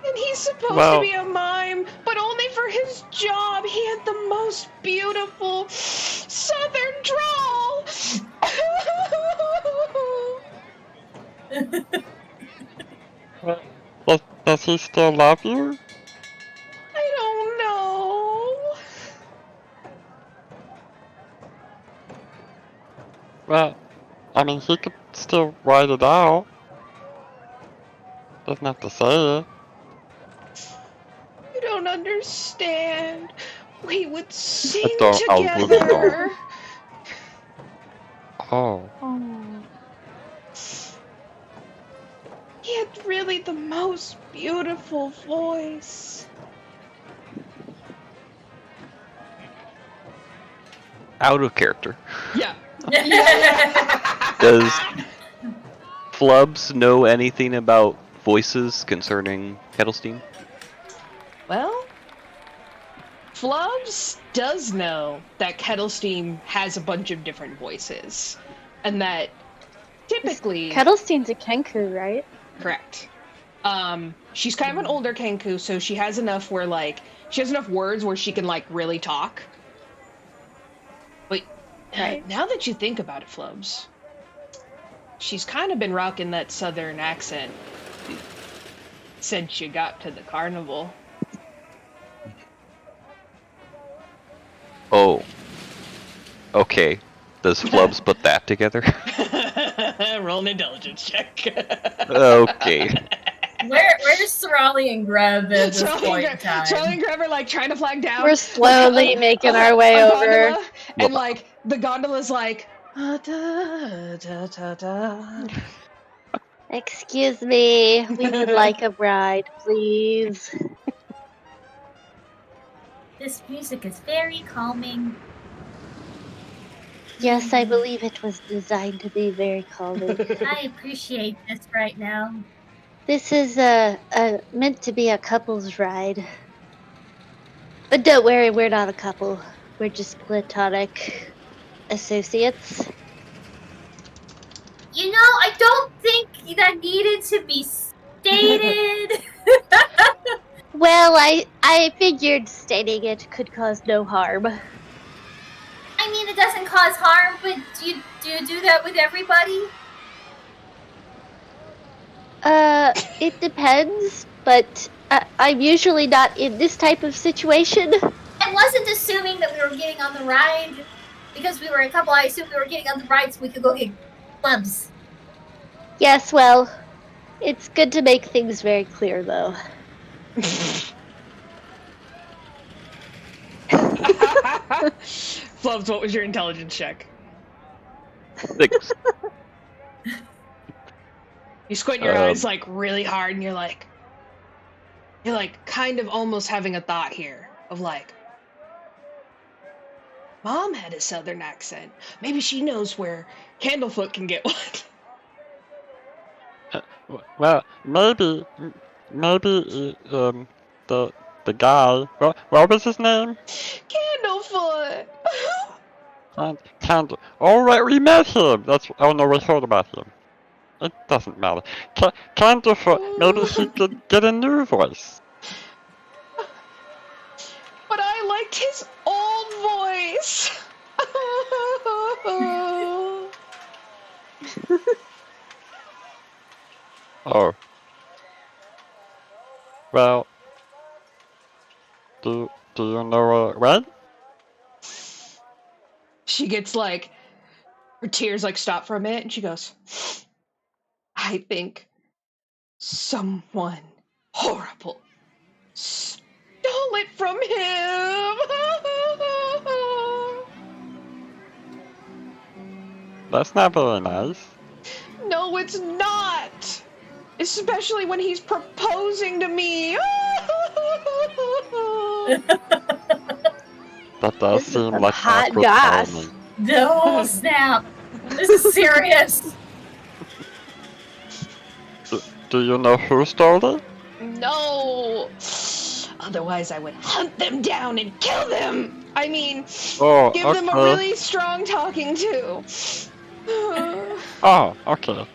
And he's supposed to be a mime, but only for his job. He had the most beautiful southern drawl. Does he still love you? I don't know. Well, I mean, he could still write it out. Doesn't have to say it. You don't understand. We would sing I'll move it together. Oh. He had really the most beautiful voice. Out of character. Yeah. Does Flubs know anything about voices concerning Kettlesteam? Well, Flubs does know that Kettlesteam has a bunch of different voices, and that typically... Kettlesteam the Kenku, right? Correct. She's kind of an older Kenku, so she has enough where, like, she has enough words where she can, like, really talk. But right. Now that you think about it, Flubs, she's kind of been rocking that southern accent since you got to the carnival. Oh. Okay. Does Flubs put that together? Roll an intelligence check. Okay. Where's Sarali and Greb at this point in time? Sarali and Greb are like trying to flag down. We're slowly making our way over. Gondola, and like the gondola's like da, da, da, da. Excuse me, we would like a ride, please. This music is very calming. Yes, I believe it was designed to be very calming. I appreciate this right now. This is meant to be a couple's ride. But don't worry, we're not a couple. We're just platonic associates. You know, I don't think that needed to be stated. Well, I figured stating it could cause no harm. I mean, it doesn't cause harm, but do you do that with everybody? It depends, but I'm usually not in this type of situation. I wasn't assuming that we were getting on the ride because we were a couple. I assumed we were getting on the ride so we could go get Flubs. Yes, well, it's good to make things very clear, though. Flubs, what was your intelligence check? 6. You squint your eyes like really hard, and you're like kind of almost having a thought here of like, Mom had a southern accent. Maybe she knows where Candlefoot can get one. Well, maybe, the guy, what was his name? Candlefoot! Candle. Oh, right, we met him. Oh no, we heard about him. It doesn't matter. Candlefoot, maybe he could get a new voice. But I liked his old voice! Oh. Well, what? She gets like, her tears like stop for a minute, and she goes, I think someone horrible stole it from him. That's not very nice. No, it's not. Especially when he's proposing to me. That does seem like hot awkward goss. timing. No, snap. This is serious. Do you know who stole it? No. Otherwise, I would hunt them down and kill them. I mean, give them a really strong talking to. Oh, okay.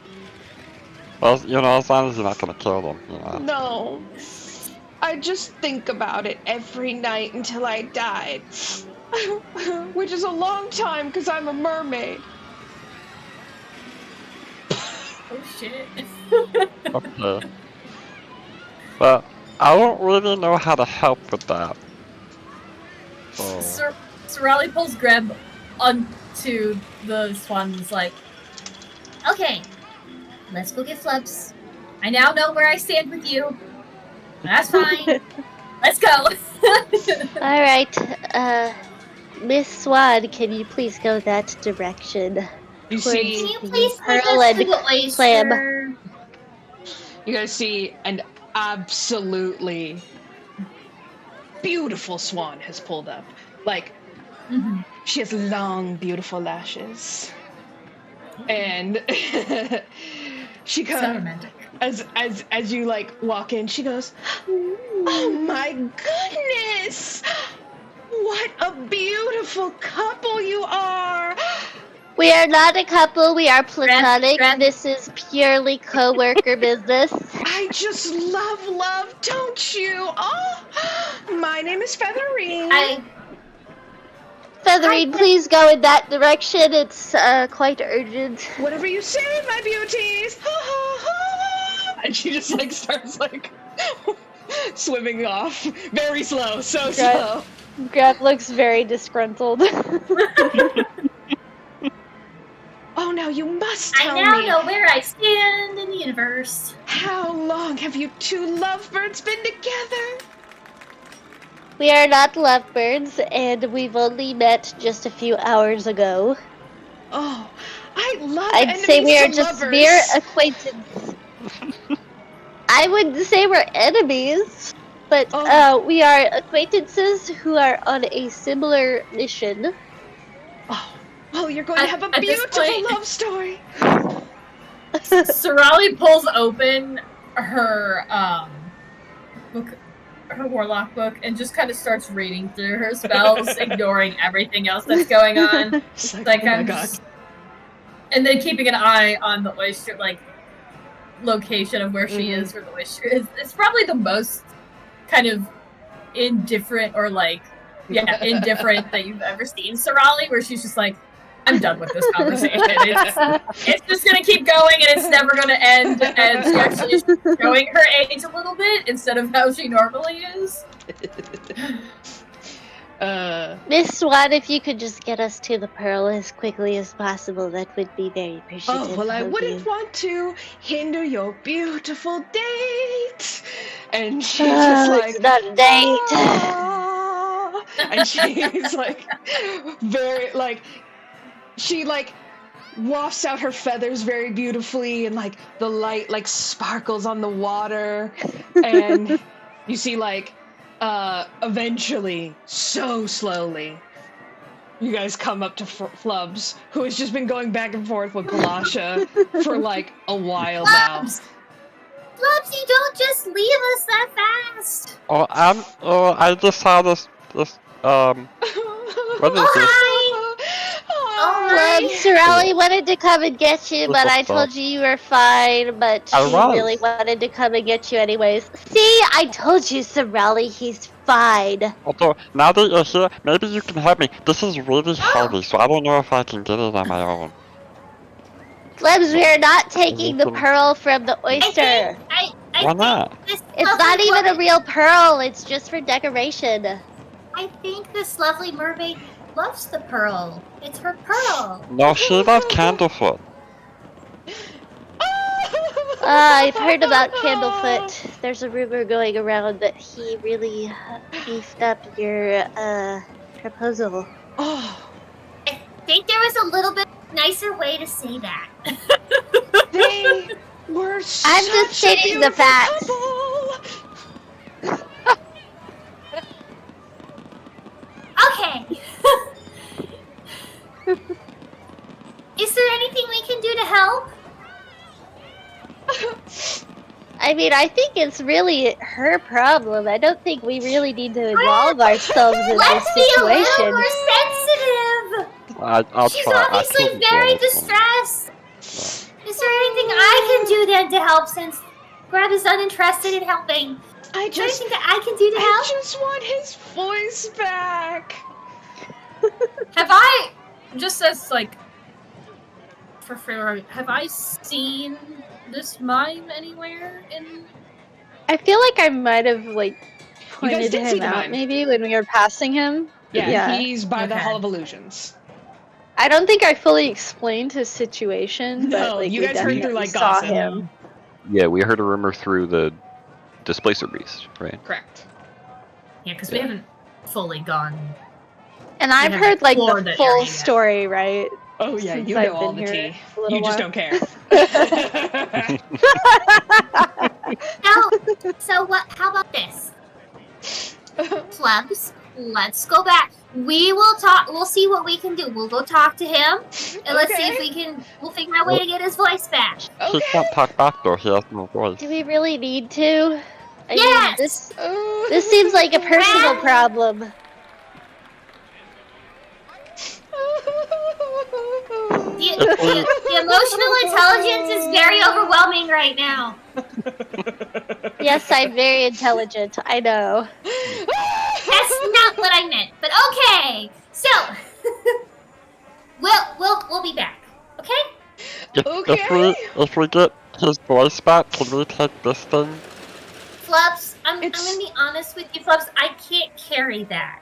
Well, you know, as long as you're not gonna kill them, you know. No. I just think about it every night until I died. Which is a long time because I'm a mermaid. Oh shit. Okay. But I don't really know how to help with that. So... Sarali pulls Greb onto the swan and is like, Okay, let's go get Flubs. I now know where I stand with you. That's fine. Let's go. Alright, Miss Swan, can you please go that direction? You Can see, you please take Pearl us to and the oyster? you guys see an absolutely beautiful swan has pulled up. Like, she has long, beautiful lashes. And she so comes, romantic. as you like walk in, she goes, oh my goodness! What a beautiful couple you are! We are not a couple, we are platonic. Greb. This is purely co-worker business. I just love, don't you? Oh, my name is Featherine. Featherine, please go in that direction. It's quite urgent. Whatever you say, my beauties. And she just like starts like swimming off, very slow, so slow. Greb looks very disgruntled. Oh, now you must tell I now me. know where I stand in the universe. How long have you two lovebirds been together? We are not lovebirds, and we've only met just a few hours ago. Oh, I love I'd enemies say we are to just lovers. mere acquaintances. I wouldn't say we're enemies, but we are acquaintances who are on a similar mission. Oh, you're going to have a beautiful love story. Sarali pulls open her book, her warlock book, and just kind of starts reading through her spells, ignoring everything else that's going on. Like, oh my god. And then keeping an eye on the oyster, like, location of where she is, where the oyster is. It's probably the most kind of indifferent or like, indifferent that you've ever seen Sarali, where she's just like, I'm done with this conversation. It's just gonna keep going and it's never gonna end. And she actually is showing her age a little bit instead of how she normally is. Miss Swan, if you could just get us to the Pearl as quickly as possible, that would be very appreciative. Oh, well, I of wouldn't you. want to hinder your beautiful date. And she's just like, it's not a date. "Ah." And she's like, very, like, she, like, wafts out her feathers very beautifully, and, like, the light, like, sparkles on the water. And you see, like, eventually, so slowly, you guys come up to Flubs, who has just been going back and forth with Galasha for like a while now. Flubs, you don't just leave us that fast. I just saw this, what is this? Well, Sarali wanted to come and get you, but I told you were fine, but she really wanted to come and get you anyways. See, I told you, Sarali, he's fine. Although, now that you're here, maybe you can help me. This is really heavy, so I don't know if I can get it on my own. Flubs, we are not taking the pearl from the oyster. Why not? It's not even a real pearl, it's just for decoration. I I think this lovely mermaid loves the pearl. It's her pearl. No, she loves Candlefoot. I've heard about Candlefoot. There's a rumor going around that he really beefed up your proposal. Oh, I think there was a little bit nicer way to say that. they were such I'm just stating the facts. Okay. Is there anything we can do to help? I mean, I think it's really her problem. I don't think we really need to involve ourselves in this Let's be a little situation. more sensitive. I'll She's try. obviously very distressed. Is there anything I can do then to help since Greb is uninterested in helping? Is there anything that I can do to help? I just want his voice back. Have I, just as like, for fair, have I seen this mime anywhere in? I feel like I might have like pointed did see him the out mime. maybe when we were passing him. Yeah, he's by the Hall of Illusions. I don't think I fully explained his situation, but No, like you we guys heard through, definitely like, saw gossip. him. Yeah, we heard a rumor through the displacer beast, right? Correct. Yeah, because we haven't fully gone. And I've haven't heard like explored the that full area yet. story, right? Oh yeah, Since you I've know all been the here tea. a little You just while. don't care. So what? How about this? Flubs, let's go back. We will talk. We'll see what we can do. We'll go talk to him, and let's see if we can. We'll figure out a way to get his voice back. He can't talk back though. He has no voice. Do we really need to? I Yes! mean, this seems like a personal problem. The emotional intelligence is very overwhelming right now. Yes, I'm very intelligent. I know. That's not what I meant, but okay. So we'll be back. Okay? If we get his voice back, can we take this thing? Flubs, I'm gonna be honest with you, Flubs. I can't carry that.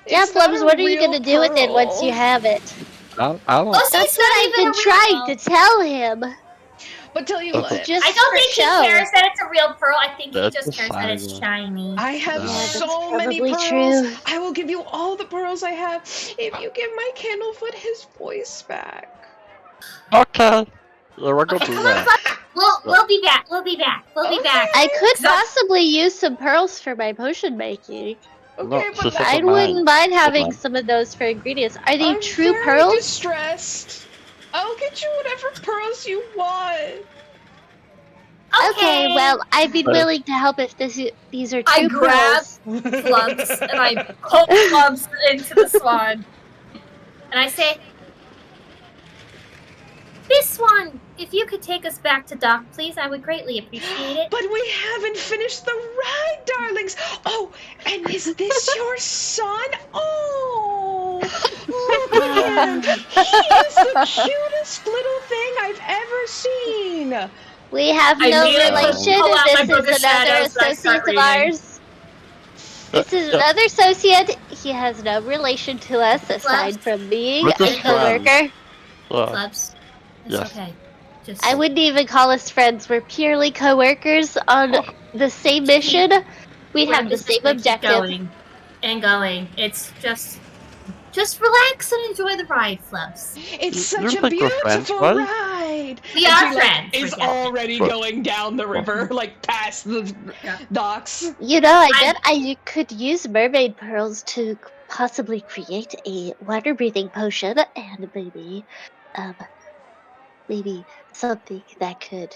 Yeah, Flubs, what are you gonna do with it once you have it? I don't. Oh, so That's it's what not I've even been a trying real- to tell him. But tell you It's what, Just I don't for think he show. cares that it's a real pearl. I think he That's just cares that it's shiny. I have Yeah, that's so many probably pearls. true. I will give you all the pearls I have if you give my Candlefoot his voice back. Okay. Yeah, we're gonna Okay, do come on, that. Flubs. We'll be back. We'll be back. We'll be back. I could possibly use some pearls for my potion making. Okay, No, but just that- I Come on. wouldn't mind having on. some of those for ingredients. Are they I'm true very pearls? distressed. I'll get you whatever pearls you want. Okay, well, I'd be willing to help if these are I true grab pearls. Flubs and I pull Flubs into the swan. And I say, this one, if you could take us back to dock, please, I would greatly appreciate it. But we haven't finished the ride, darlings. Oh, and is this your son? Oh, look at him. He is the cutest little thing I've ever seen. We have I no immediately relation, pull out my and book this of is another shadows and I start associate of reading. ours. This is another associate. He has no relation to us aside from being We're a just coworker. Yeah. Flubs, it's Yes. okay. Just I wouldn't even call us friends. We're purely coworkers on the same mission. We have the same objective. Going and going. It's just relax and enjoy the ride, Flubs. It's You such a think we're friends, beautiful right? ride. We And are she, like, friends. is forget it. already But- going down the river, like past the docks. You know, I bet I could use mermaid pearls to possibly create a water-breathing potion, and maybe something that could,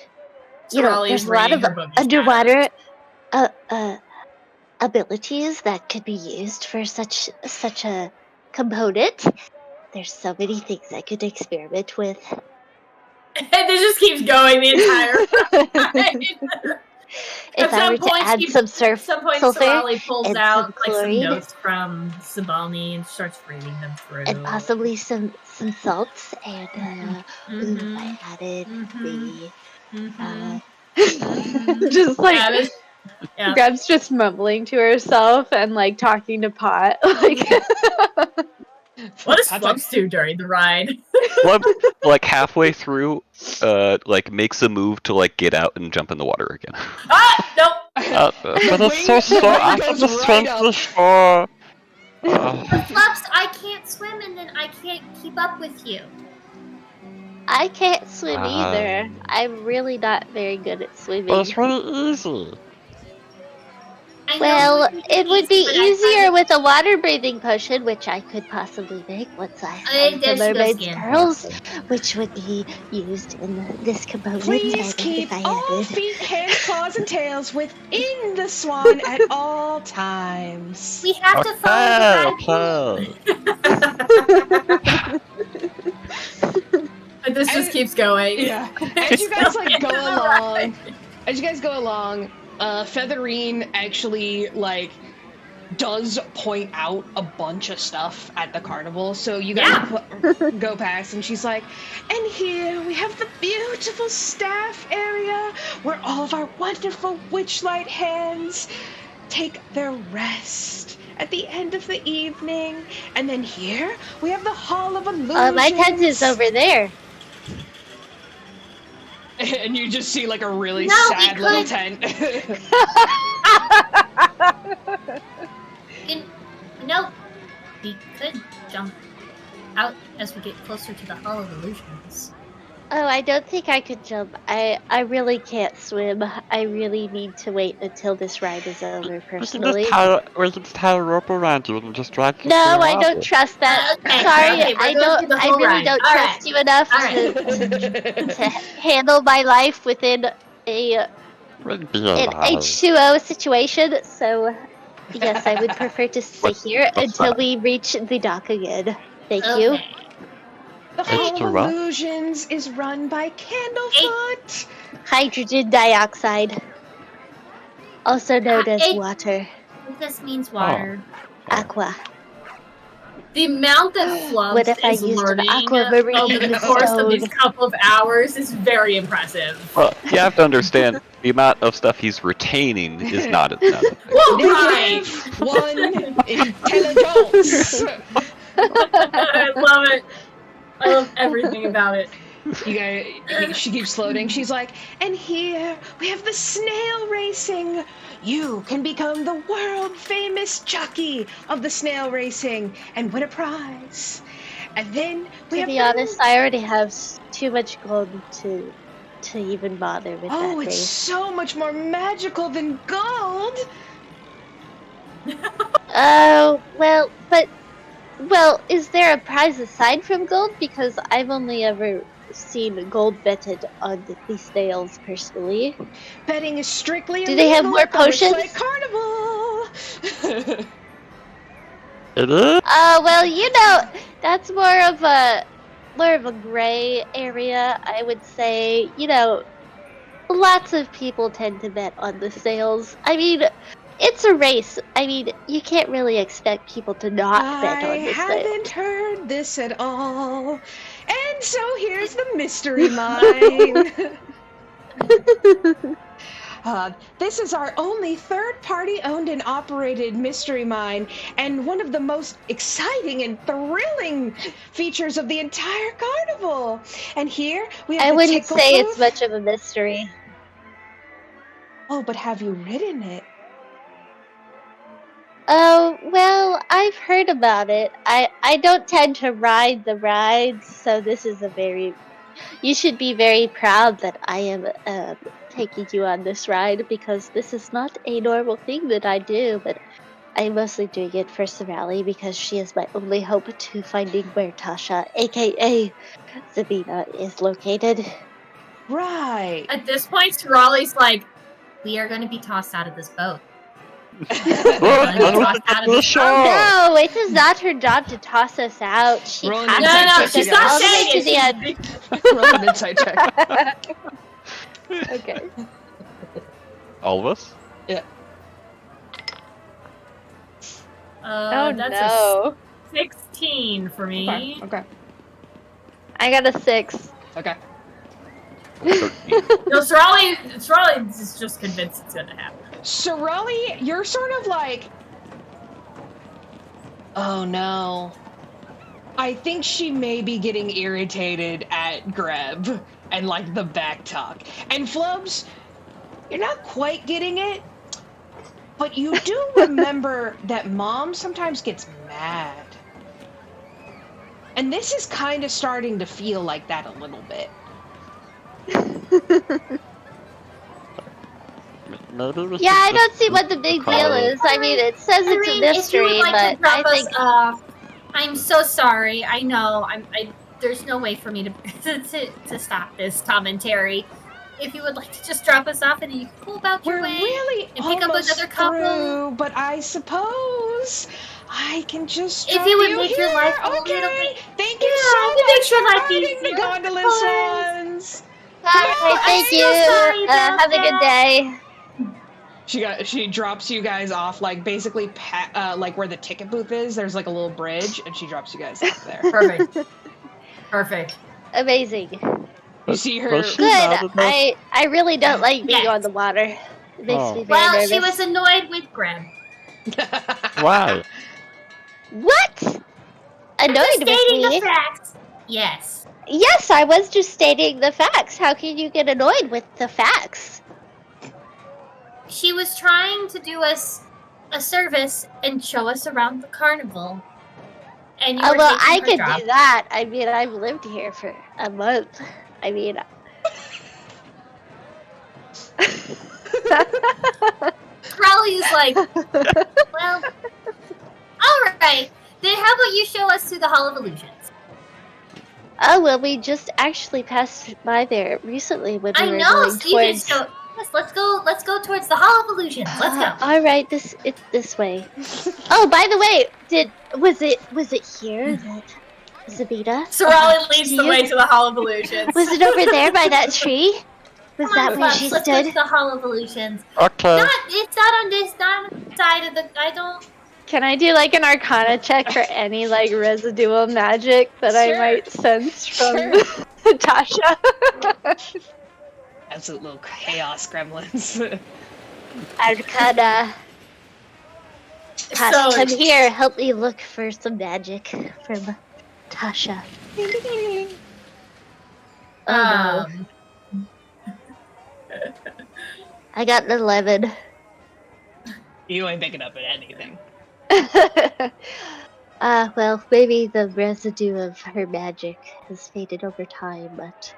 Sarali there's is a lot reading of her book of underwater abilities that could be used for such a component. There's so many things I could experiment with. And it just keeps going the entire ride. If I were to add some At some point, sulfur Sarali pulls and out some like some chlorine. notes from Zybilna and starts reading them through. and possibly some salts, and if I added Mhm. the Mhm. Just like Yeah, Yeah. Greb's just mumbling to herself and like talking to Pot. Like, what does Flubs do during the ride? Flubs, like halfway through, like makes a move to like get out and jump in the water again. Ah, nope. But it's so slow. I have to swim to the shore. Flubs, I can't swim and then I can't keep up with you. I can't swim either. I'm really not very good at swimming. But it's really easy. Well, it would be easier with a water-breathing potion, which I could possibly make once I find the mermaid's pearls, which would be used in this component. Please keep all feet, hands, claws, and tails within the swan at all times. We have to follow the And this just keeps going. Yeah. As you guys like go along, Featherine actually like does point out a bunch of stuff at the carnival, so you guys go past, and she's like, and here we have the beautiful staff area where all of our wonderful witchlight hands take their rest at the end of the evening, and then here we have the Hall of Illusions. My tent is over there. And you just see like a really sad little tent. No, we could jump out as we get closer to the Hall of Illusions. Oh, I don't think I could jump. I really can't swim. I really need to wait until this ride is over, personally. We can just tie a rope around you and just drag you. No, I don't trust that. Okay, Sorry, okay, I really don't trust you enough to handle my life within an H2O situation. So, yes, I would prefer to stay here until we reach the dock again. Thank you. The Hall of Illusions is run by Candlefoot. Hydrogen dioxide, also known as water. This means water. Aqua. The amount that Flubs is learning over the course of these couple of hours is very impressive. Well, you have to understand, the amount of stuff he's retaining is not enough. Right! One intelligence. I love it. I love everything about it. You guys, she keeps floating. She's like, and here we have the snail racing. You can become the world famous jockey of the snail racing and win a prize. And then we To be honest, I already have too much gold to even bother with that race. It's so much more magical than gold. Oh, well, is there a prize aside from gold? Because I've only ever seen gold betted on the snails, personally. Betting is strictly Do they have more potions? Witchlight Carnival. It is? Well, you know, that's more of a gray area, I would say. You know, lots of people tend to bet on the sales. I mean, it's a race. I mean, you can't really expect people to not bet on the sales. I haven't heard this at all. And so here's the mystery mine. This is our only third-party owned and operated mystery mine, and one of the most exciting and thrilling features of the entire carnival. And here we have I wouldn't say it's much of a mystery. Oh, but have you ridden it? Oh, well, I've heard about it. I don't tend to ride the rides, so this is you should be very proud that I am taking you on this ride, because this is not a normal thing that I do, but I'm mostly doing it for Sarali because she is my only hope to finding where Tasha, aka Zybilna, is located. Right. At this point, Sarali's like, we are going to be tossed out of this boat. No, it is not her job to toss us out. She has she's not saying to the end. Roll an insight check. Okay. All of us? Yeah. That's a 16 for me. Okay. I got a 6. Okay. No, Sarali is just convinced it's gonna happen. Sarali, you're sort of like, oh no. I think she may be getting irritated at Greb and like the back talk. And Flubs, you're not quite getting it, but you do remember that Mom sometimes gets mad. And this is kind of starting to feel like that a little bit. Yeah, I don't see what the big deal is. I mean, it says it's a mystery, if you would like but to drop I think... us off, I'm so sorry. I know. There's no way for me to stop this commentary. If you would like to just drop us off and you can go about your way really and pick up another couple. Through, but I suppose I can just if you would make your life a little bit. Thank you so much for riding the gondola swans. Alright, thank you. Have a good day. She drops you guys off, like basically like where the ticket booth is. There's like a little bridge, and she drops you guys off there. Perfect. Amazing. You see her. Good. I really don't like being on the water. It makes me very nervous. She was annoyed with Greb. Why? What? Annoyed with me? Stating the facts. Yes. Yes, I was just stating the facts. How can you get annoyed with the facts? She was trying to do us a service and show us around the carnival. And you were well, I taking her could job. do that. I mean, I've lived here for a month. I mean... Crowley is like, well, alright. Then how about you show us to the Hall of Illusions? Oh, well, we just actually passed by there recently when we were going towards... Yes, let's go towards the Hall of Illusions. Let's go. All right, it's this way. Oh, by the way, was it here that Zybilna? Sarali leads the way to the Hall of Illusions. Was it over there by that tree? Was that where she Let's stood? go to the Hall of Illusions. Okay. It's not on this side of the. I don't. Can I do like an Arcana check for any like residual magic that I might sense from Tasha? Absolute little chaos gremlins. Arcana. Come here, help me look for some magic from Tasha. Oh no. I got an 11. You ain't picking up at anything. Well, maybe the residue of her magic has faded over time, but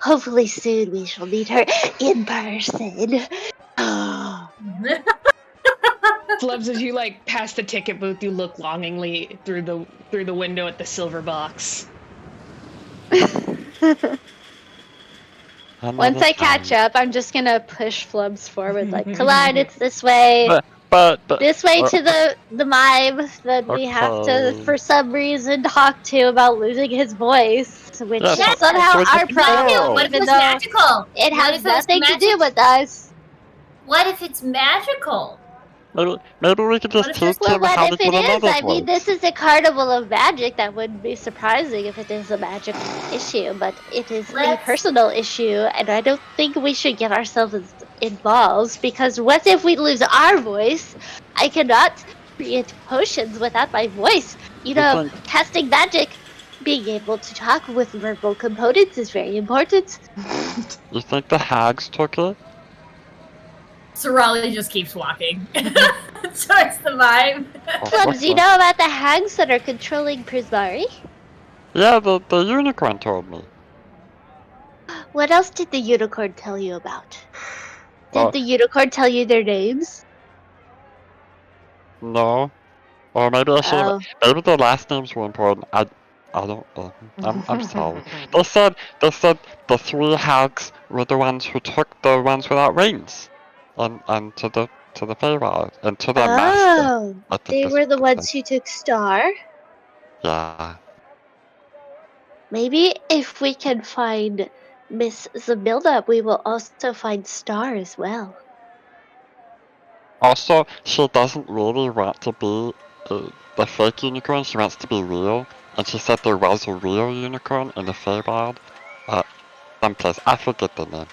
hopefully soon we shall meet her in person. Flubs, as you like pass the ticket booth, you look longingly through the window at the silver box. Once I catch up, I'm just gonna push Flubs forward, like, Collide, it's this way. But this way to the mime that we have to, for some reason, talk to about losing his voice, which is somehow our problem. What if it was magical? It has nothing to do with us. What if it's magical? Maybe we could just teach him how to do another voice. I mean, this is a carnival of magic. That wouldn't be surprising if it is a magic issue, but it is a personal issue, and I don't think we should get ourselves involved, because what if we lose our voice? I cannot create potions without my voice. You know, casting magic, being able to talk with verbal components is very important. You think the hags took it? Sarali just keeps walking towards the vibe. Flubs, do you know about the hags that are controlling Prismeer? Yeah, the unicorn told me. What else did the unicorn tell you about? Did the unicorn tell you their names? No. Or maybe I should. Maybe the last names were important. I don't know. I'm sorry. They said the 3 hags were the ones who took the ones without rings. And to the Feywild and to the master. They were the ones who took Star? Yeah. Maybe if we can find Miss Zybilna, we will also find Star as well. Also, she doesn't really want to be the fake unicorn, she wants to be real. And she said there was a real unicorn in the Feywild. Someplace, I forget the name.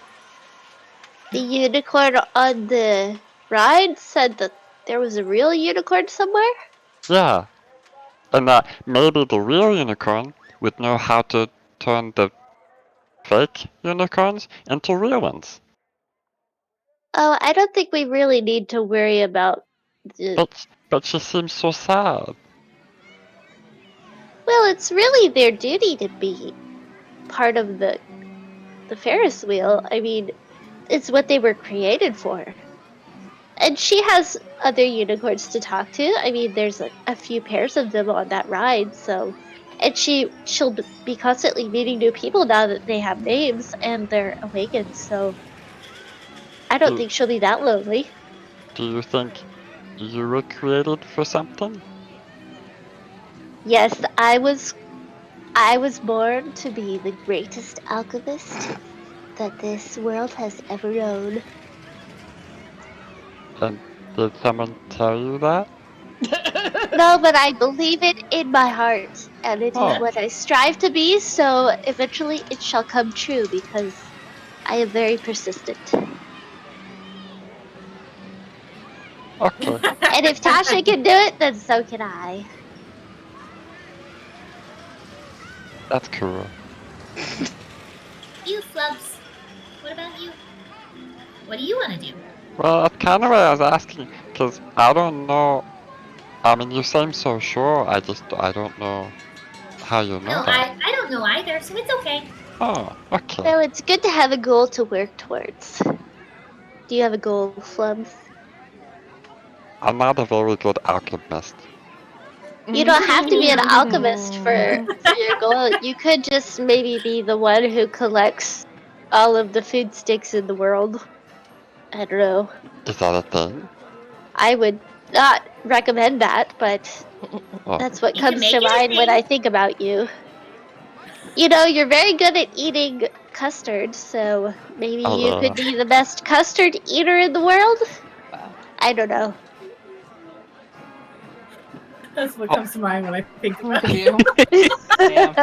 The unicorn on the ride said that there was a real unicorn somewhere? Yeah. And that maybe the real unicorn would know how to turn the fake unicorns into real ones. Oh, I don't think we really need to worry about the... But she seems so sad. Well, it's really their duty to be part of the Ferris wheel. I mean, it's what they were created for. And she has other unicorns to talk to. I mean, there's a few pairs of them on that ride, so... And she'll be constantly meeting new people now that they have names and they're awakened, so... I don't think she'll be that lonely. Do you think you were created for something? Yes, I was born to be the greatest alchemist that this world has ever known. And did someone tell you that? No, but I believe it in my heart, and it is what I strive to be, so eventually it shall come true because I am very persistent. Okay. And if Tasha can do it, then so can I. That's cool. You, Flubs. What about you? What do you want to do? Well, that's kind of what I was asking, because I don't know. I mean, you seem so sure, I don't know how you know No, that. I don't know either, so it's okay. Oh, okay. Well, it's good to have a goal to work towards. Do you have a goal, Flubs? I'm not a very good alchemist. You don't have to be an alchemist for your goal. You could just maybe be the one who collects all of the food sticks in the world. I don't know. Is that a thing? I would not recommend that, but that's what comes to mind when I think about you. You know, you're very good at eating custard, so maybe you could be the best custard eater in the world? I don't know. That's what comes to mind when I think about you. Damn.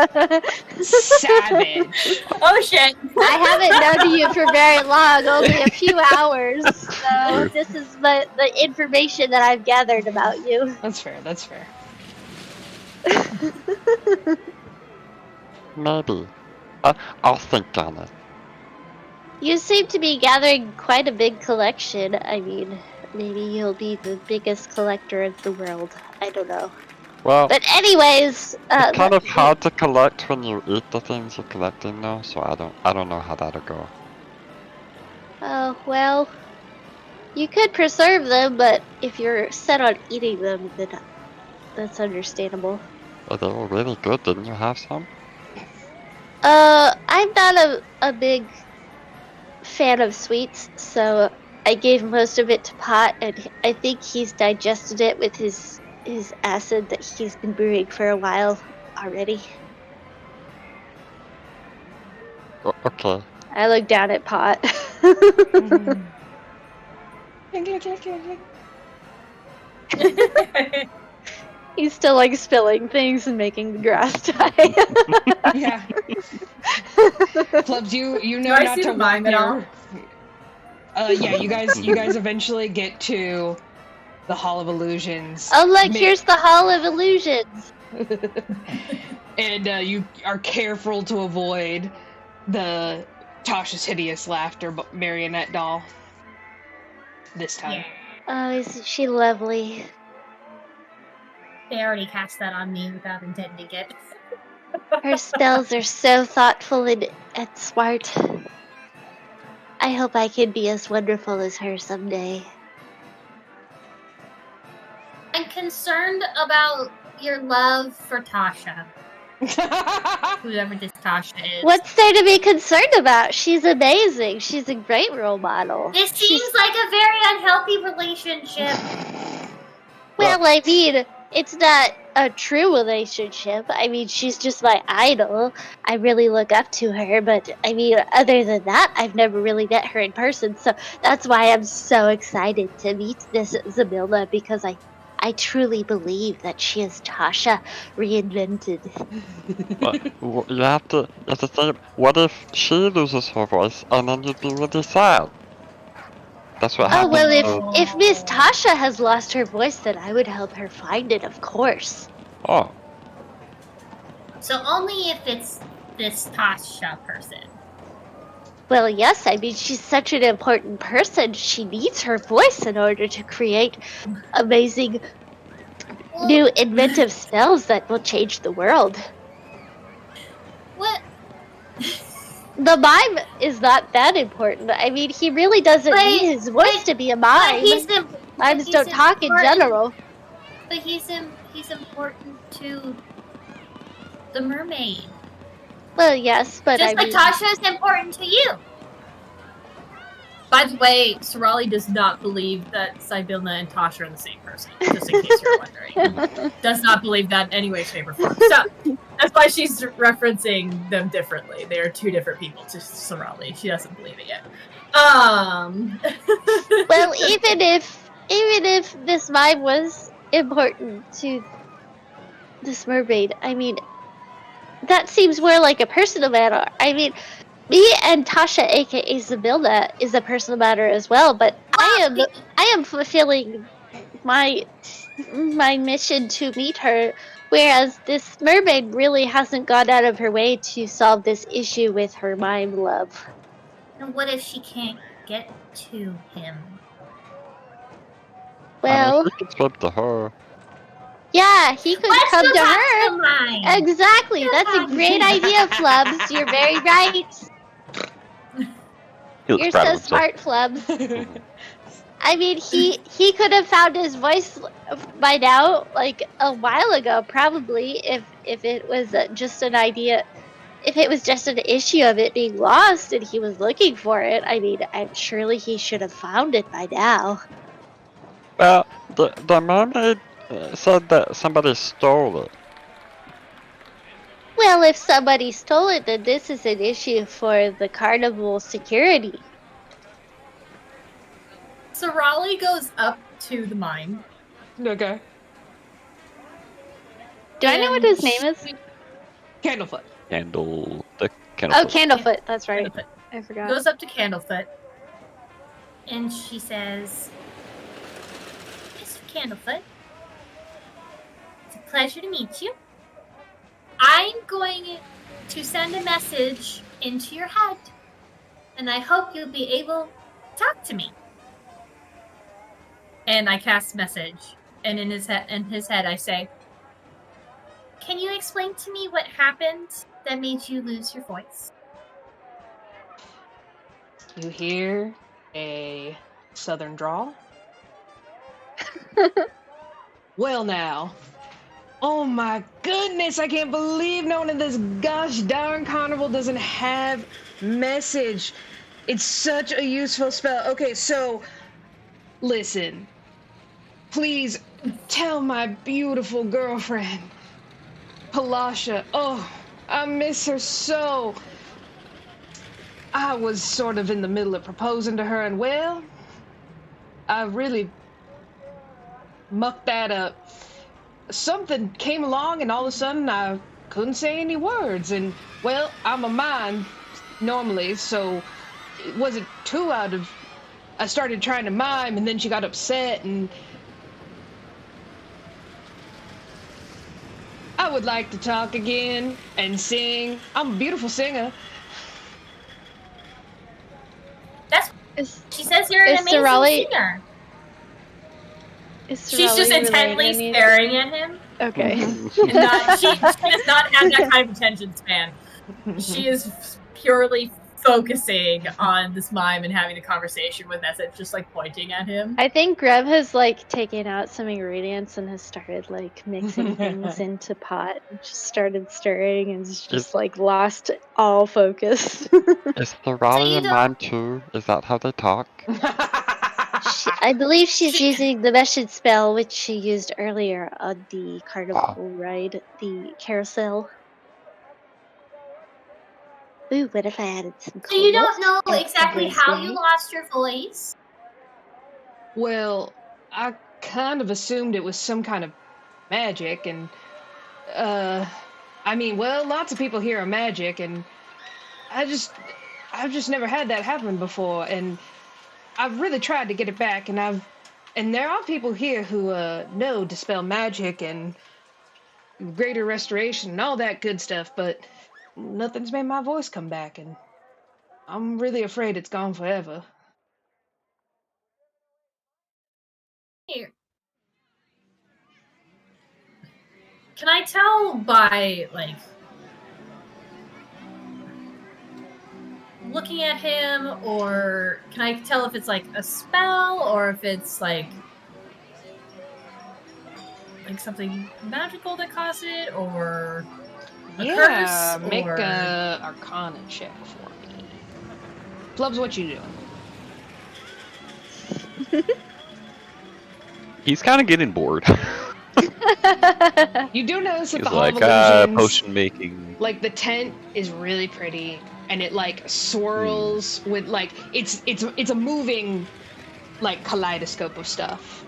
Savage. Oh shit! I haven't known you for very long, only a few hours, so this is the information that I've gathered about you. That's fair, that's fair. Maybe. I'll think on it. You seem to be gathering quite a big collection. I mean, maybe you'll be the biggest collector of the world. I don't know. Well, but anyways, it's kind of hard to collect when you eat the things you're collecting, though. So I don't know how that'll go. Oh well, you could preserve them, but if you're set on eating them, then that's understandable. Well, they were really good. Didn't you have some? I'm not a big fan of sweets, so I gave most of it to Pot, and I think he's digested it with his acid that he's been brewing for a while already. Okay. I look down at Pot. He's still like spilling things and making the grass die. Yeah. Flubs, you know Do I not see to the mime at all? Yeah, you guys eventually get to the Hall of Illusions. Oh look, here's the Hall of Illusions. And you are careful to avoid the Tasha's hideous laughter marionette doll. This time. Oh, isn't she lovely? They already cast that on me without intending it. Her spells are so thoughtful and smart. I hope I can be as wonderful as her someday. I'm concerned about your love for Tasha. Whoever this Tasha is. What's there to be concerned about? She's amazing. She's a great role model. This seems like a very unhealthy relationship. Well, I mean, it's not a true relationship. I mean, she's just my idol. I really look up to her, but I mean, other than that, I've never really met her in person, so that's why I'm so excited to meet this Zybilna, because I truly believe that she is Tasha reinvented. But you have to think, what if she loses her voice and then you'd be really sad? That's what Oh, happened. well, if Miss Tasha has lost her voice, then I would help her find it, of course. Oh. So only if it's this Tasha person. Well, yes, I mean, she's such an important person. She needs her voice in order to create amazing new inventive spells that will change the world. What? The mime is not that important. I mean, he really doesn't need his voice to be a mime. Mimes don't talk in general. But he's important to the mermaid. Well, yes, but just like Tasha is important to you. By the way, Sarali does not believe that Zybilna and Tasha are the same person, just in case you're wondering. Does not believe that in any way, shape, or form. So, that's why she's referencing them differently. They are two different people to Sarali. She doesn't believe it yet. Well, even if this mime was important to this mermaid, I mean, that seems more like a personal matter. I mean, me and Tasha, aka Zybilna, is a personal matter as well, but I am fulfilling my mission to meet her, whereas this mermaid really hasn't gone out of her way to solve this issue with her mime love. And what if she can't get to him? Well, we could swim to her. Yeah, he could come to her. To exactly. That's a great idea, Flubs. You're very right. You're so smart, Flubs. I mean, he could have found his voice by now, like a while ago, probably, if it was just an idea. If it was just an issue of it being lost and he was looking for it, I mean, surely he should have found it by now. Well, the mermaid said that somebody stole it. Well, if somebody stole it, then this is an issue for the carnival security. Sarali goes up to the mine. Okay. Do I know what his name is? Candlefoot. Candlefoot. Oh, Candlefoot. That's right. Candlefoot. I forgot. Goes up to Candlefoot. And she says, Mr. Candlefoot, it's a pleasure to meet you. I'm going to send a message into your head, and I hope you'll be able to talk to me. And I cast message, and in his head I say, can you explain to me what happened that made you lose your voice? You hear a southern drawl. Well now. Oh my goodness, I can't believe no one in this gosh darn carnival doesn't have message. It's such a useful spell. Okay, so listen. Please tell my beautiful girlfriend, Palasha. Oh, I miss her so. I was sort of in the middle of proposing to her, and well, I really mucked that up. Something came along, and all of a sudden I couldn't say any words, and well, I'm a mime normally, so it wasn't too out of. I started trying to mime, and then she got upset, and I would like to talk again and sing. I'm a beautiful singer. She says you're an amazing singer. She's just intently staring at him. Okay. And she does not have that kind of attention span. She is purely focusing on this mime and having a conversation with Message, just like pointing at him. I think Greb has like taken out some ingredients and has started like mixing things into pot and just started stirring and just like lost all focus. Is Sarali a mime too? Is that how they talk? I believe she's using the message spell which she used earlier on the carnival ride, the carousel. Ooh, what if I added some So you don't know exactly how you lost your voice? Well, I kind of assumed it was some kind of magic, and, I mean, well, lots of people here are magic, and I've just never had that happen before, and I've really tried to get it back, and there are people here who know dispel magic and greater restoration and all that good stuff, but nothing's made my voice come back, and I'm really afraid it's gone forever. Here. Can I tell by, like, looking at him, or can I tell if it's, like, a spell, or if it's, like something magical that caused it, or a curse, Make or... a Arcana check for me. Flubs, what you doing? He's kind of getting bored. You do notice that He's the Hall like, of Illusions, potion making. like the tent is really pretty, and it like swirls with like it's a moving like kaleidoscope of stuff.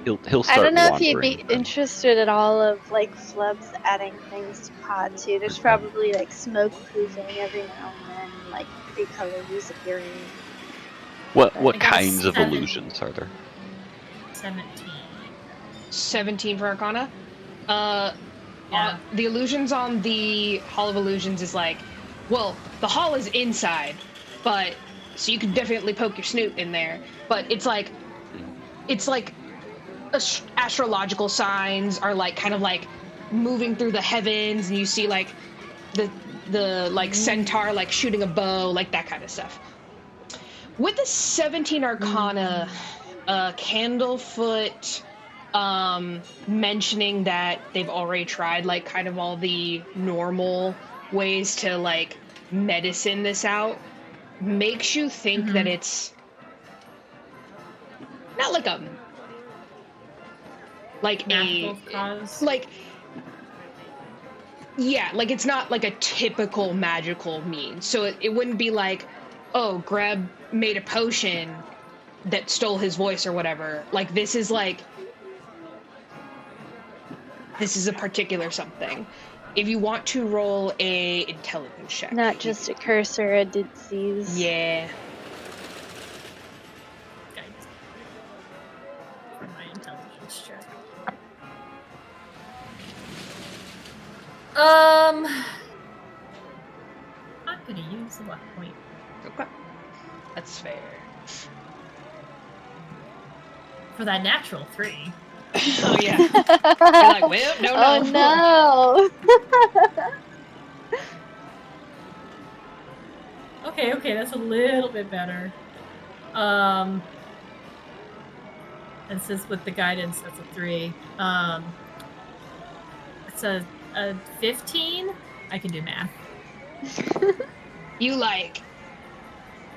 He'll start I don't know if you'd wandering be then. interested at all of like Flubs adding things to pot too. There's probably like smoke proofing every now and then, like pretty colors appearing. What I got kinds of 7. illusions are there? 17 for Arcana. Yeah. The illusions on the Hall of Illusions is like, well, the hall is inside, but so you can definitely poke your snoot in there. But it's like astrological signs are like kind of like moving through the heavens, and you see like the like centaur like shooting a bow, like that kind of stuff. With the 17 Arcana, Candlefoot mentioning that they've already tried like kind of all the normal ways to like medicine this out makes you think that it's not like a Magical cause? like yeah, like it's not like a typical magical means. So it wouldn't be like, oh, Greb made a potion that stole his voice or whatever. Like this is a particular something. If you want to roll a intelligence check. Not just a curse or a disease. Yeah. For my intelligence check. I'm gonna use the luck point. Okay. That's fair. For that natural 3. Oh yeah. You're like, well, no. Oh no. Okay, that's a little bit better. And since with the guidance, that's a 3. It's a 15. I can do math. You like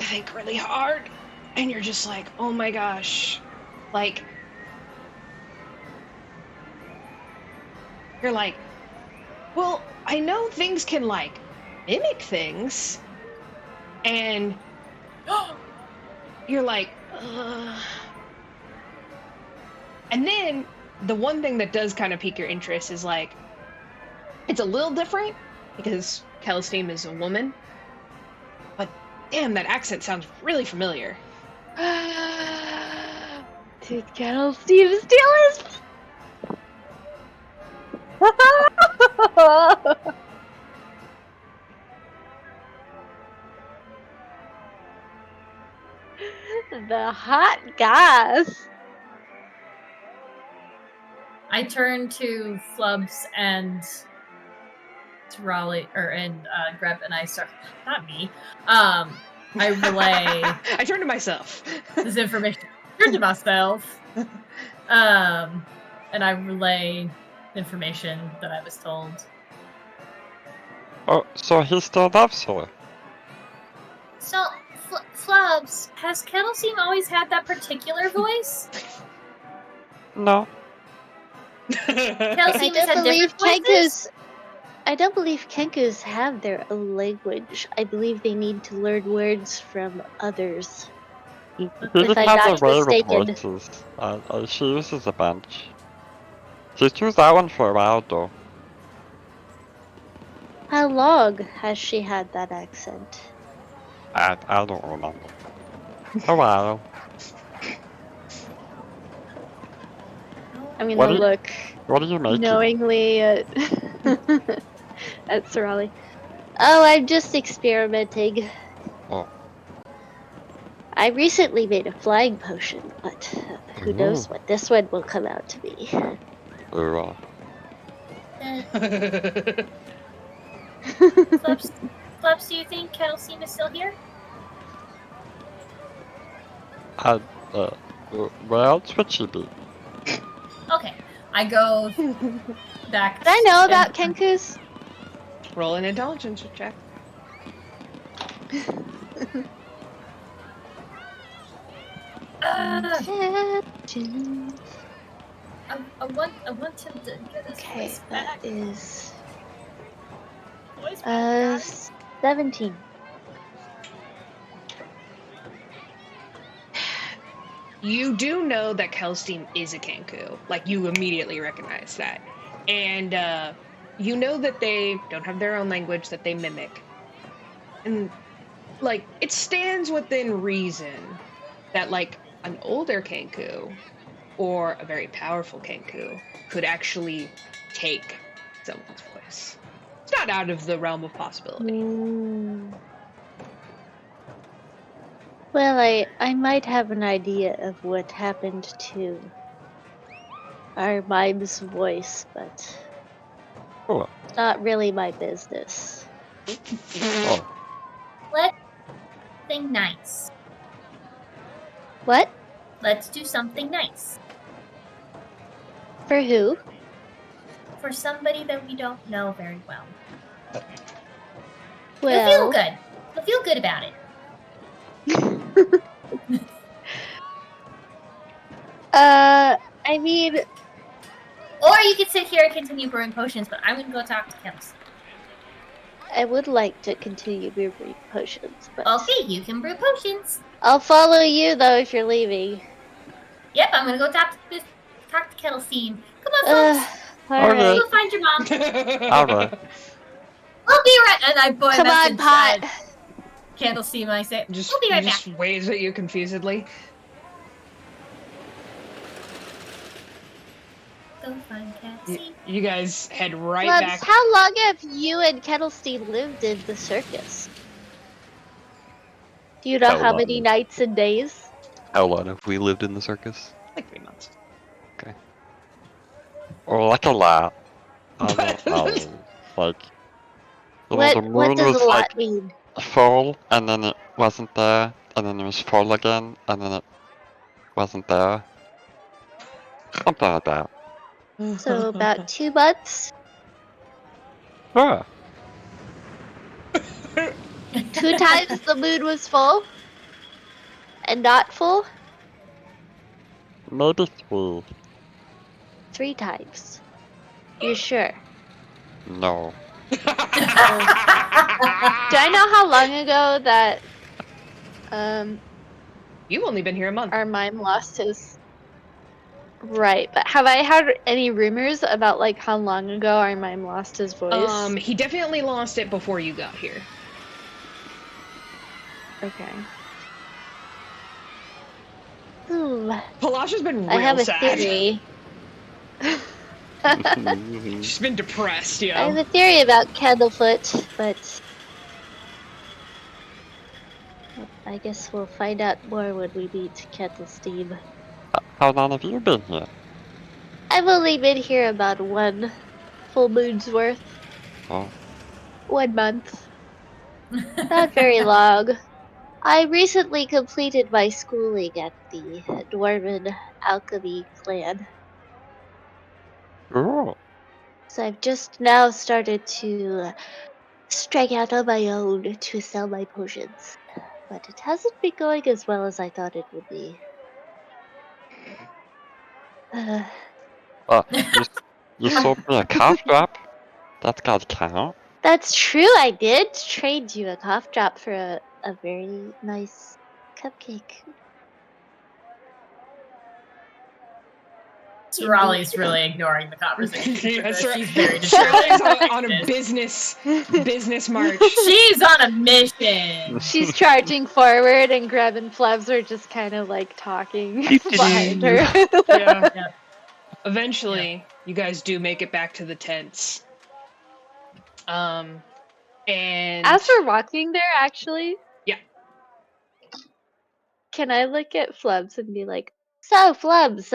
think really hard, and you're just like, oh my gosh, like you're like, well, I know things can like mimic things, and you're like, and then the one thing that does kind of pique your interest is like, it's a little different because Kettlesteam is a woman, but damn, that accent sounds really familiar. Did Kettlesteam steal his? The hot gas. I turn to Flubs and Sarali, and Greb, and I start. Not me. I relay. I turn to myself. This information. Turn to myself. And I relay the information that I was told. Oh, so he still loves her. So, Flubs, has Kettlesteam always had that particular voice? No. Kettlesteam has had different voices? I don't believe Kenkus have their own language. I believe they need to learn words from others. He If just I'm has not a way mistaken. with voices. She uses a bunch. She's used that one for a while though. How long has she had that accent? I don't remember. A while. I'm gonna What are, look what are you making? knowingly at at Sarali. Oh, I'm just experimenting. Oh. I recently made a flying potion, but who knows Ooh. what this one will come out to be. Ooh. Flubs, Flubs, do you think Kettlesteam is still here? Where else would she be? Okay, I go back. Did I know about Kenkus? Roll an intelligence check. I want him to get his Okay, voice that back. is Voice back. 17. You do know that Kettlesteam is a Kenku. Like, you immediately recognize that. And you know that they don't have their own language that they mimic. And, like, it stands within reason that, like, an older Kenku or a very powerful Kenku could actually take someone's voice. It's not out of the realm of possibility. Well, I might have an idea of what happened to our mime's voice, but Oh. it's not really my business. Oh. Let's think nice. What? Let's do something nice For who? for somebody that we don't know very well. Well, You'll feel good. You'll feel good about it. I mean, Or you could sit here and continue brewing potions, but I'm gonna go talk to Kettles. I would like to continue brewing potions, but Okay, you can brew potions. I'll follow you though if you're leaving. Yep, I'm gonna go talk to Kettlesteam. Come on, folks. Alright. Go find your mom. Alright. I'll be right. And I boy Come on, Pot. Candlesteam, and I say, Just, I'll be right back. just waves at you confusedly. Go find Kettlesteam. You guys head right Flubs, back. how long have you and Kettlesteam lived in the circus? Do you know How how long? many nights and days? How long have we lived in the circus? Like 3 months. Oh, like a lot. I don't know. Like, the moon What does was a lot like mean? full, and then it wasn't there, and then it was full again, and then it wasn't there. Something like that. So about 2 months? Yeah. 2 times the moon was full? And not full? Maybe 3. 3 times. You're sure? No. Do I know how long ago that You've only been here a month. our mime lost his... Right, but have I heard any rumors about like how long ago our mime lost his voice? He definitely lost it before you got here. Okay. Palasha's been real I have a sad. theory. She's been depressed, yo. I have a theory about Candlefoot, but I guess we'll find out more when we meet Kettlesteam. How long have you been here? I've only been here about 1 full moon's worth. Oh. 1 month. Not very long. I recently completed my schooling at the Dwarven Alchemy clan. Ooh. So I've just now started to strike out on my own to sell my potions. But it hasn't been going as well as I thought it would be. You sold me a cough drop? That's gotta count. That's true, I did trade you a cough drop for a very nice cupcake. Sarali's really ignoring the conversation. Yeah, She's very Sarali's on a business march. She's on a mission. She's charging forward, and Greb and Flubs are just kind of like talking behind her. Yeah. Eventually, you guys do make it back to the tents. And as we're walking there, actually, yeah, can I look at Flubs and be like, So, Flubs,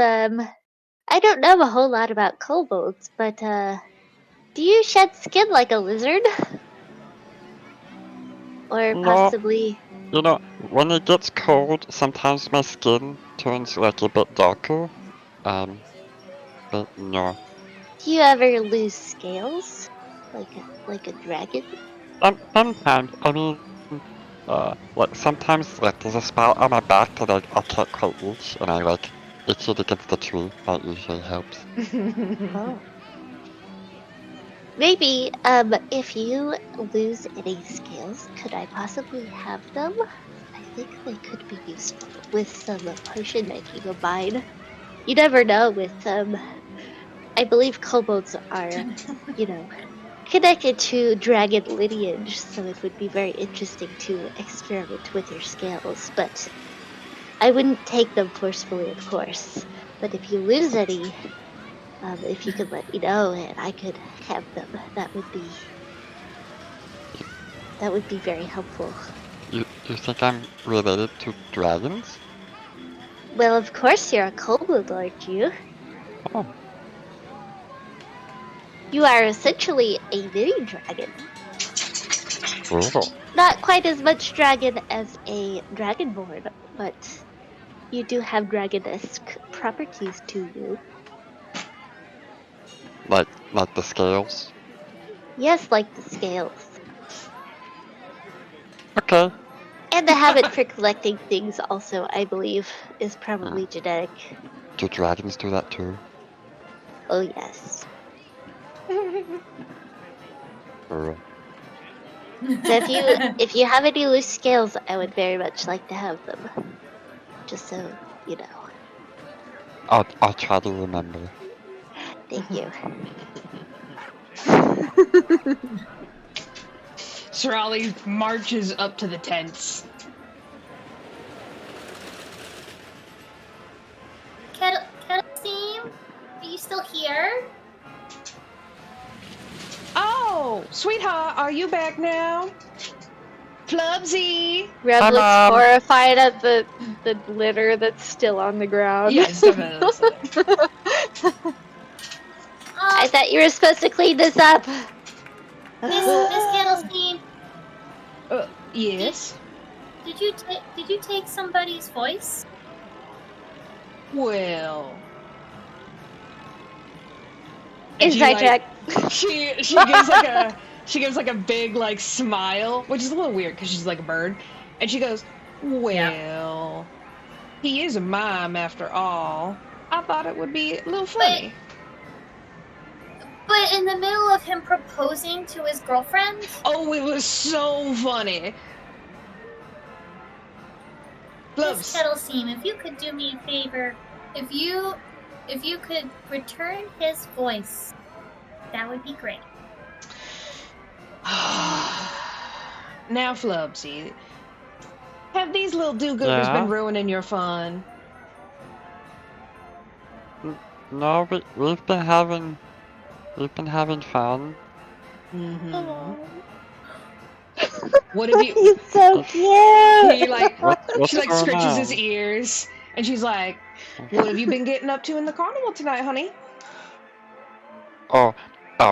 I don't know a whole lot about kobolds, but, do you shed skin like a lizard? Or No. possibly... You know, when it gets cold, sometimes my skin turns like a bit darker. But no. Do you ever lose scales? Like a dragon? Sometimes, I mean, like sometimes like there's a spot on my back that I can't quite reach, and I like itch it against the tree. That usually helps. Oh. Maybe, if you lose any scales, could I possibly have them? I think they could be useful with some potion making of mine. You never know with, I believe kobolds are, you know, connected to dragon lineage, so it would be very interesting to experiment with your scales, but I wouldn't take them forcefully, of course. But if you lose any, if you could let me know and I could have them, that would be very helpful. You think I'm related to dragons? Well, of course you're a kobold, aren't you? Oh. You are essentially a mini dragon. Oh. Not quite as much dragon as a dragonborn, but you do have dragon-esque properties to you. Like the scales? Yes, like the scales. Okay. And the habit for collecting things also, I believe, is probably genetic. Do dragons do that too? Oh yes. Or... So if you have any loose scales, I would very much like to have them. Just so you know. I'll try to remember. Thank you. Sarali marches up to the tents. Kettlesteam, are you still here? Oh, sweetheart, are you back now? Flubsy! Greb Hi, looks Mom. horrified at the litter that's still on the ground. Yes, definitely. I thought you were supposed to clean this up. Miss Kettlesteam, Yes? did you take somebody's voice? Well... Inside check. She gives like a big like smile, which is a little weird because she's like a bird, and she goes, "Well, he is a mime after all. I thought it would be a little funny." But in the middle of him proposing to his girlfriend? Oh, it was so funny. Miss Flubs. Kettlesteam, if you could do me a favor, if you could return his voice, that would be great. Now, Flubsy, have these little do-gooders been ruining your fun? No, we've been having fun. Mm-hmm. What have you? He's so cute. He like What's she like going scratches on? his ears, and she's like, "What have you been getting up to in the carnival tonight, honey?" Oh,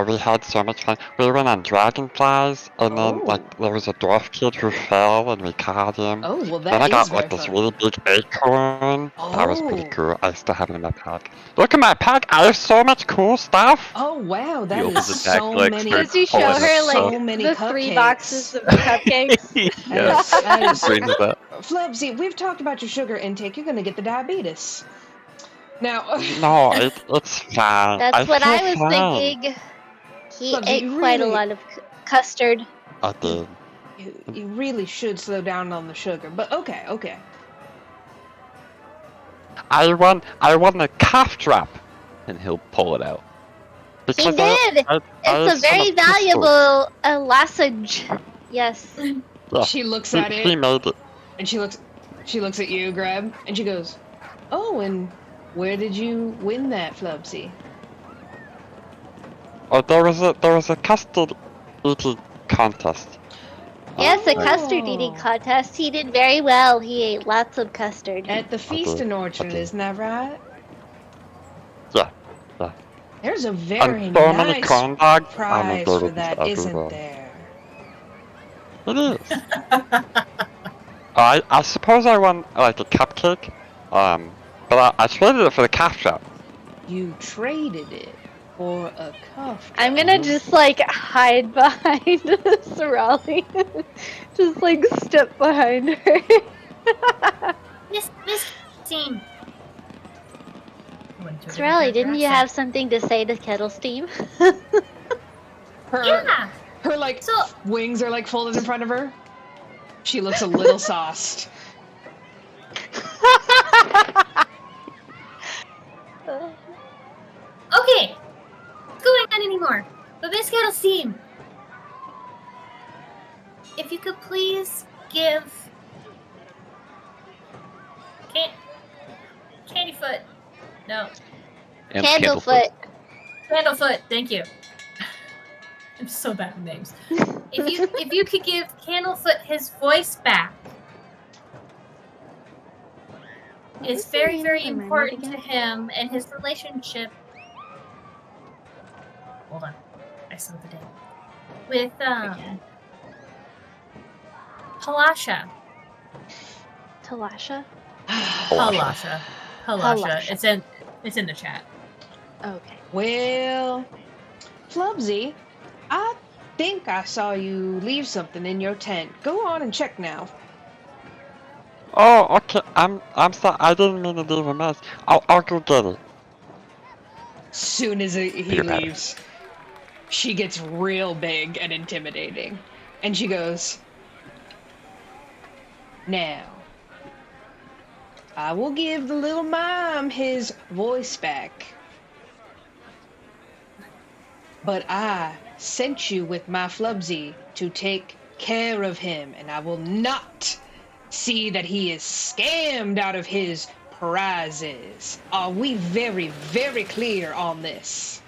we had so much fun. We went on dragonflies, and then like there was a dwarf kid who fell, and we caught him. Oh, well, Then I that got is like very this fun. really big acorn. That was pretty Oh. cool. I still have it in my pack. Look at my pack. I have so much cool stuff. Oh wow, that You is open the pack so like many. start Does he show pulling her up like so many the 3 cupcakes. boxes of cupcakes? Yes. That is- Brings that. Flubsy, we've talked about your sugar intake. You're gonna get the diabetes. Now, No, it's fine. That's what I feel was fine. thinking. He Look, ate you quite a really- lot of custard. I did. you really should slow down on the sugar. But okay. I won a cough drop. And he'll pull it out. He did! It's a very valuable lozenge. Yes. Yeah, She looks at he it, made it. and she looks at you, Greb, and she goes, "Oh, and where did you win that, Flubsy?" Oh, there was a custard eating contest. Yes, a custard eating contest. He did very well. He ate lots of custard. At the feasting orchard, okay. isn't that right? Yeah. There's a very And so many nice corn dogs. prize for that, isn't there? It is. I suppose I won like a cupcake, but I traded it for the calf shop. You traded it for a cuff. I'm gonna just like hide behind Sarali. Just like step behind her. Miss Team. Sarali, didn't you have something to say to Kettlesteam? Yeah. Her like wings are like folded in front of her. She looks a little sauced. Okay. What's going on anymore? But Miss Kettlesteam, if you could please give Candyfoot. No. And Candlefoot. Candlefoot, thank you. I'm so bad with names. If you could give Candlefoot his voice back. It's very, very important to him and his relationship. Hold on. I saw the name. With Halasha. Talasha? Halasha. It's in the chat. Okay. Well, Flubsy, I think I saw you leave something in your tent. Go on and check now. Oh, okay. I'm sorry. I didn't mean to leave a mess. I'll go get it. Soon as he leaves, she gets real big and intimidating. And she goes, "Now, I will give the little mime his voice back. But I sent you with my Flubsy to take care of him, and I will not see that he is scammed out of his prizes. Are we very, very clear on this?"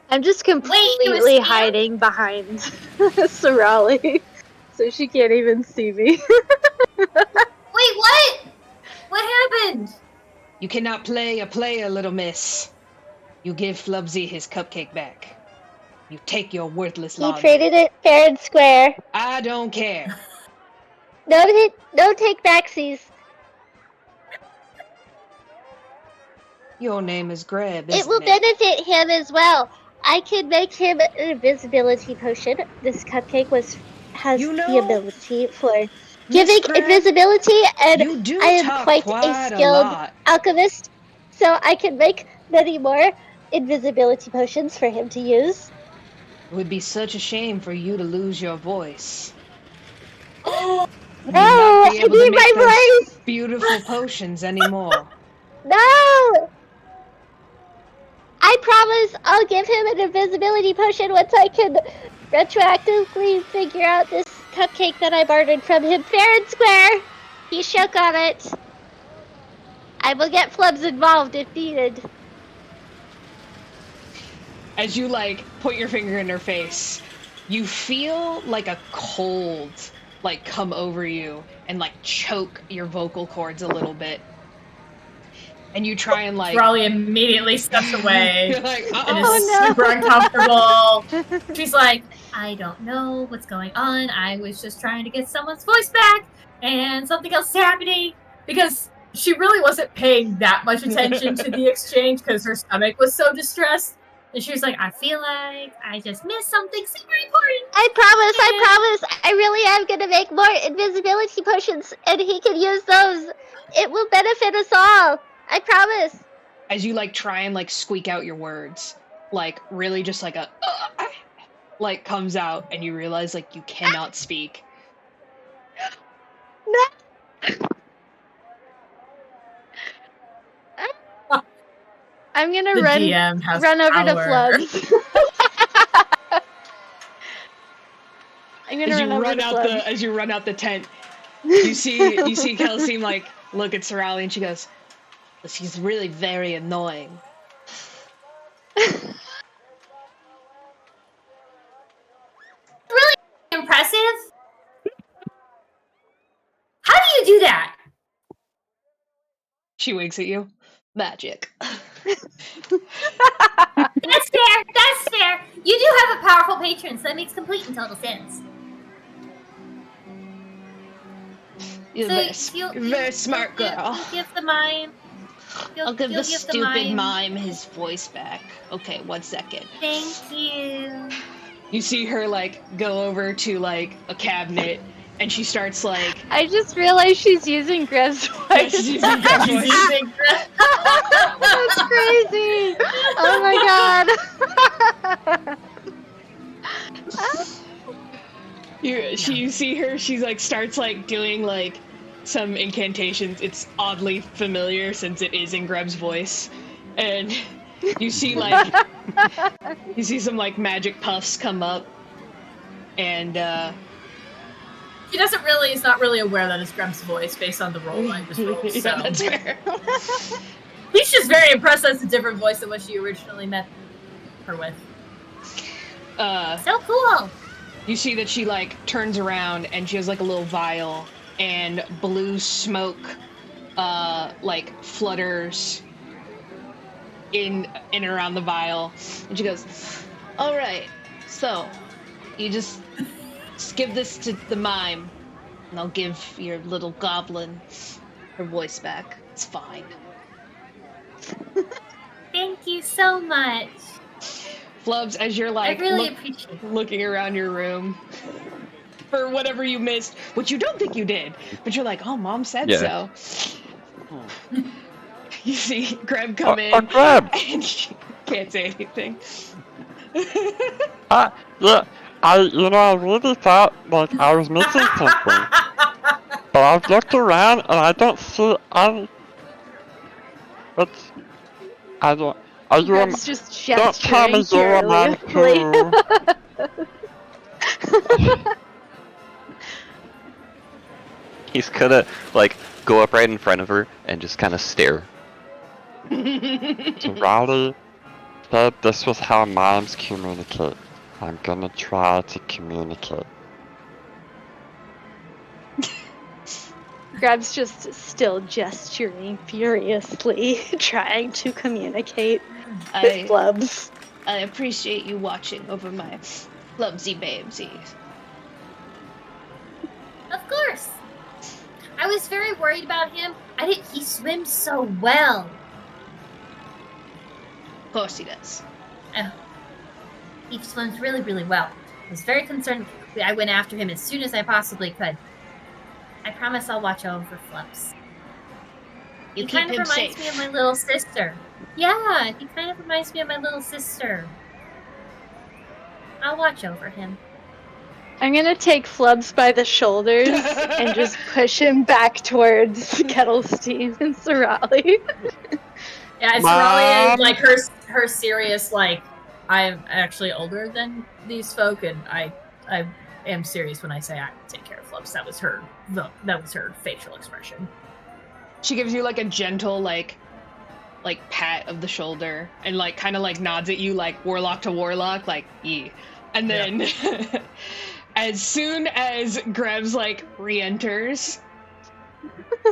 I'm just completely hiding behind Sarali, so she can't even see me. Wait, what? What happened? You cannot play a player, little miss. You give Flubsy his cupcake back. You take your worthless He laundry. traded it fair and square. I don't care. No take backsies. Your name is Greb, isn't It will benefit him as well. I can make him an invisibility potion. This cupcake has the ability for giving invisibility, and I am quite a skilled alchemist, so I can make many more invisibility potions for him to use. It would be such a shame for you to lose your voice. No, I need my voice! Beautiful potions anymore. No! I promise I'll give him an invisibility potion once I can retroactively figure out this cupcake that I bartered from him fair and square. He shook on it. I will get Flubs involved if needed. As you put your finger in her face, you feel like a cold come over you and choke your vocal cords a little bit. And you try and Raleigh immediately steps away you're like, and is super uncomfortable. She's like, I don't know what's going on. I was just trying to get someone's voice back and something else is happening, because she really wasn't paying that much attention to the exchange because her stomach was so distressed. And she was like, I feel like I just missed something super important. I promise. I really am going to make more invisibility potions, and he can use those. It will benefit us all. I promise. As you try and squeak out your words, really just a comes out, and you realize you cannot speak. No. I'm gonna The run GM has over to power. Flubs. I'm gonna run over to Flubs. As you run out the tent, you see Kettlesteam like look at Sarali and she goes, "She's really very annoying." Really impressive. How do you do that? She winks at you. Magic. That's fair. That's fair. You do have a powerful patron, so that makes complete and total sense. You're very smart girl. You'll give the mime. I'll give the stupid mime his voice back. Okay, 1 second. Thank you. You see her like go over to like a cabinet, and she starts like. I just realized she's using Greb's voice. Yeah, she's using Greb's voice. That's crazy! Oh my god! You see her. She's like starts like doing like some incantations. It's oddly familiar since it is in Greb's voice, and you see like some like magic puffs come up, and He doesn't really, is not really aware that it's Greb's voice based on the roll I just rolled, so. Yeah, that's fair. He's just very impressed that's a different voice than what she originally met her with. So cool. You see that she like turns around and she has like a little vial and blue smoke like flutters in and around the vial, and she goes, "All right, so you just give this to the mime, and I'll give your little goblin her voice back. It's fine." Thank you so much. Flubs, as you're like I really appreciate it. looking around your room for whatever you missed, which you don't think you did, but you're like, "Oh, Mom said so." You see Greb come in, Greb! and she can't say anything. Yeah, I really thought, like, I was missing something. But I've looked around, and I don't see any... Are you Greb's just gesturing don't tell me you're a man too. He's gonna, like, go up right in front of her and just kind of stare. Sarali said this was how mimes communicate. I'm gonna try to communicate. Greb's just still gesturing furiously, trying to communicate with Flubs. I appreciate you watching over my Flubsy babesy. Of course. I was very worried about him. He swims so well. Of course he does. He swims really, really well. I was very concerned. I went after him as soon as I possibly could. I promise I'll watch over Flubs. You He keep kind of him reminds safe. me of my little sister. Yeah, he kind of reminds me of my little sister. I'll watch over him. I'm gonna take Flubs by the shoulders and just push him back towards Kettlesteam and Sarali. Yeah, it's Sarali, like, her serious, like, I'm actually older than these folk, and I am serious when I say I take care of Flubs. That was her facial expression. She gives you like a gentle like pat of the shoulder and like kind of like nods at you like warlock to warlock, like ye. And then as soon as Greb's like re-enters,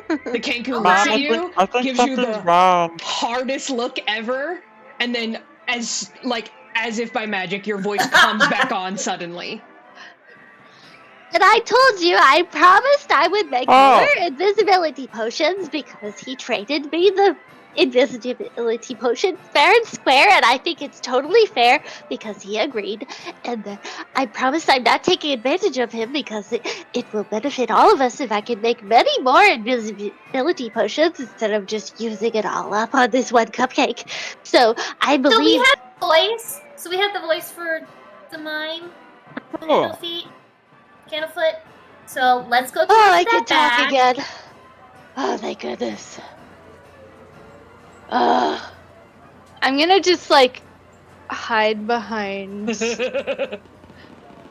the Kenku looks at you, gives you the hardest look ever, and then as if by magic your voice comes back on suddenly. And I told you, I promised I would make more invisibility potions because he traded me the invisibility potion fair and square, and I think it's totally fair because he agreed. And I promised I'm not taking advantage of him because it will benefit all of us if I can make many more invisibility potions instead of just using it all up on this one cupcake. So I believe... So we had the voice. So we had the voice for the mime. Candlefoot. So let's go. I can talk again. Oh, thank goodness. I'm gonna just like hide behind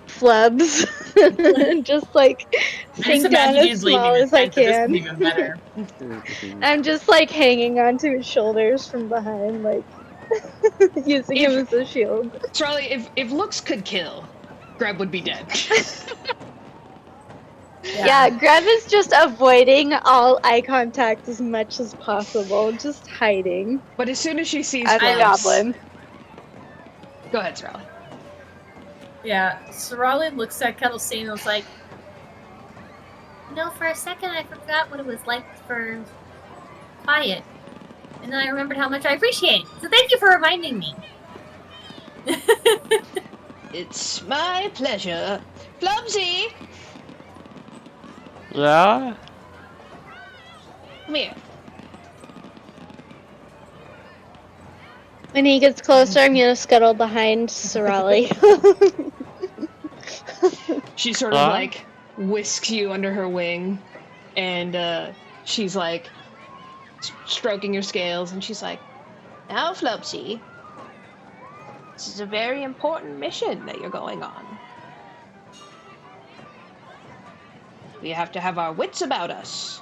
Flubs and just like I just sink down imagine as you leaving small the as I tent, but this is can. even better. I'm just like hanging onto his shoulders from behind, like using him as a shield. Sarali, if looks could kill, Greb would be dead. Yeah, Greb is just avoiding all eye contact as much as possible, just hiding. But as soon as she sees As a Flubs, goblin. Go ahead, Sarali. Yeah, Sarali looks at Kettlesteam and was like, for a second I forgot what it was like for quiet. And then I remembered how much I appreciate it. So thank you for reminding me. It's my pleasure. Flubsy! Yeah? Come here. When he gets closer, I'm gonna scuttle behind Sarali. She sort of like whisks you under her wing, and she's like stroking your scales, and she's like, "Now, Flubsy, this is a very important mission that you're going on. We have to have our wits about us.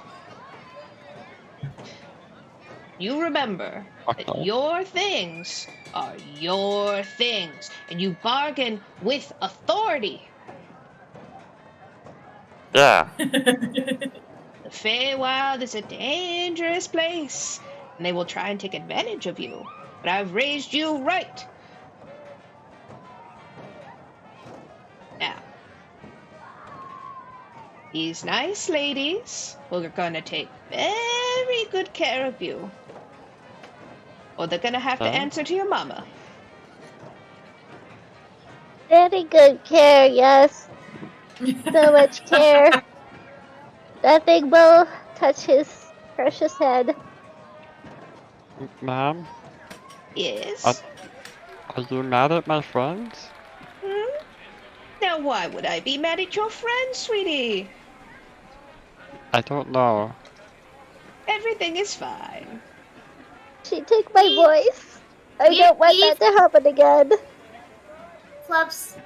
You remember that your things are your things, and you bargain with authority. Yeah. The Feywild is a dangerous place, and they will try and take advantage of you. But I've raised you right. Now, these nice ladies are gonna take very good care of you, or they're gonna have to answer to your mama. Very good care, yes. So much care. Nothing will touch his precious head. Mom? Yes? Are you mad at my friends? Now why would I be mad at your friend, sweetie? I don't know. Everything is fine. She took my voice. I don't want that to happen again. Flubs,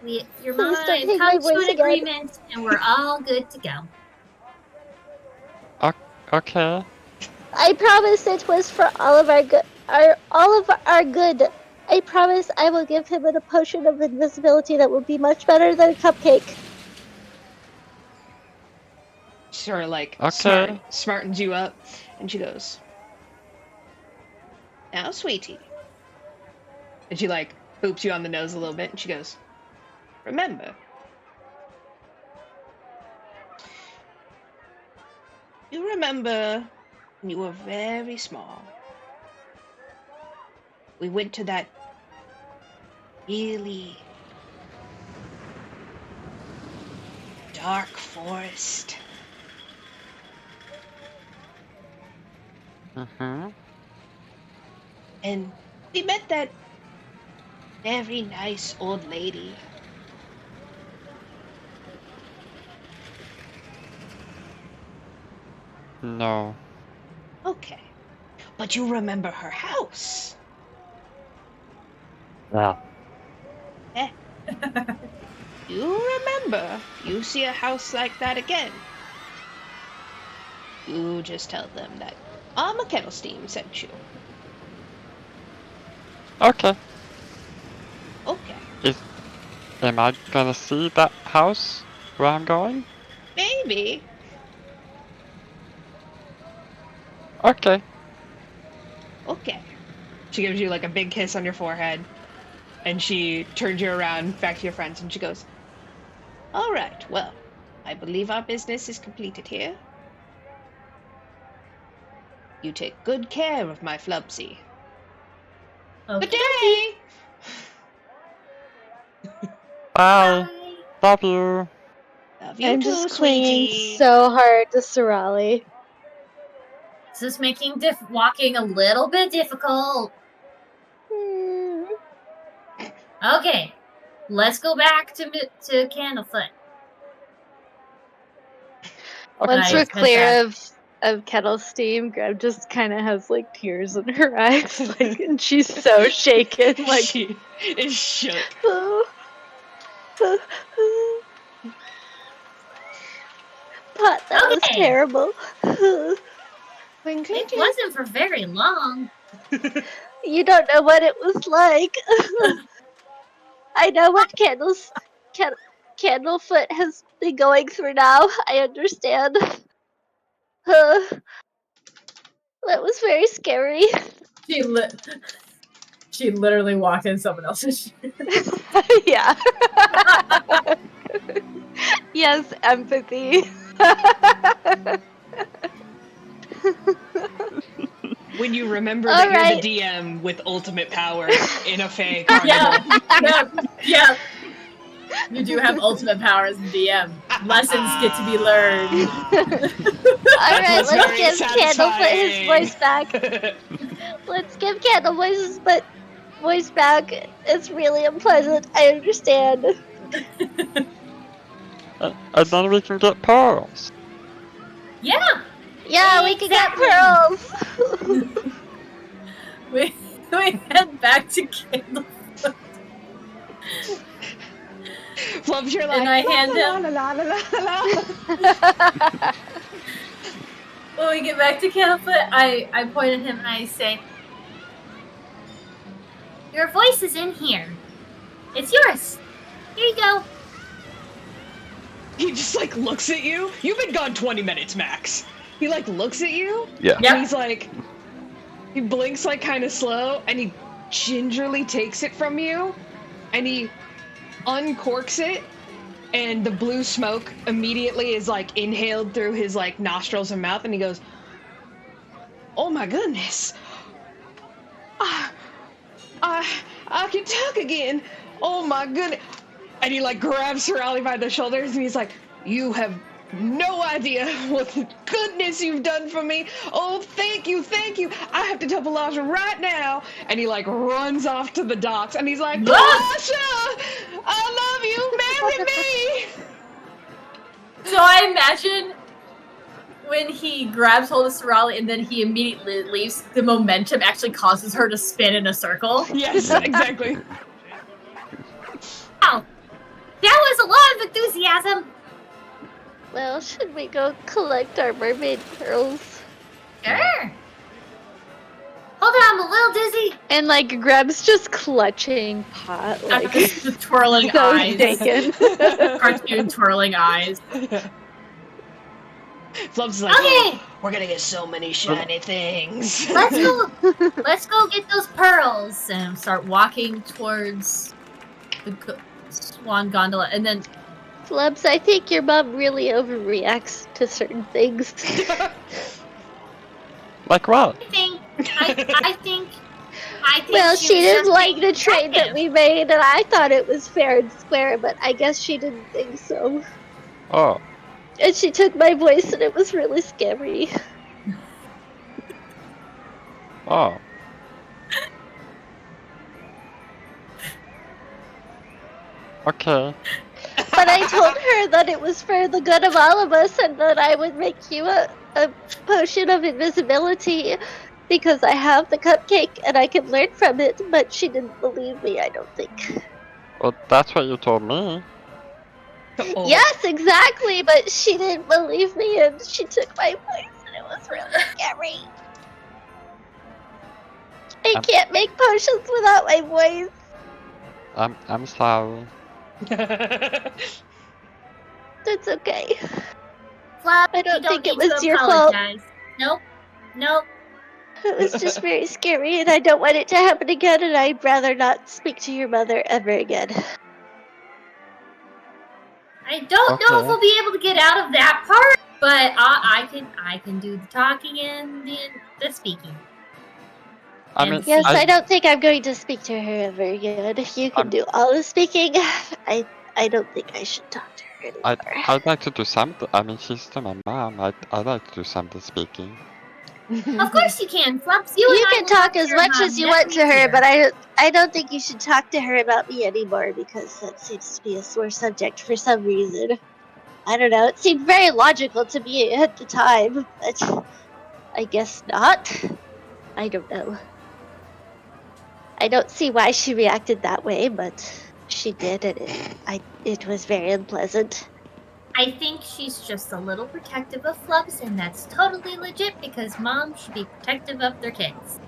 your mama Please don't and take I my come to voice an again. agreement, and we're all good to go. Okay. I promise it was for all of our good. All of our good. I promise I will give him a potion of invisibility that will be much better than a cupcake. She sort of like smartens you up, and she goes, "Now, sweetie." And she like boops you on the nose a little bit, and she goes, "Remember, you remember when you were very small, we went to that really dark forest. And we met that very nice old lady. No. Okay. But you remember her house. Yeah. You remember, you see a house like that again, you just tell them that Kettlesteam sent you. Okay. Okay. Am I gonna see that house where I'm going? Maybe. Okay. Okay. She gives you like a big kiss on your forehead, and she turns you around back to your friends, and she goes, "All right, well, I believe our business is completed here. You take good care of my Flubsy. Good day!" Bye. Love you. Love you I'm too, just clinging sweetie. so hard to Sarali. This is making walking a little bit difficult. Okay, let's go back to Candlefoot. Once we're clear of of Kettlesteam, Greb just kind of has like tears in her eyes, like, and she's so shaken, like she is shook. Pot, that was terrible. It wasn't for very long. You don't know what it was like. I know what Candlefoot has been going through now. I understand. That was very scary. She literally walked in someone else's shit. Yeah. Yes, empathy. When you remember that you're the DM with ultimate power in a Fey carnival. Yeah. You do have ultimate power as a DM. Lessons get to be learned. Alright, let's give Candlefoot his voice back. Let's give Candlefoot's voice back. It's really unpleasant. I understand. And then we can get pearls. Yeah! Yeah, we can get pearls! we head back to Candlefoot. Flubs, you're like, and I hand him. When we get back to Candlefoot, I point at him and I say, your voice is in here. It's yours. Here you go. He just like looks at you. You've been gone 20 minutes max. He like looks at you. Yeah. And he's like, he blinks like kind of slow, and he gingerly takes it from you, and he uncorks it, and the blue smoke immediately is like inhaled through his like nostrils and mouth, and he goes, "Oh my goodness, I can talk again. Oh my goodness." And he like grabs Sarali by the shoulders and he's like, "You have no idea what goodness you've done for me. Oh, thank you. I have to tell Palasha right now." And he like runs off to the docks and he's like, "Palasha, I love you, marry me." So I imagine when he grabs hold of Sarali and then he immediately leaves, the momentum actually causes her to spin in a circle. Yes, exactly. Wow. That was a lot of enthusiasm. Well, should we go collect our mermaid pearls? Sure. Hold on, I'm a little dizzy. And like Greb's just clutching Pot, like the twirling so eyes. shaken. Cartoon twirling eyes. Flubs is like, Okay, "We're gonna get so many shiny things." let's go get those pearls. And start walking towards the Swan Gondola, and then Flubs, I think your mom really overreacts to certain things. Like what? I think. Well, she didn't like the trade that effective. we made, and I thought it was fair and square, but I guess she didn't think so. Oh. And she took my voice, and it was really scary. Oh. Okay. But I told her that it was for the good of all of us, and that I would make you a potion of invisibility, because I have the cupcake, and I can learn from it, but she didn't believe me, I don't think. Well, that's what you told me. Oh. Yes, exactly, but she didn't believe me, and she took my voice, and it was really scary. I can't make potions without my voice. I'm sorry. That's okay. Flub, I don't you think it need was to your fault. apologize. Nope. It was just very scary, and I don't want it to happen again, and I'd rather not speak to your mother ever again. I don't know if we'll be able to get out of that part, but I can do the talking and the speaking. I mean, Yes, I don't think I'm going to speak to her ever again. You can do all the speaking. I don't think I should talk to her anymore. I'd like to do something. I mean, she's still my mom. I'd like to do something speaking. Of course you can, Flubs. You can talk as much as you want to her, but I don't think you should talk to her about me anymore, because that seems to be a sore subject for some reason. I don't know. It seemed very logical to me at the time, but I guess not. I don't know. I don't see why she reacted that way, but she did, and it was very unpleasant. I think she's just a little protective of Flubs, and that's totally legit because moms should be protective of their kids.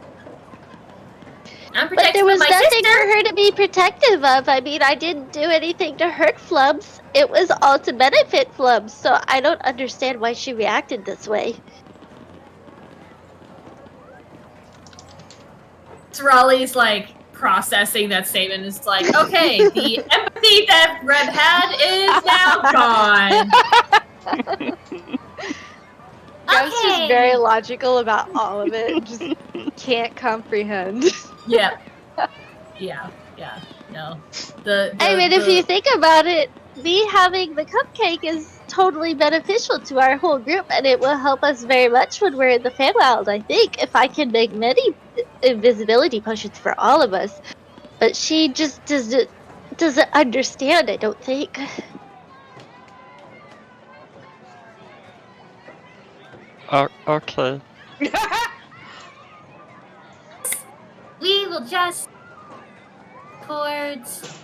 I'm But protective there was of my nothing sister. for her to be protective of. I mean, I didn't do anything to hurt Flubs. It was all to benefit Flubs, so I don't understand why she reacted this way. Sarali's like processing that statement. It's like, okay, the empathy that Greb had is now gone. Greb's just Okay. very logical about all of it. Just can't comprehend. Yeah. No. I mean, if you think about it, me having the cupcake is totally beneficial to our whole group, and it will help us very much when we're in the Feywild, I think, if I can make many invisibility potions for all of us. But she just doesn't understand, I don't think. Oh, okay. We will just towards.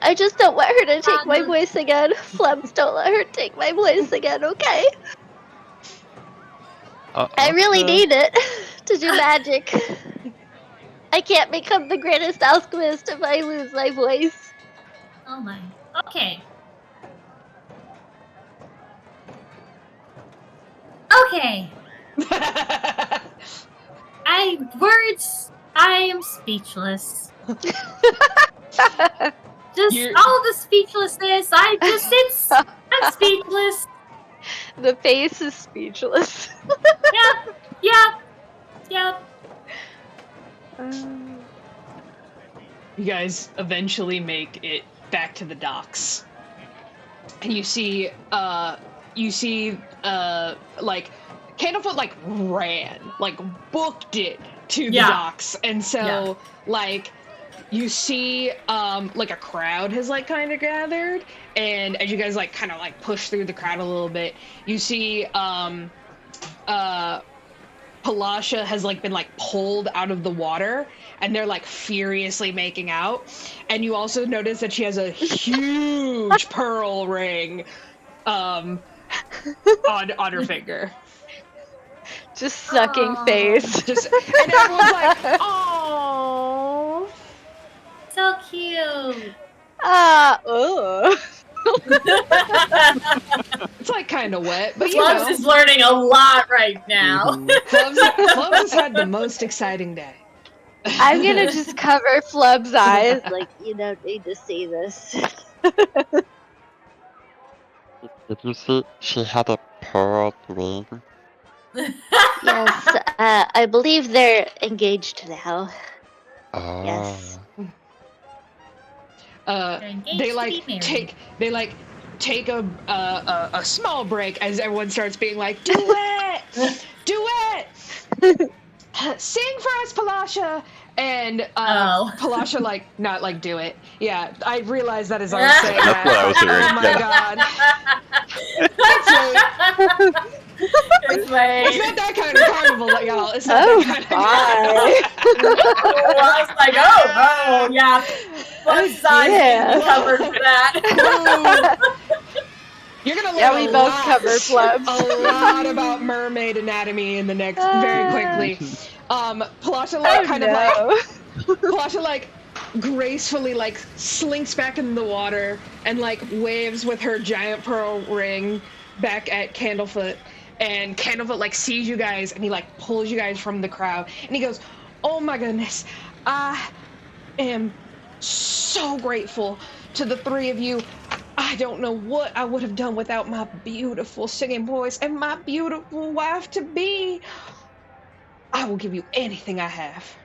I just don't want her to take my voice again. Flubs, don't let her take my voice again, okay? I really need it to do magic. I can't become the greatest alchemist if I lose my voice. Oh my. Okay. Okay. I am speechless. All the speechlessness. I'm speechless. The face is speechless. Yep. You guys eventually make it back to the docks. And you see, like, Candlefoot, like, ran, like, booked it to the docks. And so, like, you see, like, a crowd has, like, kind of gathered. And as you guys, like, kind of, like, push through the crowd a little bit, you see, Palasha has, like, been, like, pulled out of the water, and they're, like, furiously making out. And you also notice that she has a huge pearl ring, on her finger. Just sucking face. And everyone's like, "Aww, So cute." It's like kind of wet, but you Flubs know. is learning a lot right now. Flubs has had the most exciting day. I'm gonna just cover Flub's eyes. Like, you don't need to see this. Did you see she had a pearl ring? Yes, I believe they're engaged now. Oh. Yes. They take a small break as everyone starts being like, "Do it, do it, sing for us, Palasha." And Palasha, like, not like do it. Yeah, I realized that as I was saying that. That's what I was hearing. Oh my god. It's not that kind of carnival, y'all. It's not that kind of carnival. I was like, oh, yeah. Both sides being covered for that. You're gonna learn we both cover Flubs. a lot about mermaid anatomy in the next very quickly. Palasha Palasha like gracefully like slinks back in the water and like waves with her giant pearl ring back at Candlefoot. And Candlefoot like sees you guys and he like pulls you guys from the crowd and he goes, "Oh my goodness, I am so grateful to the three of you. I don't know what I would have done without my beautiful singing voice and my beautiful wife to be. I will give you anything I have."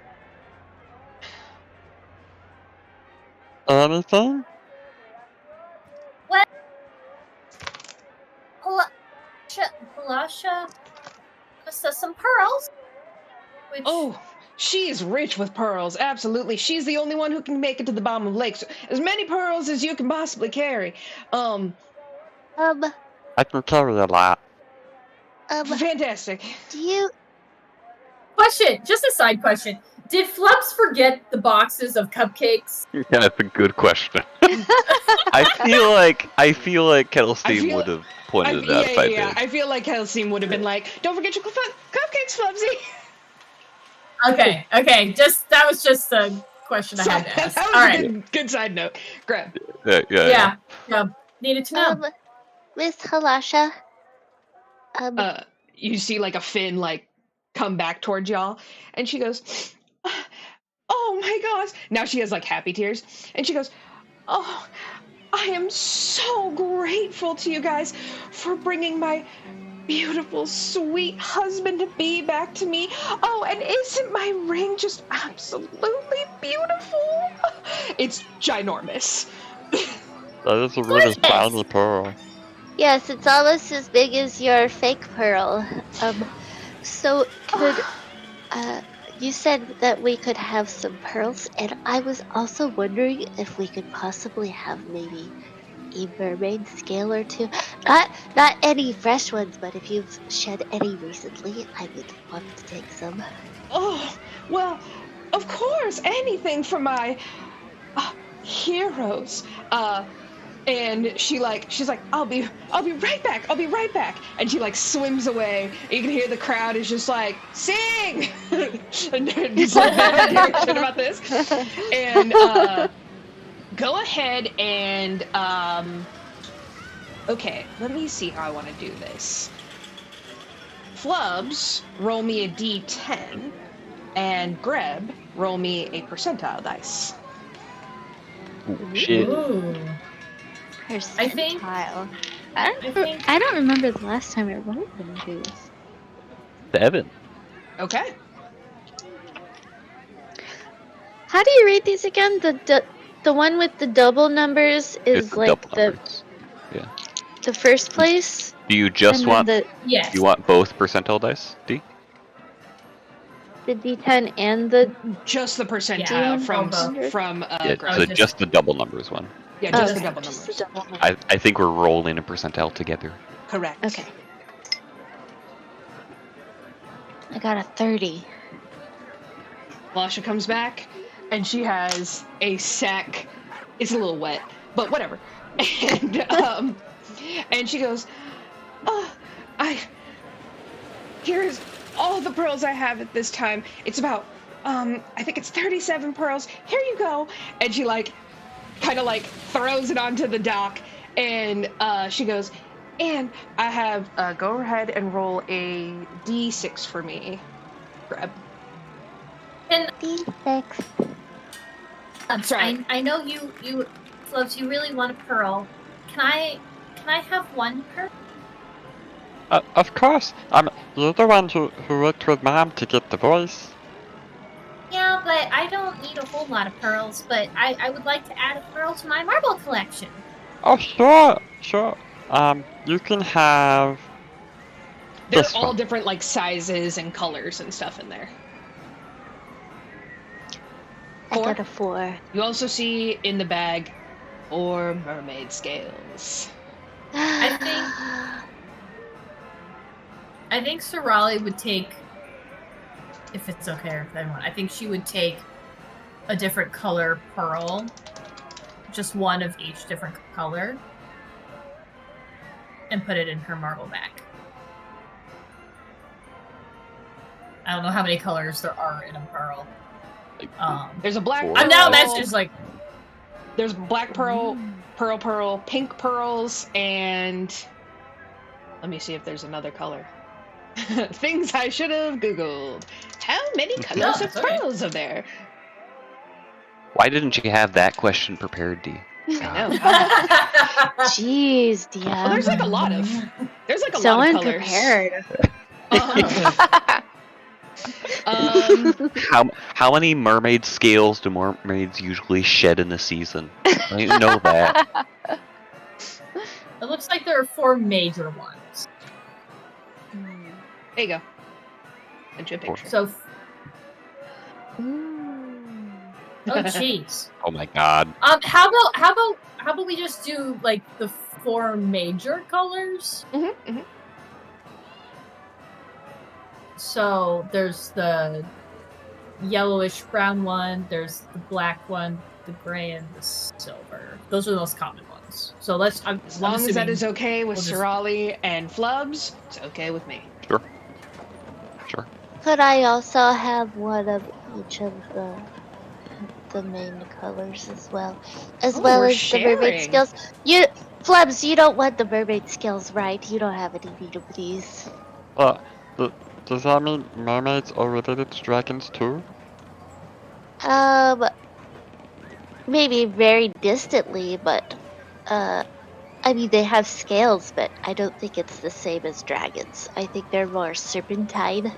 Anything? What? Palasha? Some pearls? Which... Oh, she is rich with pearls, absolutely. She's the only one who can make it to the bottom of the lake. So as many pearls as you can possibly carry. I can carry a lot. Fantastic. Do you? Question, just a side question. Did Flubs forget the boxes of cupcakes? Yeah, that's a good question. I feel like Kettlesteam would have pointed it out if I did. I feel like Kettlesteam would have been like, "Don't forget your cupcakes, Flubsy." Okay. That was just a question I had to ask. That was All a right. good side note. Grab. Yeah. Needed to know. Miss Halasha. You see like a fin like come back towards y'all, and she goes, "Oh my gosh!" Now she has like happy tears, and she goes, "Oh, I am so grateful to you guys for bringing my beautiful, sweet husband-to-be back to me. Oh, and isn't my ring just absolutely beautiful? It's ginormous." That is a really shiny pearl. Yes, it's almost as big as your fake pearl. So could you said that we could have some pearls, and I was also wondering if we could possibly have maybe a mermaid scale or two. Not any fresh ones, but if you've shed any recently, I would want to take some. Oh, well, of course, anything for my heroes. And she's like, I'll be right back. I'll be right back. And she like swims away. And you can hear the crowd is just like, sing! And they're just like, they don't give a shit about this. And go ahead and okay, let me see how I want to do this. Flubs, roll me a d10, and Greb, roll me a percentile dice. Ooh, shit. Ooh. Percentile. I don't remember the last time I rolled one of these. 7. Okay. How do you read these again? The one with the double numbers is It's like double numbers. Yeah. the first place. Do you just want? Yes. You want both percentile dice, D? The D10 and the Just the percentile Yeah. from Yeah, Greb. so just the double numbers one. Yeah, just okay, the double just numbers. the double numbers. I think we're rolling a percentile together. Correct. Okay. I got a 30. Lasha comes back, and she has a sack. It's a little wet, but whatever. And she goes, "Oh, here's all the pearls I have at this time. It's about, I think it's 37 pearls. Here you go." And she like, kind of like throws it onto the dock, and she goes, "And I have, go ahead and roll a d6 for me, Greb." And D6. Sorry. I know you Flubs, you really want a pearl. Can I have one pearl? Of course. You're the one who worked with Mom to get the voice. Yeah, but I don't need a whole lot of pearls, but I would like to add a pearl to my marble collection. Oh, sure. You can have They're this all one. different like sizes and colors and stuff in there. I got a 4. You also see in the bag 4 mermaid scales. I think Sarali would take, if it's okay or if they want, I think she would take a different color pearl, just one of each different color, and put it in her marble bag. I don't know how many colors there are in a pearl. There's a black pearl. I'm now that's just like There's black pearl, pearl, pink pearls, and let me see if there's another color. Things I should have Googled. How many colors of pearls are there? Why didn't you have that question prepared, D? I know. Jeez, DM. Well, there's like a lot of So lot of colors. unprepared. How many mermaid scales do mermaids usually shed in a season? I didn't know that. it looks like there are 4 major ones. There you go. Send you a picture. So Oh jeez. Oh my god. How about we just do like the 4 major colors? So there's the yellowish brown one, there's the black one, the gray, and the silver. Those are the most common ones. So let's. As long as that is okay with Sarali and Flubs, it's okay with me. Sure. Sure. Could I also have one of each of the main colors as well as the mermaid skills? Flubs, you don't want the mermaid skills, right? You don't have any need of these. Does that mean mermaids are related to dragons too? Maybe very distantly, but I mean they have scales, but I don't think it's the same as dragons. I think they're more serpentine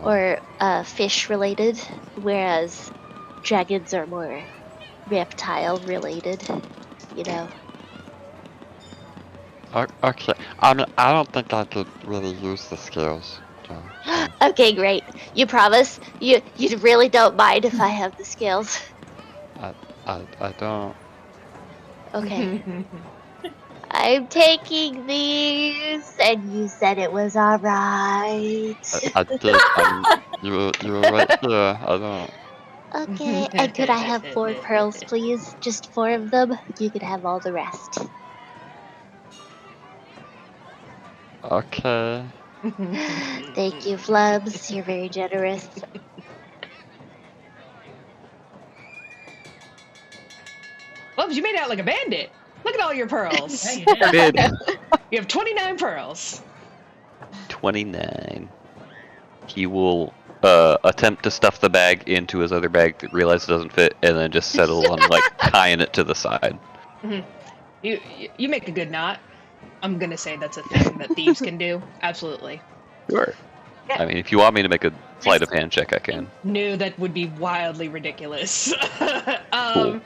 or fish related, whereas dragons are more reptile related, you know. Okay, I mean, I don't think I could really use the scales. So. Okay, great. You promise? You really don't mind if I have the scales? I don't. Okay. I'm taking these, and you said it was alright. I did. You were right here. I don't. Okay, and could I have 4 pearls, please? Just 4 of them? You could have all the rest. Okay. Thank you, Flubs. You're very generous. Flubs, you made out like a bandit. Look at all your pearls. Yeah, you did. You have 29 pearls. 29. He will attempt to stuff the bag into his other bag that realizes it doesn't fit, and then just settle on like tying it to the side. You make a good knot. I'm gonna say that's a thing that thieves can do. Absolutely. Sure. Yeah. I mean, if you want me to make a sleight of hand check, I can. No, that would be wildly ridiculous. Cool.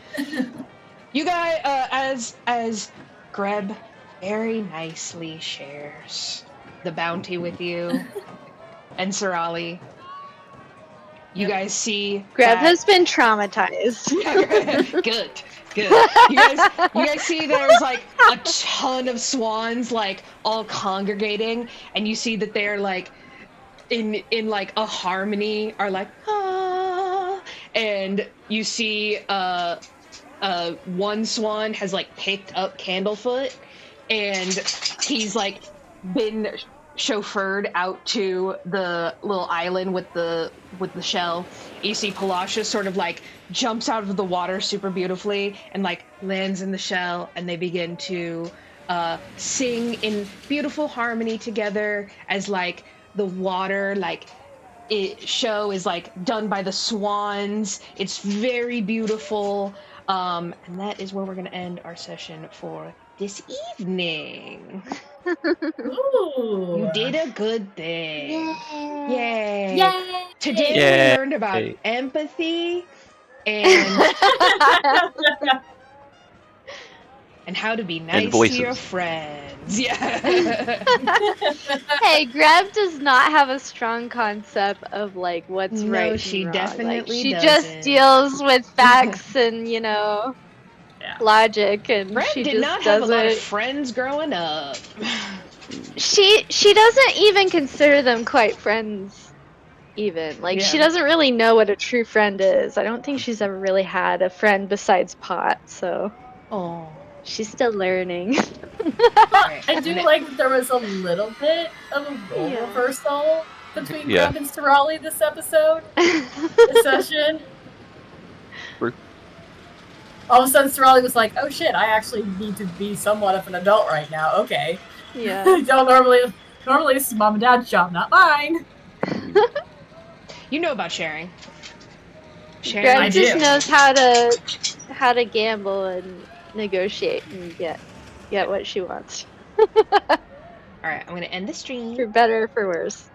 You guys, as Greb very nicely shares the bounty with you and Sarali, you guys see Greb has been traumatized. Good. You guys see there's like a ton of swans like all congregating, and you see that they're like in like a harmony, are like ah, and you see one swan has like picked up Candlefoot, and he's like been chauffeured out to the little island with the shell. You see Palasha sort of like jumps out of the water super beautifully and like lands in the shell, and they begin to sing in beautiful harmony together as like the water show is like done by the swans. It's very beautiful, and that is where we're gonna end our session for this evening. Ooh. You did a good thing. Yay! Yay! Today we learned about empathy and and how to be nice to your friends. Yeah. Hey, Greb does not have a strong concept of like what's right and she wrong. definitely she doesn't. just deals with facts and logic, and Greb she did just not have a lot of doesn't. friends growing up. She doesn't even consider them quite friends. Even she doesn't really know what a true friend is. I don't think she's ever really had a friend besides Pot. So. Oh. She's still learning. I do like that there was a little bit of a role reversal between Greb and Sarali this episode. This session. All of a sudden Sarali was like, oh shit, I actually need to be somewhat of an adult right now. Okay. Yeah. Don't normally this is mom and dad's job, not mine. You know about sharing. Greb just knows how to gamble and negotiate and get what she wants. Alright, I'm gonna end the stream. For better or for worse.